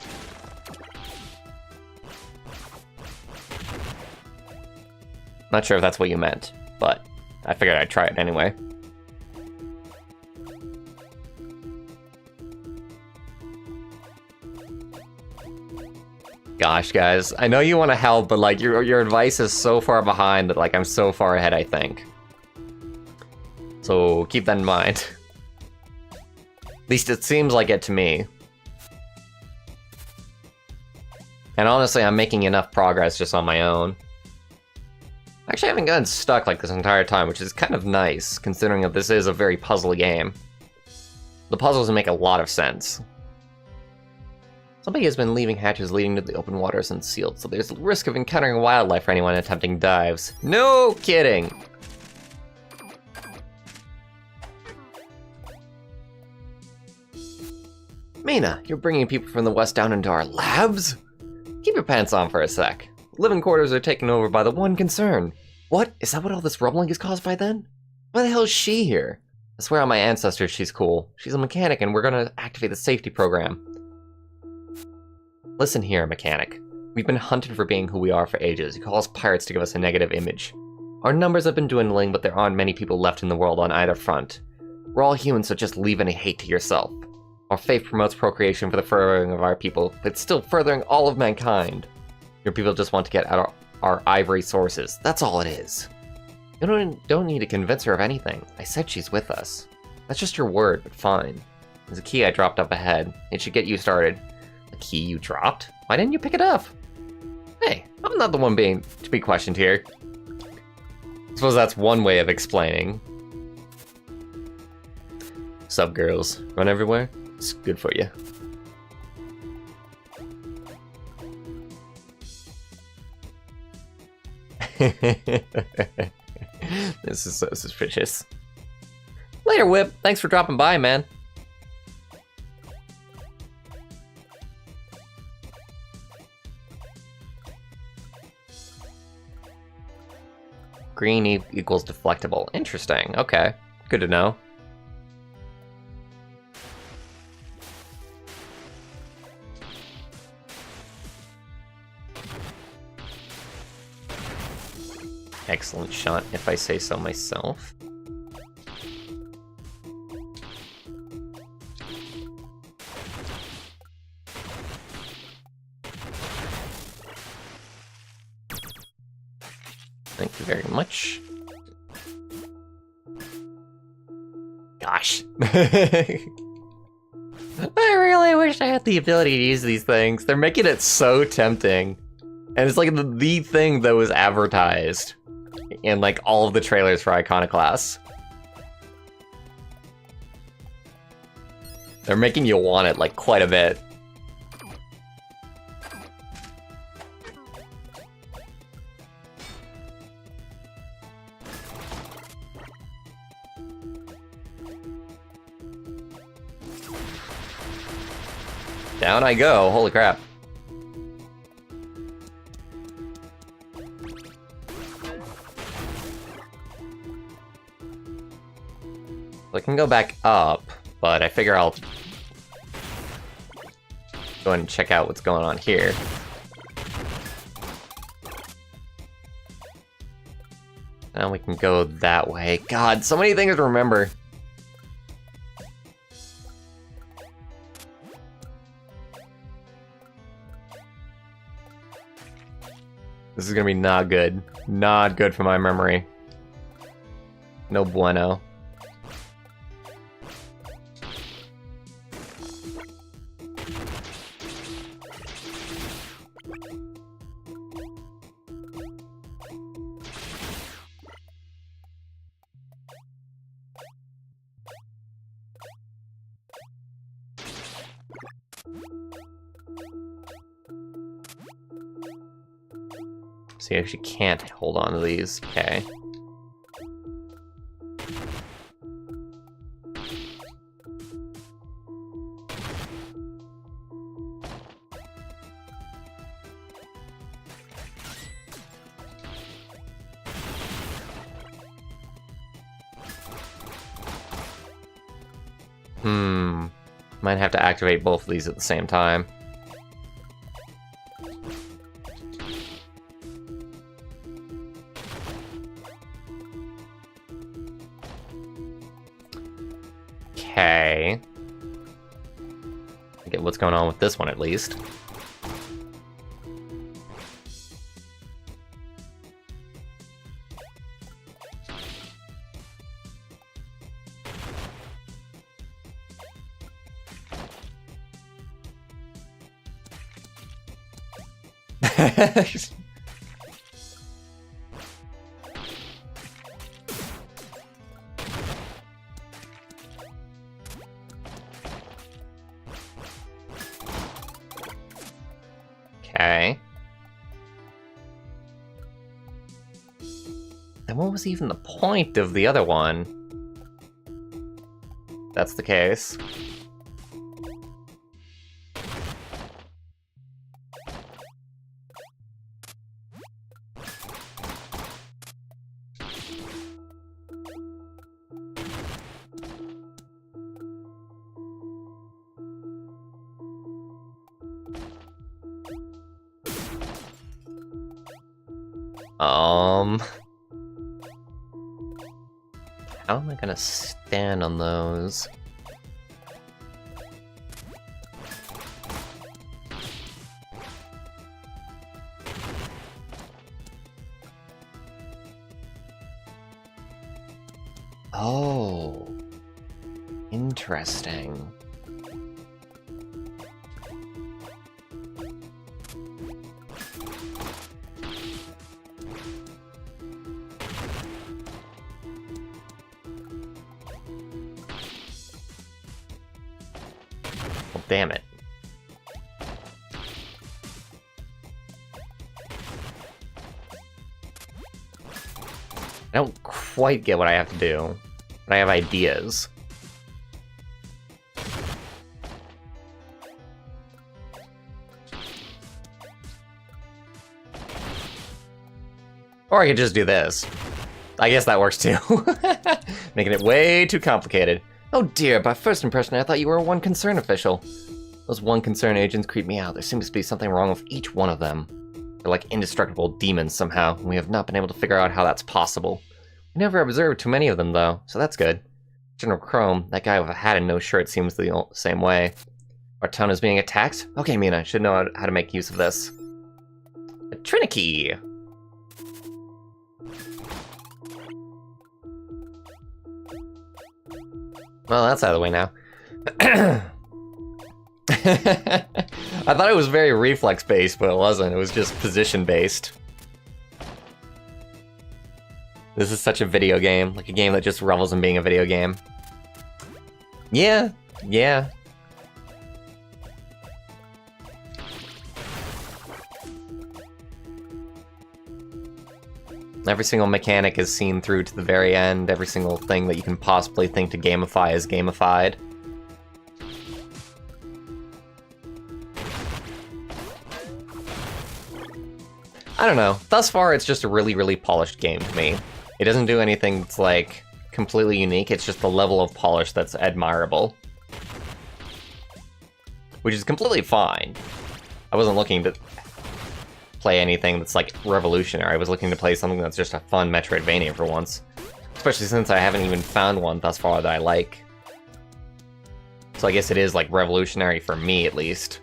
Not sure if that's what you meant, but I figured I'd try it anyway. Gosh, guys, I know you want to help, but like your advice is so far behind that like I'm so far ahead, I think. So keep that in mind. At least it seems like it to me. And honestly, I'm making enough progress just on my own. Actually, I haven't gotten stuck like this entire time, which is kind of nice, considering that this is a very puzzly game. The puzzles make a lot of sense. Somebody has been leaving hatches leading to the open waters unsealed, so there's a risk of encountering wildlife for anyone attempting dives. No kidding! Mina, you're bringing people from the west down into our labs? Keep your pants on for a sec. Living quarters are taken over by the one concern. What? Is that what all this rumbling is caused by then? Why the hell is she here? I swear on my ancestors she's cool. She's a mechanic and we're gonna activate the safety program. Listen here, mechanic. We've been hunted for being who we are for ages. You call us pirates to give us a negative image. Our numbers have been dwindling, but there aren't many people left in the world on either front. We're all humans, so just leave any hate to yourself. Our faith promotes procreation for the furthering of our people, but it's still furthering all of mankind. Your people just want to get at our ivory sources. That's all it is. You don't need to convince her of anything. I said she's with us. That's just your word, but fine. There's a key I dropped up ahead. It should get you started. A key you dropped? Why didn't you pick it up? Hey, I'm not the one to be questioned here. I suppose that's one way of explaining. Sup, girls? Run everywhere? It's good for you. This is so suspicious. Later, Whip. Thanks for dropping by, man. Green equals deflectable. Interesting. Okay. Good to know. Excellent shot, if I say so myself. Thank you very much. Gosh. I really wish I had the ability to use these things. They're making it so tempting. And it's like the thing that was advertised in like all of the trailers for Iconoclasts. They're making you want it like quite a bit. Down I go, holy crap. I can go back up, but I figure I'll go ahead and check out what's going on here. Now we can go that way. God, so many things to remember. This is gonna be not good. Not good for my memory. No bueno. See, I actually can't hold on to these. Okay. Might have to activate both of these at the same time. Okay. Get what's going on with this one at least. Okay. Then what was even the point of the other one? That's the case. How am I gonna stand on those? Oh, interesting. Well, damn it. I don't quite get what I have to do, but I have ideas. Or I could just do this. I guess that works too. Making it way too complicated. Oh dear, by first impression I thought you were a One Concern official. Those One Concern agents creep me out. There seems to be something wrong with each one of them. They're like indestructible demons somehow, and we have not been able to figure out how that's possible. We never observed too many of them though, so that's good. General Chrome, that guy with a hat and no shirt, seems the same way. Our town is being attacked? Okay, Mina, I should know how to make use of this. A Trinity! Well, that's out of the way now. I thought it was very reflex-based, but it wasn't. It was just position-based. This is such a video game. Like a game that just revels in being a video game. Yeah, yeah. Every single mechanic is seen through to the very end. Every single thing that you can possibly think to gamify is gamified. I don't know. Thus far, it's just a really, really polished game to me. It doesn't do anything that's, like, completely unique. It's just the level of polish that's admirable. Which is completely fine. I wasn't looking to play anything that's, like, revolutionary. I was looking to play something that's just a fun Metroidvania for once. Especially since I haven't even found one thus far that I like. So I guess it is, like, revolutionary for me, at least.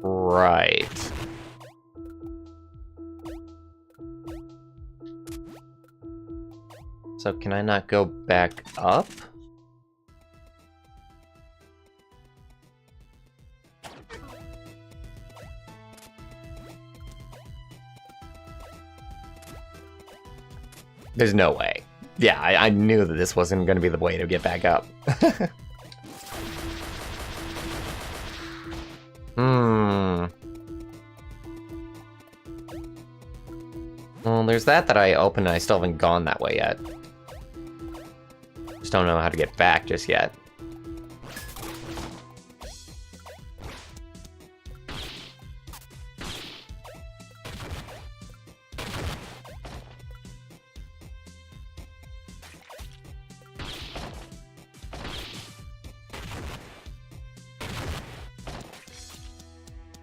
Right. So can I not go back up? There's no way. Yeah, I knew that this wasn't going to be the way to get back up. Well, there's that I opened and I still haven't gone that way yet. Just don't know how to get back just yet.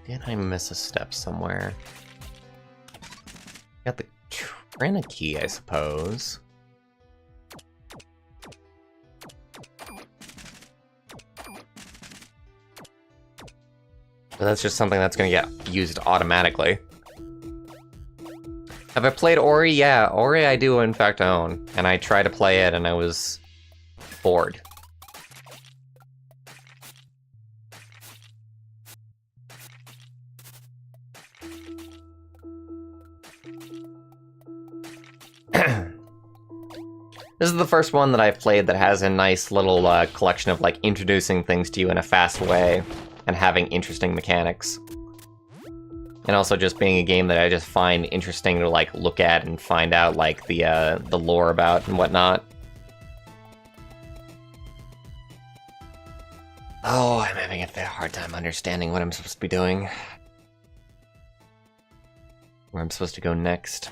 Did I miss a step somewhere? Got the Trinity, I suppose. But that's just something that's gonna get used automatically. Have I played Ori? Yeah, Ori I do in fact own. And I tried to play it and I was bored. This is the first one that I've played that has a nice little collection of like introducing things to you in a fast way and having interesting mechanics. And also just being a game that I just find interesting to, like, look at and find out, like, the lore about and whatnot. Oh, I'm having a hard time understanding what I'm supposed to be doing. Where I'm supposed to go next.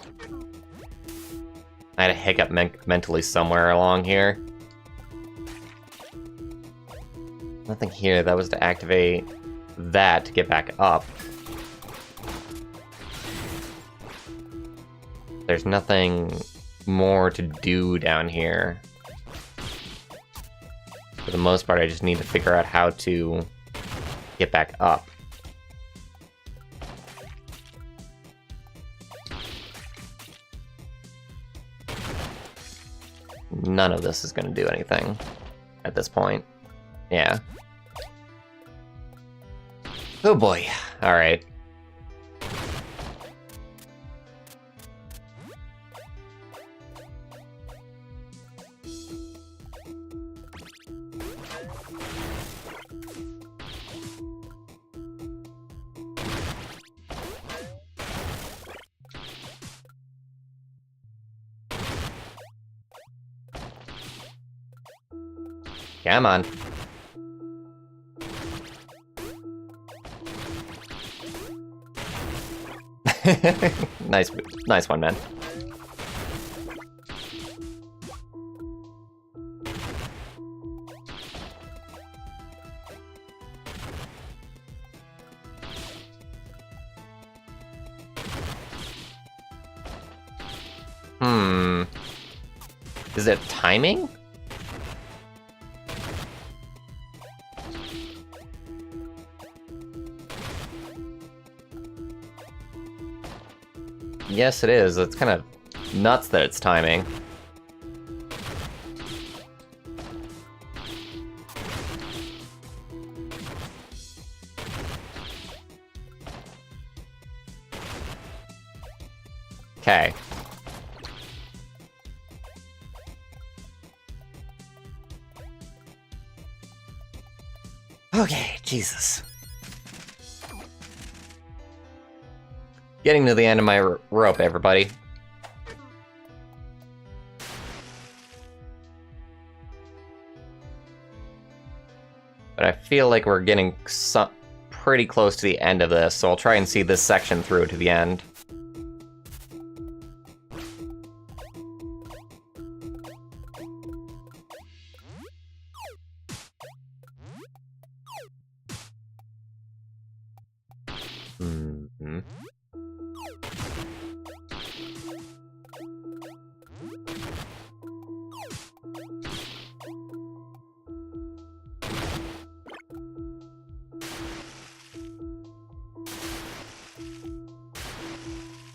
I had a hiccup mentally somewhere along here. Nothing here. That was to activate that to get back up. There's nothing more to do down here. For the most part, I just need to figure out how to get back up. None of this is going to do anything at this point. Yeah. Oh boy. Alright. Come on. Nice one, man. Is it timing? Yes, it is. It's kind of nuts that it's timing. Okay. Okay, Jesus. Getting to the end of my rope, everybody. But I feel like we're getting pretty close to the end of this, so I'll try and see this section through to the end.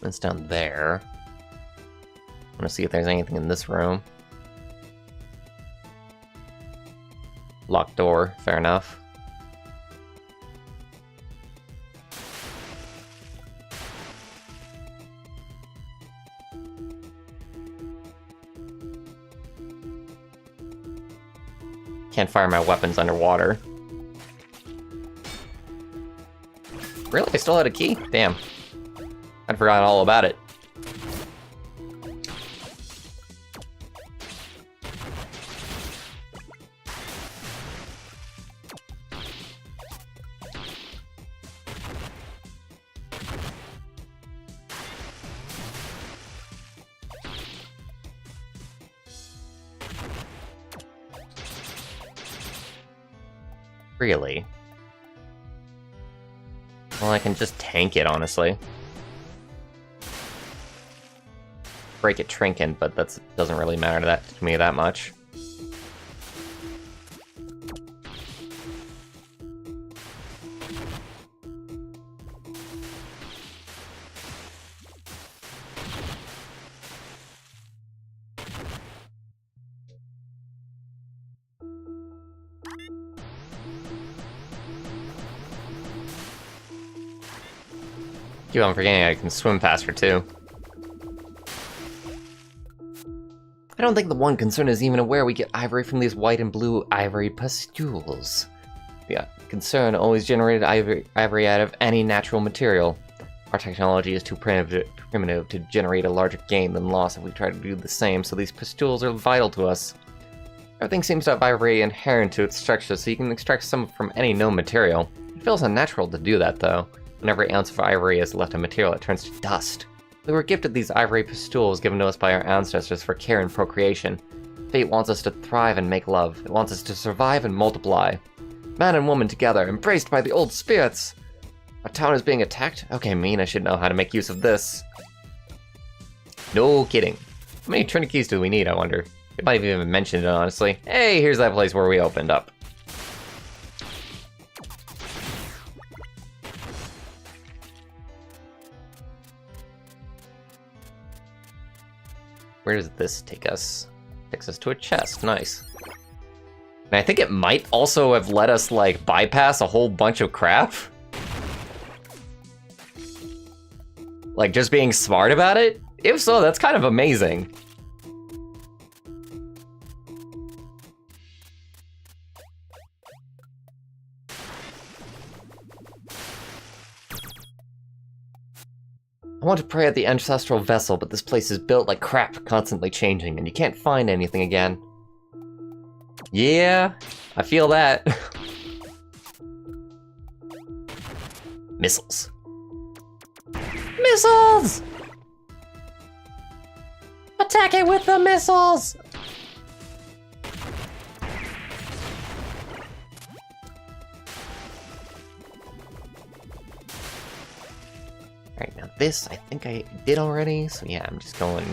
It's down there. I want to see if there's anything in this room. Locked door, fair enough. Can't fire my weapons underwater. Really? I still had a key? Damn. I'd forgotten all about it. Really? Well, I can just tank it, honestly. Break it trinket, but that doesn't really matter to me that much. Keep on forgetting I can swim faster too. I don't think the one concerned is even aware we get ivory from these white and blue ivory pustules. The concern always generated ivory out of any natural material. Our technology is too primitive to generate a larger gain than loss if we try to do the same, so these pistules are vital to us. Everything seems to have ivory inherent to its structure, so you can extract some from any known material. It feels unnatural to do that, though. When every ounce of ivory is left in material, it turns to dust. We were gifted these ivory pistules given to us by our ancestors for care and procreation. Fate wants us to thrive and make love. It wants us to survive and multiply. Man and woman together, embraced by the old spirits! Our town is being attacked? Okay, mean, I should know how to make use of this. No kidding. How many trinity keys do we need, I wonder? They might have even mentioned it, honestly. Hey, here's that place where we opened up. Where does this take us? Takes us to a chest, nice. And I think it might also have let us, like, bypass a whole bunch of crap. Like, just being smart about it? If so, that's kind of amazing. I want to pray at the ancestral vessel, but this place is built like crap, constantly changing, and you can't find anything again. Yeah, I feel that. Missiles. Missiles! Attack it with the missiles! Alright, now this I think I did already, so yeah, I'm just going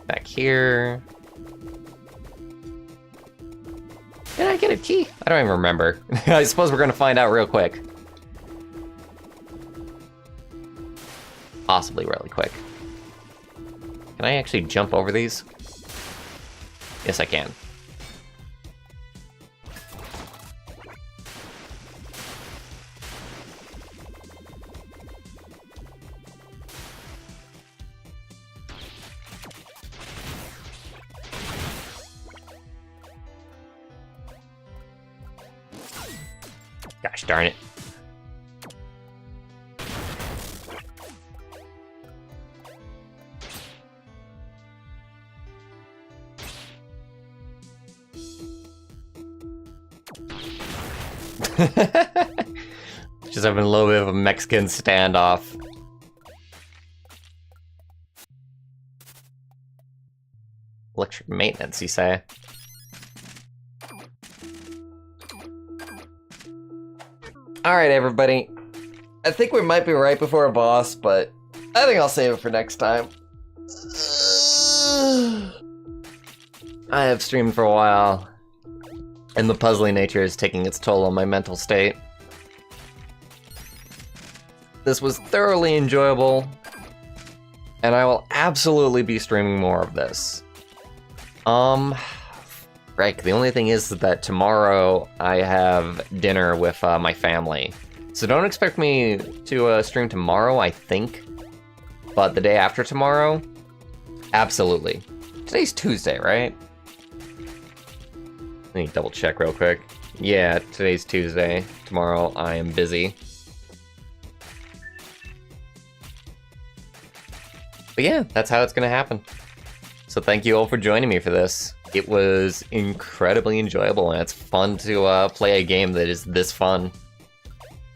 back here. Did I get a key? I don't even remember. I suppose we're gonna find out real quick. Possibly really quick. Can I actually jump over these? Yes, I can. Gosh darn it. Just having a little bit of a Mexican standoff. Electric maintenance, you say? Alright, everybody. I think we might be right before a boss, but I think I'll save it for next time. I have streamed for a while, and the puzzling nature is taking its toll on my mental state. This was thoroughly enjoyable, and I will absolutely be streaming more of this. Right, the only thing is that tomorrow I have dinner with my family. So don't expect me to stream tomorrow, I think. But the day after tomorrow, absolutely. Today's Tuesday, right? Let me double check real quick. Yeah, today's Tuesday. Tomorrow I am busy. But yeah, that's how it's gonna happen. So thank you all for joining me for this. It was incredibly enjoyable, and it's fun to play a game that is this fun.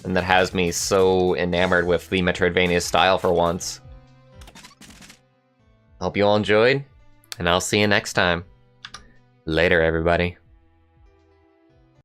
And that has me so enamored with the Metroidvania style for once. Hope you all enjoyed, and I'll see you next time. Later, everybody.